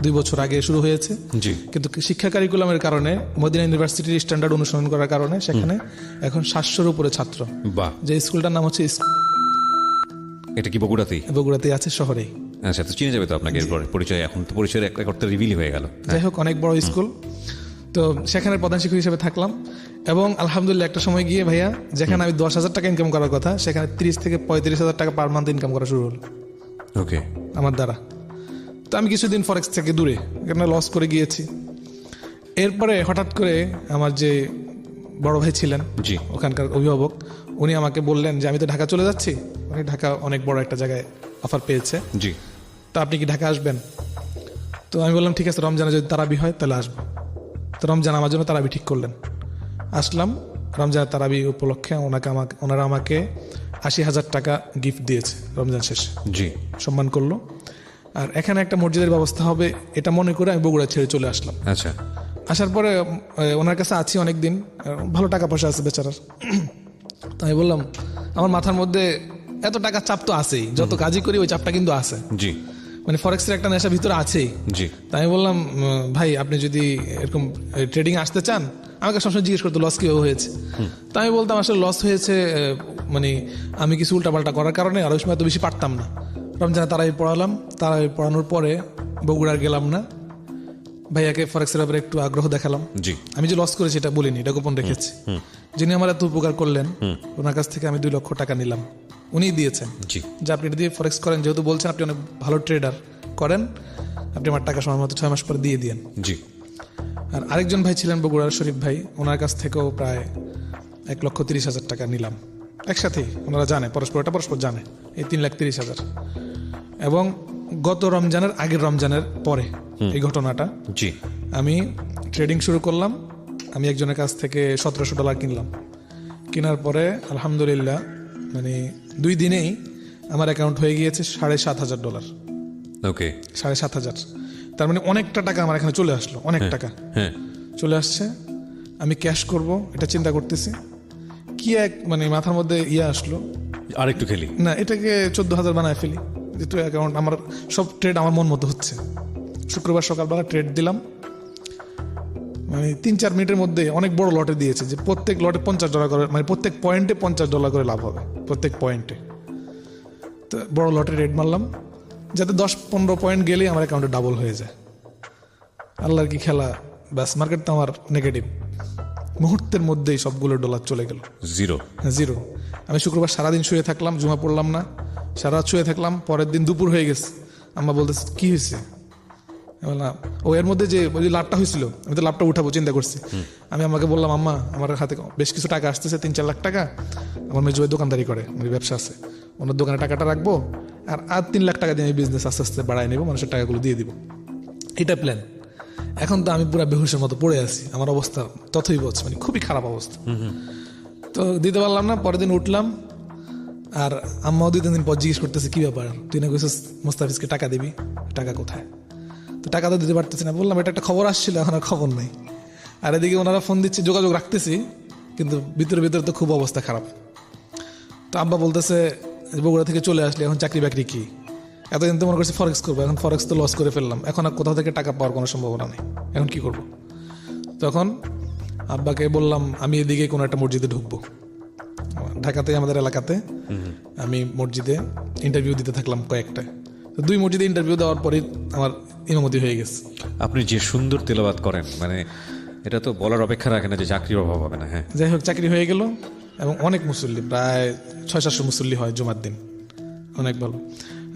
2 বছর আগে শুরু হয়েছে। জি। কিন্তু শিক্ষা কারিকুলামের কারণে মদিনা ইউনিভার্সিটির স্ট্যান্ডার্ড অনুসরণ করার কারণে সেখানে এখন 700-র উপরে ছাত্র। বাহ। যে স্কুলটার নাম হচ্ছে এটা কি বগুড়াতেই? বগুড়াতে আছে, শহরেই। আচ্ছা, তো চিনে যাবে তো আপনাকে এরপরে পরিচয়, এখন তো পরিচয়ের এক একটা রিভিল হয়ে গেল। যাই হোক, অনেক বড় স্কুল। তো সেখানে প্রধান শিক্ষক হিসেবে থাকলাম এবং আলহামদুলিল্লাহ একটা সময় গিয়ে ভাইয়া যেখানে আমি 10,000 টাকা ইনকাম করার কথা সেখানে 30 থেকে 35,000 টাকা পার মান্থ ইনকাম করা শুরু হলো ওকে আমার দ্বারা। তো আমি কিছুদিন ফরেক্স থেকে দূরে, এখানে লস করে গিয়েছি। এরপরে হঠাৎ করে আমার যে বড় ভাই ছিলেন, জি, ওখানকার অভিভাবক, উনি আমাকে বললেন যে আমি তো ঢাকা চলে যাচ্ছি, উনি ঢাকা অনেক বড় একটা জায়গায় অফার পেয়েছে, জি, তো আপনি কি ঢাকা আসবেন? তো আমি বললাম ঠিক আছে, রমজানে যদি তারাবি হয় তাহলে আসবো। তো রমজান আমার জন্য তারাবি ঠিক করলেন, আসলাম। রমজান তারাবি উপলক্ষে ওনারা আমাকে 80,000 টাকা গিফট দিয়েছে রমজান শেষে, জি, সম্মান করলো। আর এখানে একটা মসজিদের ব্যবস্থা হবে এটা মনে করে আমি বগুড়া ছেড়ে চলে আসলাম। আচ্ছা, আসার পরে ওনার কাছে আছি অনেক দিন, ভালো টাকা পয়সা আছে বেচারার। তো আমি বললাম আমার মাথার মধ্যে এত টাকা চাপ তো আছেই, যত কাজই করি ওই চাপটা কিন্তু আছে, জি, মানে ফরেক্সের একটা নেশা ভিতরে আছেই। জি। তাই আমি বললাম ভাই আপনি যদি এরকম ট্রেডিং আসতে চান, আমাকে সবসময় জিজ্ঞেস করতো লস কীভাবে হয়েছে। তা আমি বলতাম আসলে লস হয়েছে মানে আমি কিছু উল্টাপাল্টা করার কারণে, আর ওই সময় তো বেশি পারতাম না। রমজানে তারাবি পড়ালাম, তারাবি পড়ানোর পরে বগুড়ার গেলাম না, ভাইয়াকে ফরেক্সের ব্যাপারে একটু আগ্রহ দেখালাম। জি। আমি যে লস করেছি এটা বলিনি, এটা গোপন রেখেছি। যিনি আমার এত উপকার করলেন ওনার কাছ থেকে আমি 2 লক্ষ টাকা নিলাম, উনিই দিয়েছেন। জি। যে আপনি এটা দিয়ে ফরেক্স করেন, যেহেতু বলছেন আপনি অনেক ভালো ট্রেডার করেন, আপনি আমার টাকা সময় মতো 6 মাস পরে দিয়ে দিয়েন। জি। আর আরেকজন ভাই ছিলেন বগুড়ার শরীফ ভাই, ওনার কাছ থেকেও প্রায় 1,30,000 টাকা নিলাম একসাথেই। ওনারা জানে, পরস্পর জানে, এই 3,30,000। এবং গত রমজানের আগের রমজানের পরে এই ঘটনাটা, জি, আমি ট্রেডিং শুরু করলাম। আমি একজনের কাছ থেকে $1,700 কিনলাম। কেনার পরে আলহামদুলিল্লাহ মানে 2 দিনেই আমার অ্যাকাউন্ট হয়ে গিয়েছে $7,500। ওকে, 7,500। তার মানে অনেকটা টাকা আমার এখানে চলে আসলো, অনেক টাকা হ্যাঁ, চলে আসছে। আমি ক্যাশ করব এটা চিন্তা করতেছি, কি এক মানে মাথার মধ্যে আসলো, আরেকটু খেলি না এটাকে 14,000 বানায় ফেলি, যেহেতু অ্যাকাউন্ট আমার সব ট্রেড আমার মন মতো হচ্ছে। শুক্রবার সকালবেলা ট্রেড দিলাম, মানে 3-4 মিনিটের মধ্যে অনেক বড় লটে দিয়েছে যে প্রত্যেক লটে $50 করে, মানে প্রত্যেক পয়েন্টে $50 করে লাভ হবে, প্রত্যেক পয়েন্টে। তো বড় লটে রেড মারলাম যাতে 10-15 পয়েন্ট গেলেই আমার অ্যাকাউন্টে ডাবল হয়ে যায়। আল্লাহর কি খেলা, ব্যাস মার্কেট তো আমার নেগেটিভ, মুহূর্তের মধ্যেই সবগুলো ডলার চলে গেল, জিরো। আমি শুক্রবার সারাদিন শুয়ে থাকলাম, জুমা পড়লাম না, সারা রাত শুয়ে থাকলাম। পরের দিন দুপুর হয়ে গেছে, আম্মা বলতেছে কি হয়েছে? বললাম ও এর মধ্যে যে ওই লাভটা হয়েছিল, আমি তো লাভটা উঠাবো চিন্তা করছি। আমি আমাকে বললাম আম্মা আমার হাতে বেশ কিছু টাকা আসতেছে, 3-4 লাখ টাকা। আমার মেজো দোকানদারি করে, মানে ব্যবসা আছে, ওনার দোকানে টাকাটা রাখবো, আর 3 লাখ টাকা দিয়ে আমি বিজনেস আস্তে আস্তে বাড়াই নেবো, মানুষের টাকাগুলো দিয়ে দিব, এটা প্ল্যান। এখন তো আমি পুরো বেহুশের মতো পড়ে আছি, আমার অবস্থা তথই বলছে, মানে খুবই খারাপ অবস্থা। তো দিতে পারলাম না। পরের দিন উঠলাম, আর আম্মাও 2-3 দিন পর জিজ্ঞেস করতেছে কি ব্যাপার, তুই না কইছিস মোস্তাফিজকে টাকা দিবি, টাকা কোথায়? তো টাকা তো দিতে পারতেছি না। বললাম এটা একটা খবর আসছিল, এখন আর খবর নেই। আর এদিকে ওনারা ফোন দিচ্ছে, যোগাযোগ রাখতেছি, কিন্তু ভিতরে তো খুব অবস্থা খারাপ। তো আব্বা বলতেছে বগুড়া থেকে চলে আসলে এখন চাকরি বাকরি কি, এতদিন তো মনে করছি ফরেক্স করবো, এখন ফরেক্স তো লস করে ফেললাম, এখন আর কোথাও থেকে টাকা পাওয়ার কোনো সম্ভাবনা নেই, এখন কি করব? তখন আব্বাকে বললাম আমি এদিকে কোনো একটা মসজিদে ঢুকবো, ঢাকাতে আমাদের এলাকাতে। আমি মসজিদে ইন্টারভিউ দিতে থাকলাম কয়েকটা। তো 2 মসজিদে ইন্টারভিউ দেওয়ার পরেই আমার ইমামতি হয়ে গেছে। আপনি যে সুন্দর তেলাওয়াত করেন, মানে এটা তো বলার অপেক্ষা রাখে না যে চাকরির অভাব হবে না। হ্যাঁ, যাই হোক চাকরি হয়ে গেল, এবং অনেক মুসল্লি, প্রায় 600-700 মুসল্লি হয় জুমার দিন, অনেক ভালো।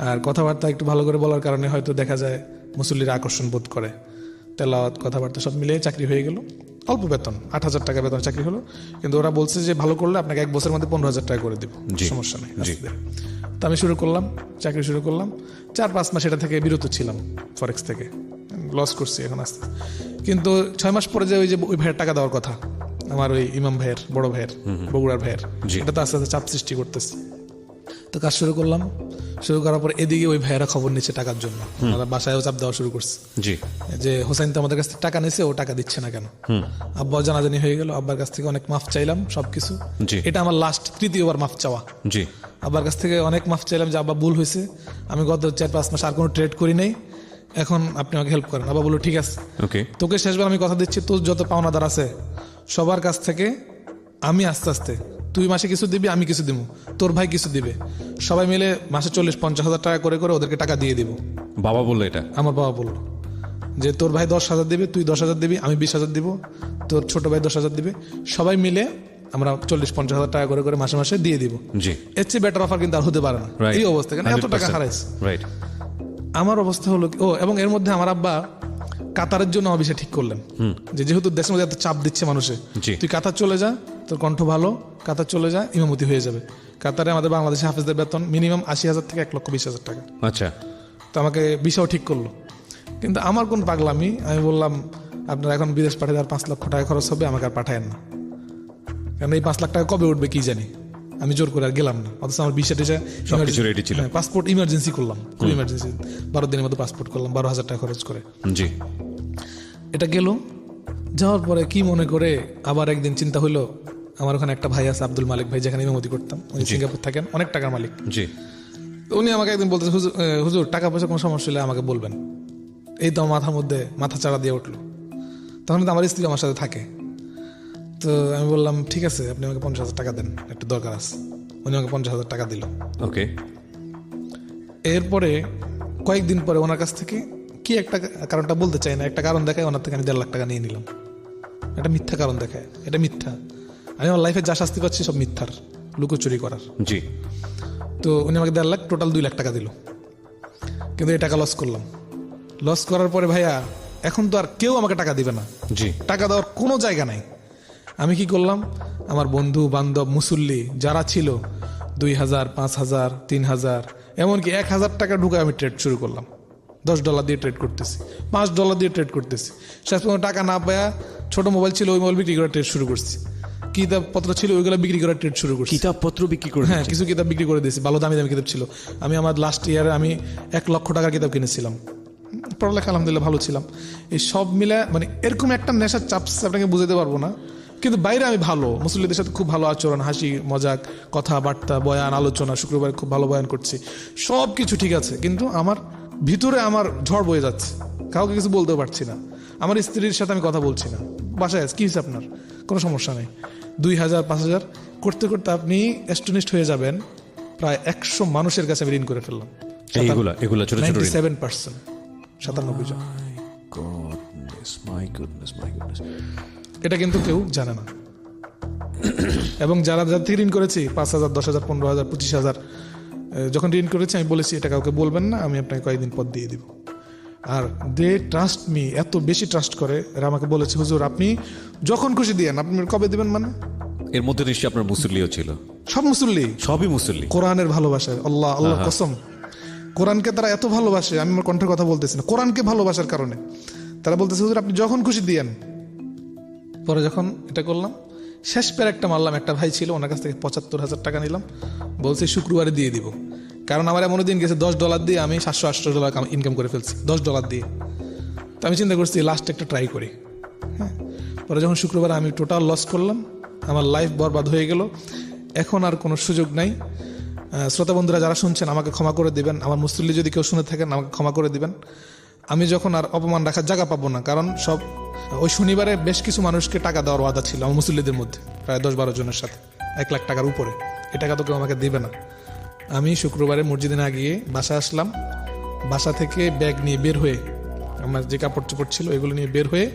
আর কথাবার্তা একটু ভালো করে বলার কারণে হয়তো দেখা যায় মুসল্লিরা আকর্ষণ বোধ করে, তেলাওয়াত কথাবার্তা সব মিলিয়ে চাকরি হয়ে গেল। অল্প বেতন, 8,000 টাকা বেতন চাকরি হলো, কিন্তু ওরা বলছে যে ভালো করলে আপনাকে 1 বছরের মধ্যে 15,000 টাকা করে দিব, সমস্যা নেই। তো আমি শুরু করলাম, চাকরি শুরু করলাম। 4-5 মাস এটা থেকে বিরত ছিলাম, ফরেক্স থেকে লস করছি এখন আস্তে। কিন্তু 6 মাস পরে যে ওই ভাইয়ের টাকা দেওয়ার কথা, আমার ওই ইমাম ভাইয়ের, বড় ভাইয়ের, বগুড়ার ভাইয়ের, এটা তো আস্তে আস্তে চাপ সৃষ্টি করতেছে। তো কাজ শুরু করলাম, শুরু করার পর এদিকে ওই ভাইয়েরা খবর নিচ্ছে টাকার জন্য, ওরা বাসায়ও চাপ দেওয়া শুরু করছে জি যে হোসেন তো আমাদের কাছ থেকে টাকা নিছে, ও টাকা দিচ্ছে না কেন। আব্বা জানাজানি হয়ে গেল, আব্বার কাছ থেকে অনেক মাফ চাইলাম সবকিছু। জি। এটা আমার লাস্ট তৃতীয়বার মাফ চাওয়া। জি আব্বার কাছ থেকে অনেক মাফ চাইলাম যে আব্বা ভুল হয়েছে, আমি গত 4-5 মাস আর কোনো ট্রেড করি নাই, এখন আপনি আমাকে হেল্প করেন। আব্বা বললো ঠিক আছে, ওকে তোকে শেষবার আমি কথা দিচ্ছি, তোর যত পাওনাদার আছে সবার কাছ থেকে আমি আস্তে আস্তে, তুই মাসে কিছু দিবি, আমি কিছু দিব, তোর ভাই কিছু দিবে, সবাই মিলে মাসে 40-50 হাজার টাকা করে করে ওদেরকে টাকা দিয়ে দিব। বাবা বললো এটা? আমার বাবা বললো যে তোর ভাই 10,000 দিবে, তুই 10,000 দিবি, আমি 20,000 দিব, তোর ছোট ভাই 10,000 দিবে, সবাই মিলে আমরা 40-50 হাজার টাকা করে করে মাসে মাসে দিয়ে দিব। জি এর চেয়ে বেটার অফার কিন্তু আর হতে পারে না রাইট এই অবস্থা, কারণ এত টাকা হারাইছে। রাইট আমার অবস্থা হলো ও, এবং এর মধ্যে আমার আব্বা কাতারের জন্য অভিষেক ঠিক করলেন যে যেহেতু দেশের মধ্যে এত চাপ দিচ্ছে মানুষে, জি। তুই কাতার চলে যা, তোর কণ্ঠ ভালো, কাতার চলে যা, ইমামতি হয়ে যাবে। কাতারে আমাদের বাংলাদেশে হাফেজদের বেতন মিনিমাম 80,000 থেকে 1,20,000 টাকা। আচ্ছা তো আমাকে ভিসাও ঠিক করলো, কিন্তু আমার কোন পাগলামি, আমি বললাম আপনার এখন বিদেশ পাঠিয়ে দেওয়ার 5 লক্ষ টাকা খরচ হবে, আমাকে আর পাঠায়েন না, কারণ এই 5 লাখ টাকা কবে উঠবে কি জানি। আমি জোর করে আর গেলাম না, অথচ আমার ভিসা টিসা সবকিছু ready ছিল। পাসপোর্ট ইমার্জেন্সি করলাম, খুব ইমার্জেন্সি, 12 দিনের মধ্যে পাসপোর্ট করলাম 12,000 টাকা খরচ করে। জি এটা গেল, যাওয়ার পরে কি মনে করে আবার একদিন চিন্তা হইলো, আমার ওখানে একটা ভাই আছে আব্দুল মালিক ভাই, যেখানে ইমামতি করতাম, উনি সিঙ্গাপুর থাকেন, অনেক টাকার মালিক। জি তো উনি আমাকে একদিন বলতেছে হুজুর টাকা পয়সা কোনো সমস্যা হলে আমাকে বলবেন। এই তো আমার মাথার মধ্যে মাথা চাড়া দিয়ে উঠলো, তখন তো আমার স্ত্রী আমার সাথে থাকে। তো আমি বললাম ঠিক আছে, আপনি আমাকে 50,000 টাকা দেন, একটু দরকার আছে। উনি আমাকে 50,000 টাকা দিল। ওকে এরপরে কয়েকদিন পরে ওনার কাছ থেকে কি একটা কারণটা বলতে চাই না, একটা কারণ দেখায়, ওনার থেকে আমি 1.5 লাখ টাকা নিয়ে নিলাম। এটা মিথ্যা কারণ দেখায়, এটা মিথ্যা। আমি আমার লাইফে যা শাস্তি পাচ্ছি সব মিথ্যার, লুকোচুরি করার। জি তো উনি আমাকে 1.5 লাখ, টোটাল 2 লাখ টাকা দিল, কিন্তু এই টাকা লস করলাম। লস করার পরে ভাইয়া এখন তো আর কেউ আমাকে টাকা দিবে না, জি টাকা দেওয়ার কোনো জায়গা নাই। আমি কি করলাম, আমার বন্ধু বান্ধব মুসল্লি যারা ছিল 2,000, 5,000, 3,000, এমনকি 1,000 টাকা ঢুকে আমি ট্রেড শুরু করলাম। $10 দিয়ে ট্রেড করতেছি, $5 দিয়ে ট্রেড করতেছি। শেষ পর্যন্ত টাকা না পায়া ছোট মোবাইল ছিল, ওই মোবাইল বিক্রি করে ট্রেড শুরু করছি। কিতাবপত্র ছিল, ওইগুলো বিক্রি করে ট্রেড শুরু করছি। কিতাবপত্র বিক্রি করে হ্যাঁ, কিছু কিতাব বিক্রি করে দিয়েছি, ভালো দামি দামি কিতাব ছিল। আমি আমার লাস্ট ইয়ারে আমি 1 লক্ষ টাকার কিতাব কিনেছিলাম। পড়ালেখা আলহামদুলিল্লাহ ভালো ছিলাম। এই সব মিলে মানে এরকম একটা নেশার চাপ আপনাকে বুঝাতে পারবো না, কিন্তু বাইরে আমি ভালো, মুসল্লিদের সাথে খুব ভালো আচরণ, হাসি মজাক, কথাবার্তা, বয়ান, আলোচনা, শুক্রবার খুব ভালো বয়ান করছি, সব কিছু ঠিক আছে, কিন্তু আমার ভিতরে আমার ঝড় বয়ে যাচ্ছে, কাউকে কিছু বলতেও পারছি না। আমার স্ত্রীর সাথে আমি কথা বলছি না, বাসায় আছে, কি হয়েছে আপনার, কোনো সমস্যা নেই। 2,000, 5,000 করতে করতে আপনি অ্যাস্টনিশড হয়ে যাবেন, প্রায় 100 মানুষের কাছে আমি ঋণ করে ফেললাম। এগুলা ছোট ছোট 97%, 97 জন। মাই গুডনেস এটা কিন্তু কেউ জানে না। এবং যারা যার থেকে ঋণ করেছি 5,000, 10,000, 15,000, 25,000 যখন ঋণ করেছি আমি বলেছি এটা কাউকে বলবেন না, আমি আপনাকে কয়েকদিন পর দিয়ে দিব। আর দে ট্রাস্ট মি, এত বেশি ট্রাস্ট করে, এরা আমাকে বলেছে হুজুর আপনি যখন খুশি দিয়েন, আপনি কবে দিবেন, মানে এর মধ্যে নিশ্চয়ই আপনার মুসল্লিও ছিল? সব মুসল্লি, সবই মুসল্লি। কোরআনের ভালোবাসায়, আল্লাহ আল্লাহ কসম, কোরআনকে তারা এত ভালোবাসে, আমি আমার কণ্ঠের কথা বলতেছি না, কোরআনকে ভালোবাসার কারণে তারা বলতেছে হুজুর আপনি যখন খুশি দিয়েন। পরে যখন এটা করলাম, শেষ পের একটা মারলাম, একটা ভাই ছিল, ওনার কাছ থেকে 75,000 টাকা নিলাম, বলছে শুক্রবারে দিয়ে দিব, কারণ আমার এমন দিন গেছে $10 দিয়ে আমি $700-800 ইনকাম করে ফেলছি, $10 দিয়ে। তো আমি চিন্তা করছি লাস্ট একটা ট্রাই করি। হ্যাঁ, পরে যখন শুক্রবার আমি টোটাল লস করলাম, আমার লাইফ বরবাদ হয়ে গেল, এখন আর কোনো সুযোগ নাই। শ্রোতা বন্ধুরা যারা শুনছেন আমাকে ক্ষমা করে দিবেন, আমার মুসল্লি যদি কেউ শুনে থাকেন আমাকে ক্ষমা করে দিবেন। আমি যখন আর অপমান রাখার জায়গা পাবো না, কারণ সব ওই শনিবারে বেশ কিছু মানুষকে টাকা দেওয়ার ওয়াদা ছিল আমার মুসল্লিদের মধ্যে, প্রায় 10-12 জনের সাথে 1 লাখ টাকার উপরে। এ টাকা তো কেউ আমাকে দিবে না। আমি শুক্রবারে মসজিদে না গিয়ে বাসা আসলাম, বাসা থেকে ব্যাগ নিয়ে বের হয়ে, আমার যে কাপড় চোপড় ছিল এগুলো নিয়ে বের হয়ে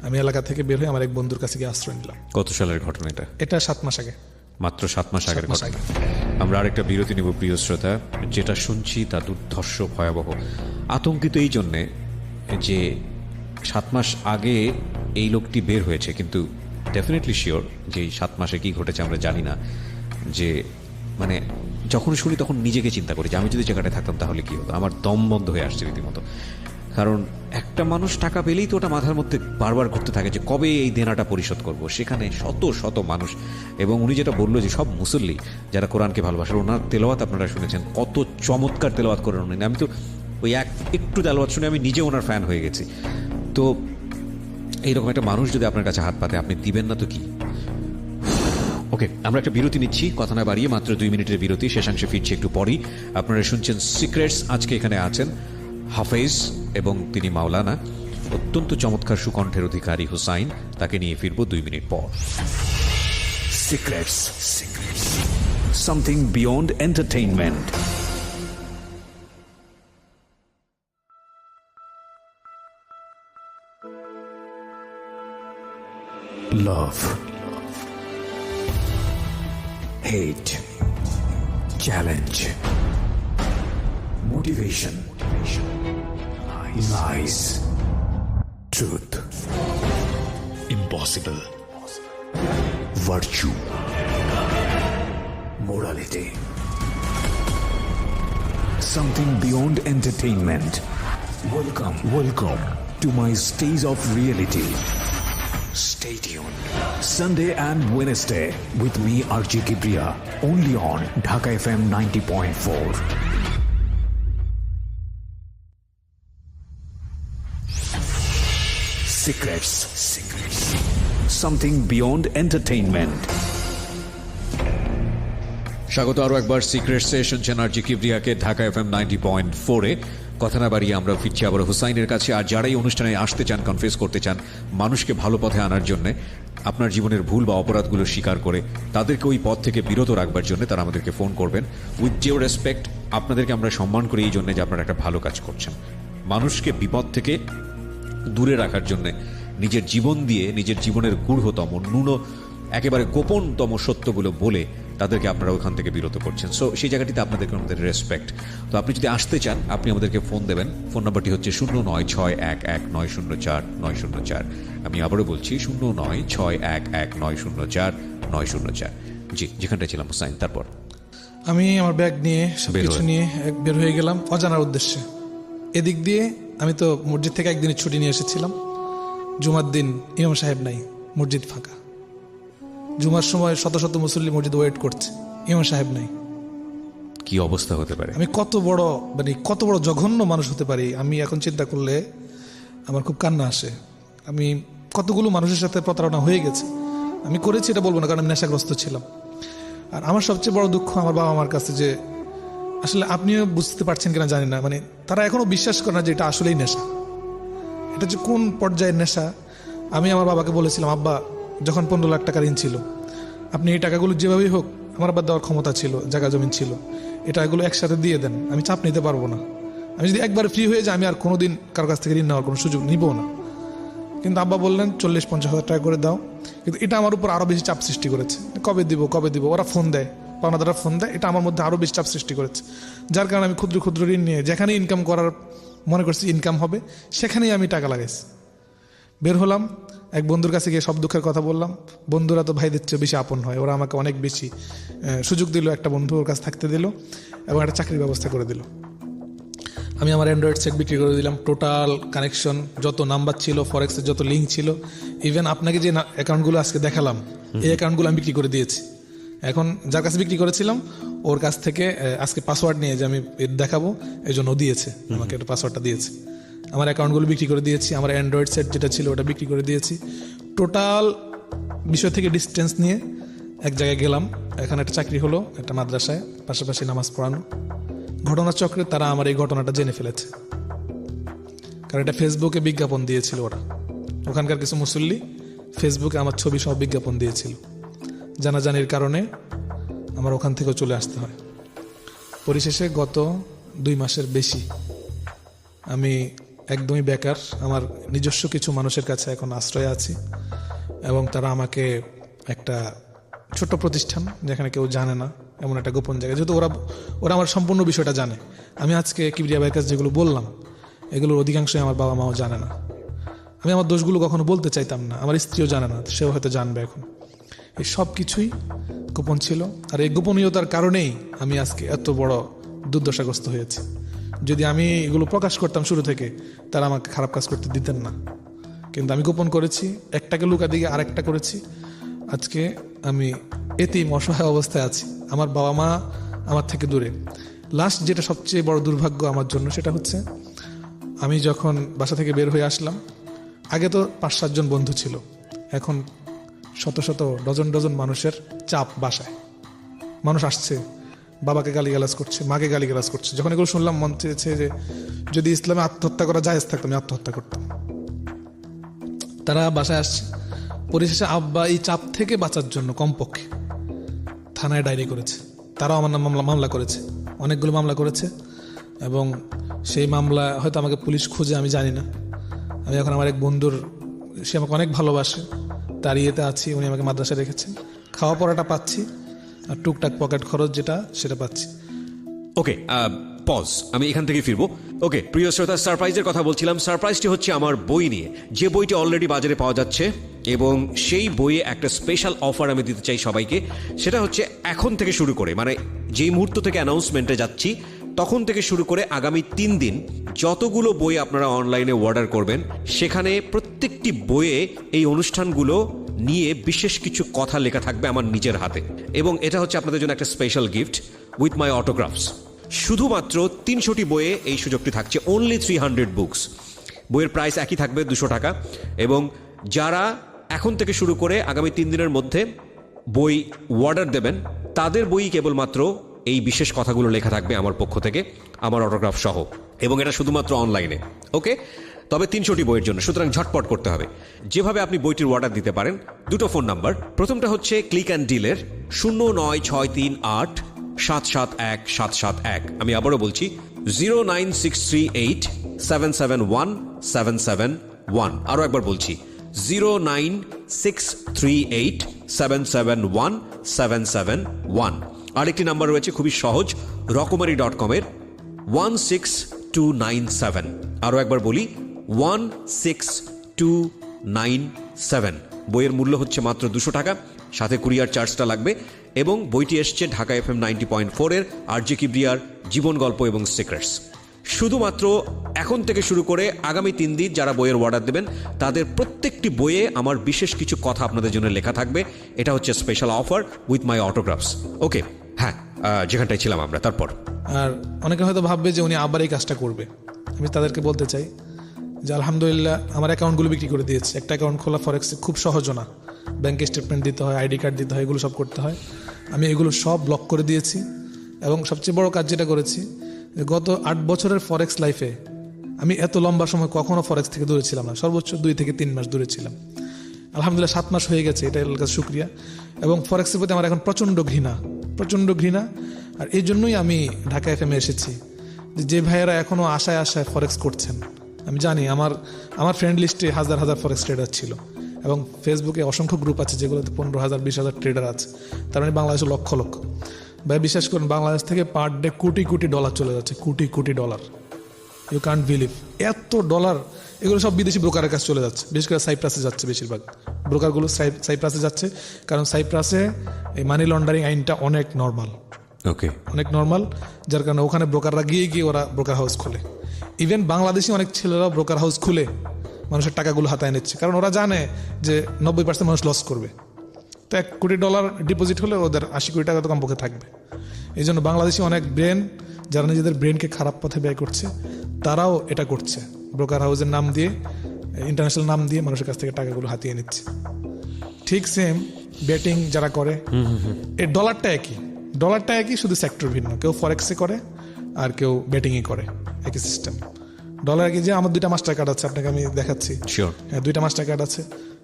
আমি এলাকা থেকে বের হয়ে আমার এক বন্ধুর কাছে গিয়ে আশ্রয় নিলাম। কত সালের ঘটনা এটা? এটা 7 মাস আগে, মাত্র 7 মাস আগের 7 মাস ঘটনা। আগে। আমরা আরেকটা বিরতি নেব প্রিয় শ্রোতা। যেটা শুনছি তা দুর্ধর্ষ, ভয়াবহ। আতঙ্কিত এই জন্যে যে 7 মাস আগে এই লোকটি বের হয়েছে, কিন্তু ডেফিনেটলি শিওর যে এই 7 মাসে কি ঘটেছে আমরা জানি না। যে মানে যখন শুনি তখন নিজেকে চিন্তা করি যে আমি যদি জায়গাটায় থাকতাম তাহলে কি হতো, আমার দম বন্ধ হয়ে আসছে রীতিমতো। কারণ একটা মানুষ টাকা পেলেই তো ওটা মাথার মধ্যে বারবার ঘুরতে থাকে যে কবে এই দেনাটা পরিশোধ করব। সেখানে শত শত মানুষ, এবং উনি যেটা বললো যে সব মুসল্লি যারা কোরআনকে ভালোবাসেন, ওনার তেলাওয়াত আপনারা শুনেছেন, কত চমৎকার তেলাওয়াত করেন উনি। আমি তো ওই একটু তেলাওয়াত শুনে আমি নিজে ওনার ফ্যান হয়ে গেছি। তো এইরকম একটা মানুষ যদি আপনার কাছে হাত পাতে, আপনি দিবেন না তো কি? ওকে, আমরা একটা বিরতি নিচ্ছি, কথা না বাড়িয়ে, মাত্র 2 মিনিটের বিরতি। শেষাংশে ফিরছি একটু পরই। আপনারা শুনছেন সিক্রেটস। আজকে এখানে আছেন হাফেজ এবং তিনি মাওলানা, অত্যন্ত চমৎকার সুকণ্ঠের অধিকারী হুসাইন। তাকে নিয়ে ফিরবো 2 মিনিট পর। Secrets. Something beyond entertainment. Love. Hate. Challenge. Motivation. Lies. Truth. Impossible. Virtue. Morality. Something beyond entertainment. Welcome to my stage of reality. Stay tuned. Sunday and Wednesday with me, RJ Kibriya, only on Dhaka FM 90.4. Secrets. Something beyond entertainment. স্বাগত আরও একবার সিক্রেটসে। শুনছেন আরজি কিবরিয়াকে Dhaka FM 90.4-এ। কথা না বাড়িয়ে আমরা ফিরছি আবার হুসাইনের কাছে। আর যারাই অনুষ্ঠানে আসতে চান, কনফেস করতে চান, মানুষকে ভালো পথে আনার জন্য, আপনার জীবনের ভুল বা অপরাধগুলো স্বীকার করে তাদেরকে ওই পথ থেকে বিরত রাখবার জন্য তারা আমাদেরকে ফোন করবেন। উইথ ডিউ রেসপেক্ট, আপনাদেরকে আমরা সম্মান করি এই জন্য যে আপনারা একটা ভালো কাজ করছেন। মানুষকে বিপদ থেকে দূরে রাখার জন্য নিজের জীবন দিয়ে, নিজের জীবনের গূঢ়তম, একেবারে গোপনতম সত্যগুলো বলে তাদেরকে আপনারা ওখান থেকে বিরত করছেন। সো সেই জায়গাটিতে আপনাদেরকে আমাদের রেসপেক্ট। তো আপনি যদি আসতে চান, আপনি আমাদেরকে ফোন দেবেন। ফোন নাম্বারটি হচ্ছে 09611904 আমি আবারও বলছি 09611904। জি, যেখানটা ছিলাম হুসাইন, তারপর আমি আমার ব্যাগ নিয়ে সবকিছু নিয়ে বের হয়ে গেলাম অজানার উদ্দেশ্যে। এদিক দিয়ে আমি তো মসজিদ থেকে একদিনের ছুটি নিয়ে এসেছিলাম। জুমার দিন ইমাম সাহেব নাই, মসজিদ ফাঁকা। জুমার সময় শত শত মুসল্লি মসজিদ ওয়েট করছে, ইমাম সাহেব নাই। কি অবস্থা হতে পারে? আমি কত বড় জঘন্য মানুষ হতে পারি, আমি এখন চিন্তা করলে আমার খুব কান্না আসে। আমি কতগুলো মানুষের সাথে প্রতারণা হয়ে গেছে। আমি করেছি এটা বলবো না, কারণ আমি নেশাগ্রস্ত ছিলাম। আর আমার সবচেয়ে বড় দুঃখ আমার বাবা আমার কাছে, যে আসলে আপনিও বুঝতে পারছেন কিনা জানি না, মানে তারা এখনো বিশ্বাস করে না যে এটা আসলেই নেশা। এটা যে কোন পর্যায়ের নেশা। আমি আমার বাবাকে বলেছিলাম, আব্বা যখন 15 লাখ টাকা ঋণ ছিল, আপনি এই টাকাগুলো যেভাবেই হোক, আমার আবার দেওয়ার ক্ষমতা ছিল, জায়গা জমিন ছিল, এই টাকাগুলো একসাথে দিয়ে দেন, আমি চাপ নিতে পারবো না। আমি যদি একবার ফ্রি হয়ে যাই, আমি আর কোনোদিন কারো কাছ থেকে ঋণ নেওয়ার কোনো সুযোগ নিব না। কিন্তু আব্বা বললেন 40-50 হাজার টাকা করে দাও। কিন্তু এটা আমার উপর আরও বেশি চাপ সৃষ্টি করেছে। কবে দিব, ওরা ফোন দেয়, পাওনাদাররা ফোন দেয়, এটা আমার মধ্যে আরও বেশি চাপ সৃষ্টি করেছে। যার কারণে আমি ক্ষুদ্র ক্ষুদ্র ঋণ নিয়ে যেখানে ইনকাম করার মনে করছি ইনকাম হবে, সেখানেই আমি টাকা লাগাইছি। বের হলাম, এক বন্ধুর কাছে গিয়ে সব দুঃখের কথা বললাম। বন্ধুরা তো ভাইদের চেয়ে বেশি আপন হয়, ওরা আমাকে অনেক বেশি সুযোগ দিল, একটা বন্ধু ওর কাছে থাকতে দিল এবং একটা চাকরির ব্যবস্থা করে দিল। আমি আমার অ্যান্ড্রয়েড সেট বিক্রি করে দিলাম। টোটাল কানেকশন, যত নাম্বার ছিল, ফরেক্সের যত লিঙ্ক ছিল, ইভেন আপনাকে যে অ্যাকাউন্টগুলো আজকে দেখালাম, এই অ্যাকাউন্টগুলো আমি বিক্রি করে দিয়েছি। এখন যার কাছে বিক্রি করেছিলাম, ওর কাছ থেকে আজকে পাসওয়ার্ড নিয়ে যে আমি দেখাবো, এই জন্য দিয়েছে আমাকে, একটা পাসওয়ার্ডটা দিয়েছে। আমার অ্যাকাউন্টগুলো বিক্রি করে দিয়েছি, আমার অ্যান্ড্রয়েড সেট যেটা ছিল ওটা বিক্রি করে দিয়েছি। টোটাল বিষয় থেকে ডিস্টেন্স নিয়ে এক জায়গায় গেলাম। এখানে একটা চাকরি হলো, একটা মাদ্রাসায়, পাশাপাশি নামাজ পড়ানো। ঘটনাচক্রে তারা আমার এই ঘটনাটা জেনে ফেলেছে, কারণ এটা ফেসবুকে বিজ্ঞাপন দিয়েছিল ওরা। ওখানকার কিছু মুসল্লি ফেসবুকে আমার ছবি সহ বিজ্ঞাপন দিয়েছিল। জানাজানির কারণে আমার ওখান থেকেও চলে আসতে হয়। পরিশেষে গত 2 মাসের বেশি আমি একদমই বেকার। আমার নিজস্ব কিছু মানুষের কাছে এখন আশ্রয় আছি এবং তারা আমাকে একটা ছোট্ট প্রতিষ্ঠান, যেখানে কেউ জানে না, এমন একটা গোপন জায়গা, যেহেতু ওরা আমার সম্পূর্ণ বিষয়টা জানে। আমি আজকে কিবরিয়া ভাইয়ের কাছে যেগুলো বললাম, এগুলোর অধিকাংশই আমার বাবা মাও জানে না। আমি আমার দোষগুলো কখনো বলতে চাইতাম না, আমার স্ত্রীও জানে না, সেও হয়তো জানবে এখন। এই সব কিছুই গোপন ছিল, আর এই গোপনীয়তার কারণেই আমি আজকে এত বড় দুর্দশাগ্রস্ত হয়েছি। যদি আমি এগুলো প্রকাশ করতাম শুরু থেকে, তারা আমাকে খারাপ কাজ করতে দিতেন না। কিন্তু আমি গোপন করেছি, একটাকে লুকা দিকে আরেকটা করেছি। আজকে আমি এতেই অসহায় অবস্থায় আছি, আমার বাবা মা আমার থেকে দূরে। লাস্ট যেটা সবচেয়ে বড় দুর্ভাগ্য আমার জন্য, সেটা হচ্ছে আমি যখন বাসা থেকে বের হয়ে আসলাম, আগে তো 5-7 জন বন্ধু ছিল, এখন শত শত ডজন ডজন মানুষের চাপ বাসায়। মানুষ আসছে, বাবাকে গালিগালাজ করছে, মাকে গালিগালাজ করছে। যখন এগুলো শুনলাম মন চেয়েছে যে যদি ইসলামে আত্মহত্যা করা জায়েজ থাকতো আমি আত্মহত্যা করতাম। তারা বাসায় আসছে, পরিশেষে আব্বা এই চাপ থেকে বাঁচার জন্য কমপক্ষে থানায় ডায়েরি করেছে। তারাও আমার নাম মামলা করেছে, অনেকগুলো মামলা করেছে। এবং সেই মামলা হয়তো আমাকে পুলিশ খুঁজে, আমি জানি না। আমি এখন আমার এক বন্ধুর, সে আমাকে অনেক ভালোবাসে, তার ইয়েতে আছি, উনি আমাকে মাদ্রাসায় রেখেছেন, খাওয়া পড়াটা পাচ্ছি, আর টুকটাক পকেট খরচ যেটা সেটা পাচ্ছি। ওকে, পজ, আমি এখান থেকে ফিরবো। ওকে প্রিয় শ্রোতা, সারপ্রাইজের কথা বলছিলাম। সারপ্রাইজটি হচ্ছে আমার বই নিয়ে, যে বইটি অলরেডি বাজারে পাওয়া যাচ্ছে, এবং সেই বইয়ে একটা স্পেশাল অফার আমি দিতে চাই সবাইকে। সেটা হচ্ছে এখন থেকে শুরু করে, মানে যেই মুহূর্ত থেকে অ্যানাউন্সমেন্টে যাচ্ছি তখন থেকে শুরু করে আগামী 3 দিন যতগুলো বই আপনারা অনলাইনে অর্ডার করবেন, সেখানে প্রত্যেকটি বইয়ে এই অনুষ্ঠানগুলো নিয়ে বিশেষ কিছু কথা লেখা থাকবে আমার নিজের হাতে। এবং এটা হচ্ছে আপনাদের জন্য একটা স্পেশাল গিফট উইথ মাই অটোগ্রাফস। শুধুমাত্র 300টি বইয়ে এই সুযোগটি থাকছে, অনলি 300 বুকস। বইয়ের প্রাইস একই থাকবে 200 টাকা। এবং যারা এখন থেকে শুরু করে আগামী 3 দিনের মধ্যে বই অর্ডার দেবেন, তাদের বই কেবলমাত্র এই বিশেষ কথাগুলো লেখা থাকবে আমার পক্ষ থেকে, আমার অটোগ্রাফ সহ। এবং এটা শুধুমাত্র অনলাইনে। ওকে, তবে 300টি বইয়ের জন্য, সুতরাং ঝটপট করতে হবে। যেভাবে আপনি বইটির অর্ডার দিতে পারেন, 2টো ফোন নাম্বার। প্রথমটা হচ্ছে ক্লিক অ্যান্ড ডিলের 09638771771। আমি আবারও বলছি 09638771771। আরও একবার বলছি 09638771771। আরেকটি নাম্বার রয়েছে খুবই সহজ, রকমারি.com-এর 16297। আরও একবার বলি 16297। বইয়ের মূল্য হচ্ছে মাত্র 200 টাকা, সাথে কুরিয়ার চার্জটা লাগবে। এবং বইটি এসছে ঢাকা FM 90.4-এর আরজে কিবরিয়ার জীবন গল্প এবং সিক্রেটস। শুধুমাত্র এখন থেকে শুরু করে আগামী 3 দিন যারা বইয়ের অর্ডার দেবেন, তাদের প্রত্যেকটি বইয়ে আমার বিশেষ কিছু কথা আপনাদের জন্য লেখা থাকবে। এটা হচ্ছে স্পেশাল অফার উইথ মাই অটোগ্রাফস। ওকে, হ্যাঁ, যেখানটায় ছিলাম আমরা। তারপর আর অনেকে হয়তো ভাববে যে উনি আবার এই কাজটা করবে। আমি তাদেরকে বলতে চাই যে আলহামদুলিল্লাহ আমার অ্যাকাউন্টগুলো বিক্রি করে দিয়েছি। একটা অ্যাকাউন্ট খোলা ফরেক্সে খুব সহজও না, ব্যাংকে স্টেটমেন্ট দিতে হয়, আইডি কার্ড দিতে হয়, এগুলো সব করতে হয়। আমি এগুলো সব ব্লক করে দিয়েছি। এবং সবচেয়ে বড় কাজ যেটা করেছি, গত 8 বছরের ফরেক্স লাইফে আমি এত লম্বা সময় কখনো ফরেক্স থেকে দূরে ছিলাম না। সর্বোচ্চ 2 থেকে 3 মাস দূরে ছিলাম। আলহামদুলিল্লাহ 7 মাস হয়ে গেছে, এটা এর কাছে শুক্রিয়া। এবং ফরেক্সের প্রতি আমার এখন প্রচণ্ড ঘৃণা। আর এই জন্যই আমি ঢাকা FM এসেছি, যে ভাইয়েরা এখনও আশায় ফরেক্স করছেন। আমি জানি আমার ফ্রেন্ড লিস্টে হাজার হাজার ফরেক্স ট্রেডার ছিল, এবং ফেসবুকে অসংখ্য গ্রুপ আছে যেগুলোতে 15,000 20,000 ট্রেডার আছে। তার মানে বাংলাদেশে লক্ষ লক্ষ। ভাই বিশ্বাস করুন, বাংলাদেশ থেকে per day crore crore dollar চলে যাচ্ছে, crore crore dollar. You can't believe, এত ডলার। এগুলো সব বিদেশি ব্রোকারের কাছে চলে যাচ্ছে, বিশেষ করে সাইপ্রাসে যাচ্ছে বেশিরভাগ। ব্রোকারগুলো সাইপ্রাসে যাচ্ছে, কারণ সাইপ্রাসে এই মানি লন্ডারিং আইনটা অনেক নর্মাল। ওকে, অনেক নর্মাল, যার কারণে ওখানে ব্রোকাররা গিয়ে ওরা ব্রোকার হাউস খোলে। ইভেন বাংলাদেশি অনেক ছেলেরা ব্রোকার হাউস খুলে মানুষের টাকাগুলো হাতায় নিচ্ছে, কারণ ওরা জানে যে 90% মানুষ লস করবে। তো $1 কোটি ডিপোজিট হলে ওদের 80 কোটি টাকা তো কমপক্ষে থাকবে। এই জন্য বাংলাদেশি অনেক ব্রেন, যারা নিজেদের ব্রেনকে খারাপ পথে ব্যয় করছে, তারাও এটা করছে। ব্রোকার হাউসের নাম দিয়ে, ইন্টারন্যাশনাল নাম দিয়ে মানুষের কাছ থেকে টাকাগুলো হাতিয়ে নিচ্ছে। ঠিক সেম বেটিং যারা করে, এই ডলারটা একই, শুধু সেক্টর ভিন্ন। কেউ ফরেক্সে করে আর কেউ বেটিংয়ে করে, একই সিস্টেম। ডলার কি, যে আমার 2টা মাস্টার কার্ড আছে, আপনাকে আমি দেখাচ্ছি। শিওর, হ্যাঁ 2টা মাস্টার কার্ড আছে,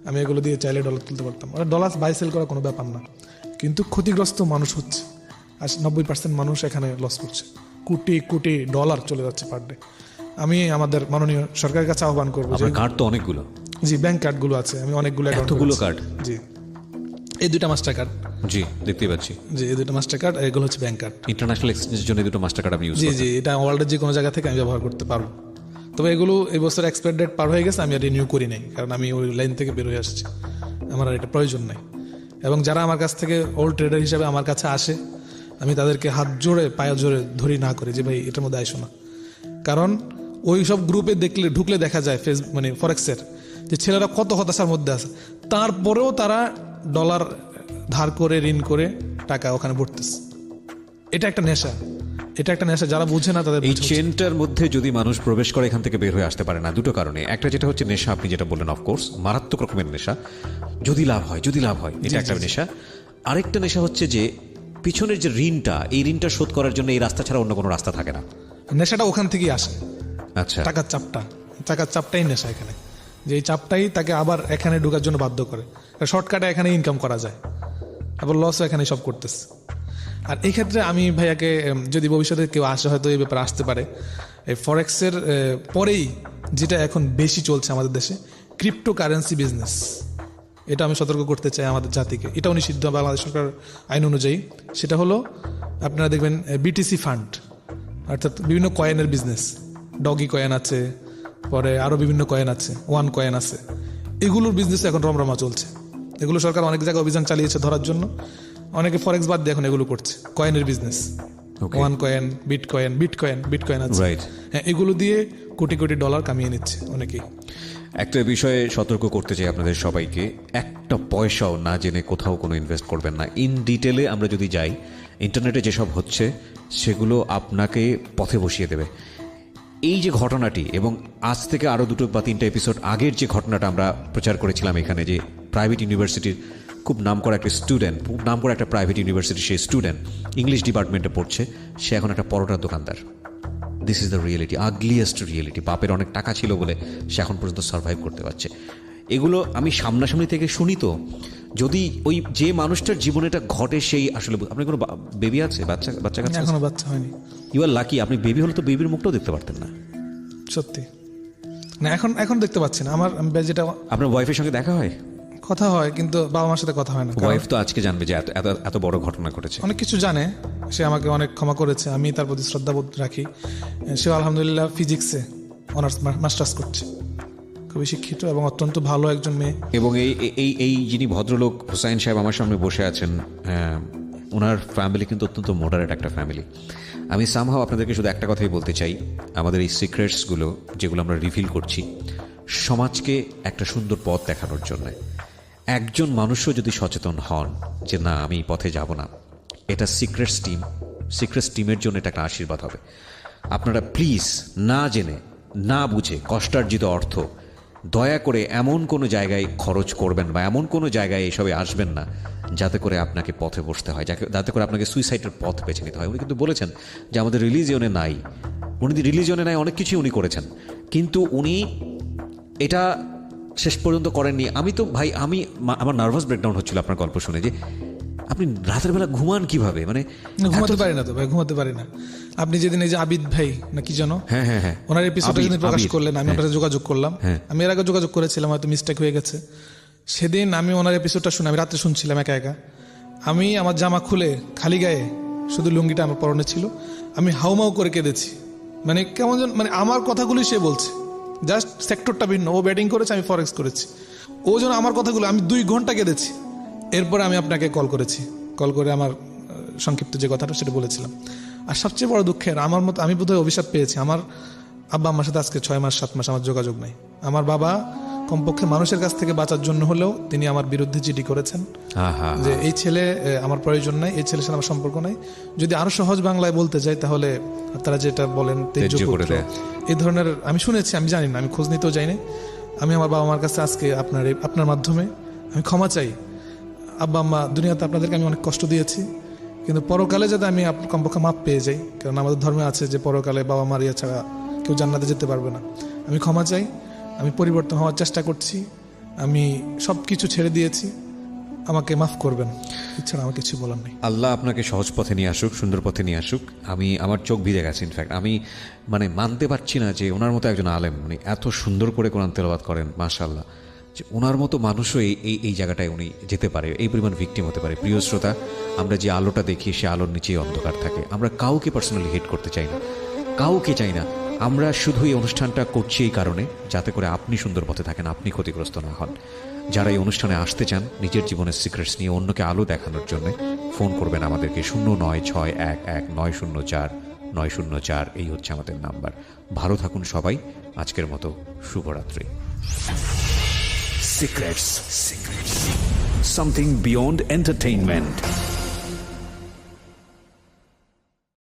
আমি এগুলো দিয়ে চাইলে ডলার তুলতে পারতাম। ডলার বাই সেল করা কোনো ব্যাপার না, কিন্তু ক্ষতিগ্রস্ত মানুষ হচ্ছে। আর 90% মানুষ এখানে লস করছে। কোটি কোটি ডলার চলে যাচ্ছে পার ডে। আমি আমাদের মাননীয় সরকারের কাছে আহ্বান করবো, যে কার্ড তো অনেকগুলো, জি ব্যাংক কার্ডগুলো আছে, আমি অনেকগুলো এতগুলো কার্ড, জি এই 2টা মাস্টার কার্ড, জি দেখতেই পাচ্ছি, জি এই 2টা মাস্টার কার্ড, এগুলো হচ্ছে ব্যাংক কার্ড। ইন্টারন্যাশনাল এক্সচেঞ্জের জন্য 2টো মাস্টার কার্ড আমি ইউজ জি করি। জি এটা ওয়ার্ল্ডের যে কোনো জায়গা থেকে আমি ব্যবহার করতে পারবো। তবে এগুলো এই বছর এক্সপায়ার ডেট পার হয়ে গেছে, আমি আর রিনিউ করি নাই, কারণ আমি ওই লাইন থেকে বের হয়ে আসছি, আমার আর এটা প্রয়োজন নাই। এবং যারা আমার কাছ থেকে ওল্ড ট্রেডার হিসেবে আমার কাছে আসে, আমি তাদেরকে হাত জোড়ে পায়ে জোরে ধরি না করে যে ভাই এটার মধ্যে আইসো না। কারণ ওই সব গ্রুপে ঢুকলে দেখা যায় মানে ফরেক্সের যে ছেলেরা কত হতাশার মধ্যে আছে, তারপরেও তারা ডলার ধার করে ঋণ করে টাকা ওখানে ভরতেছে। এটা একটা নেশা, এটা একটা নেশা, যারা বুঝে না তাদের এই চেনটার মধ্যে যদি মানুষ প্রবেশ করে এখান থেকে বের হয়ে আসতে পারে না দুটো কারণে। একটা যেটা হচ্ছে নেশা, আপনি যেটা বললেন অফকোর্স মারাত্মক রকমের নেশা, যদি লাভ হয় এটা একটা নেশা। আরেকটা নেশা হচ্ছে যে পিছনের যে ঋণটা, এই ঋণটা শোধ করার জন্য এই রাস্তা ছাড়া অন্য কোনো রাস্তা থাকে না। নেশাটা ওখান থেকেই আসে, আচ্ছা, টাকার চাপটাই নেশা এখানে, যে এই চাপটাই তাকে আবার এখানে ঢোকার জন্য বাধ্য করে। শর্টকাটে এখানে ইনকাম করা যায়, আবার লসও এখানে সব করতেছে। আর এই ক্ষেত্রে আমি ভাইয়াকে, যদি ভবিষ্যতে কেউ আসে হয়তো এই ব্যাপারে আসতে পারে, এই ফরেক্সের পরেই যেটা এখন বেশি চলছে আমাদের দেশে, ক্রিপ্টো কারেন্সি বিজনেস। এটা আমি সতর্ক করতে চাই আমাদের জাতিকে। এটাও নিষিদ্ধ বাংলাদেশ সরকার আইন অনুযায়ী। সেটা হলো আপনারা দেখবেন বিটিসি ফান্ড, অর্থাৎ বিভিন্ন কয়েনের বিজনেস, ডগি কয়েন আছে, পরে আরও বিভিন্ন কয়েন আছে, ওয়ান কয়েন আছে, এগুলোর বিজনেস এখন রমরমা চলছে। এগুলো সরকার অনেক জায়গায় অভিযান চালিয়েছে ধরার জন্য। অনেকে ফরেক্স বাদ দিয়ে এখন এগুলো করছে, কয়েনের বিজনেস, ওয়ান কয়েন, বিটকয়েন আছে, হ্যাঁ, এগুলো দিয়ে কোটি কোটি ডলার কামিয়ে নিচ্ছে অনেকেই। একটা বিষয়ে সতর্ক করতে চাই আপনাদের সবাইকে, একটা পয়সাও না জেনে কোথাও কোনো ইনভেস্ট করবেন না। ইন ডিটেলে আমরা যদি যাই, ইন্টারনেটে যেসব হচ্ছে সেগুলো আপনাকে পথে বসিয়ে দেবে। এই যে ঘটনাটি, এবং আজ থেকে আরও 2 বা 3টা এপিসোড আগের যে ঘটনাটা আমরা প্রচার করেছিলাম এখানে, যে প্রাইভেট ইউনিভার্সিটির খুব নামকরা একটা স্টুডেন্ট, খুব নামকরা একটা প্রাইভেট ইউনিভার্সিটির সেই স্টুডেন্ট ইংলিশ ডিপার্টমেন্টে পড়ছে, সে এখন একটা পরোটার দোকানদার। This is the reality, ugliest reality. বাপের অনেক টাকা ছিল বলে সে এখন পর্যন্ত সার্ভাইভ করতে পারছে। এগুলো আমি সামনাসামনি থেকে শুনি। তো যদি ওই যে মানুষটার জীবনে এটা ঘটে, সেই আসলে, আপনার কোনো বেবি আছে, বাচ্চা কাচ্চা? এখনো বাচ্চা হয়নি। You are lucky. আপনি বেবি হলে তো বেবির মুখটাও দেখতে পারতেন না। সত্যি না, এখন দেখতে পাচ্ছি না। আমার যেটা, আপনার ওয়াইফের সঙ্গে দেখা হয়? কথা হয়, কিন্তু বাবা মার সাথে কথা হয় না। ওয়াইফ তো আজকে জানবে যে এত বড় ঘটনা ঘটেছে। অনেক কিছু জানে, সে আমাকে অনেক ক্ষমা করেছে, আমি তার প্রতি শ্রদ্ধাবোধ রাখি। সে আলহামদুলিল্লাহ ফিজিক্সে অনার্স মাস্টার্স করছে, খুবই শিক্ষিত এবং অত্যন্ত ভালো একজন মেয়ে। এবং এই যিনি ভদ্রলোক হুসাইন সাহেব আমার সামনে বসে আছেন, ওনার ফ্যামিলি কিন্তু অত্যন্ত মডারেট একটা ফ্যামিলি। আমি সামহাও আপনাদেরকে শুধু একটা কথাই বলতে চাই, আমাদের এই সিক্রেটসগুলো যেগুলো আমরা রিভিল করছি সমাজকে একটা সুন্দর পথ দেখানোর জন্যে। একজন মানুষও যদি সচেতন হন যে না, আমি এই পথে যাব না, এটা সিক্রেটস টিমের জন্য এটা একটা আশীর্বাদ হবে। আপনারা প্লিজ না জেনে না বুঝে কষ্টার্জিত অর্থ দয়া করে এমন কোনো জায়গায় খরচ করবেন বা এমন কোনো জায়গায় এসবে আসবেন না যাতে করে আপনাকে পথে বসতে হয়, যাতে করে আপনাকে সুইসাইডের পথ বেছে নিতে হয়। উনি কিন্তু বলেছেন যে আমাদের রিলিজিয়নে নাই, অনেক কিছুই উনি করেছেন, কিন্তু উনি এটা শেষ পর্যন্ত করেননি। আমি তো ভাই, আমার নার্ভাস ব্রেকডাউন হচ্ছিল আপনার গল্প শুনে, যে আপনি রাতের বেলা ঘুমান কিভাবে? মানে ঘুমাতে পারি না তো ভাই, ঘুমাতে পারি না। আপনি যেদিন এই যে আবিদ ভাই না কি জানো, হ্যাঁ, ওনার এপিসোডটা যেদিন প্রকাশ করলেন, আমি ওনার সাথে যোগাযোগ করলাম। আমি এর আগে যোগাযোগ করেছিলাম, হয়তো মিস্টেক হয়ে গেছে। সেদিন আমি ওনার এপিসোডটা শুনে, আমি রাত্রে শুনছিলাম একা। আমি আমার জামা খুলে খালি গায়ে, শুধু লুঙ্গিটা আমার পরনে ছিল, আমি হাউমাউ করে কেঁদেছি। মানে কেমন যেন, মানে আমার কথাগুলোই সে বলছে, জাস্ট সেক্টরটা ভিন্ন। ও ব্যাটিং করেছে, আমি ফরেক্স করেছি। ও যেন আমার কথাগুলো, আমি 2 ঘন্টা কেঁদেছি। এরপরে আমি আপনাকে কল করে আমার সংক্ষিপ্ত যে কথাটা সেটা বলেছিলাম। আর সবচেয়ে বড় দুঃখের, আমার মতো আমি বোধহয় অভিশাপ পেয়েছি। আমার আব্বা আমার সাথে আজকে 6 মাস 7 মাস আমার যোগাযোগ নাই। আমার বাবা কমপক্ষে মানুষের কাছ থেকে বাঁচার জন্য হলেও তিনি আমার বিরুদ্ধে চিঠি করেছেন যে এই ছেলে আমার প্রয়োজন নাই, এই ছেলের সাথে আমার সম্পর্ক নাই। যদি আরো সহজ বাংলায় বলতে যাই তাহলে তারা যেটা বলেন তেজ্যপুত্র, এই ধরনের আমি শুনেছি, আমি জানি না, আমি খোঁজ নিতেও যাইনি। আমি আমার বাবা মার কাছে আজকে আপনার মাধ্যমে আমি ক্ষমা চাই। আব্বা আম্মা, দুনিয়াতে আপনাদেরকে আমি অনেক কষ্ট দিয়েছি, কিন্তু পরকালে যাতে আমি কমপক্ষে মাপ পেয়ে যাই, কারণ আমাদের ধর্মে আছে যে পরকালে বাবা মার ইয়া ছাড়া কেউ জান্নাতে যেতে পারবে না। আমি ক্ষমা চাই, আমি পরিবর্তন হওয়ার চেষ্টা করছি, আমি সব কিছু ছেড়ে দিয়েছি, আমাকে মাফ করবেন, এছাড়া আমার কিছু বলার নেই। আল্লাহ আপনাকে সহজ পথে নিয়ে আসুক, সুন্দর পথে নিয়ে আসুক। আমার চোখ ভিজে গেছে। ইনফ্যাক্ট আমি মানতে পারছি না যে ওনার মতো একজন আলেম এত সুন্দর করে কোরআন তেলাওয়াত করেন, মাশাআল্লাহ, যে ওনার মতো মানুষও এই জায়গাটায় উনি যেতে পারে, এই পরিমাণ ভিকটিম হতে পারে। প্রিয় শ্রোতা, আমরা যে আলোটা দেখি সে আলোর নিচেই অন্ধকার থাকে। আমরা কাউকে পার্সোনালি হেট করতে চাই না, কাউকে চাই না। আমরা শুধু এই অনুষ্ঠানটা করছি এই কারণে যাতে করে আপনি সুন্দর পথে থাকেন, আপনি ক্ষতিগ্রস্ত না হন। যারা এই অনুষ্ঠানে আসতে চান নিজের জীবনের সিক্রেটস নিয়ে অন্যকে আলো দেখানোর জন্য, ফোন করবেন আমাদেরকে 09611904 904 এই হচ্ছে আমাদের নাম্বার। ভালো থাকুন সবাই, আজকের মতো শুভরাত্রি। Secrets. Something beyond entertainment.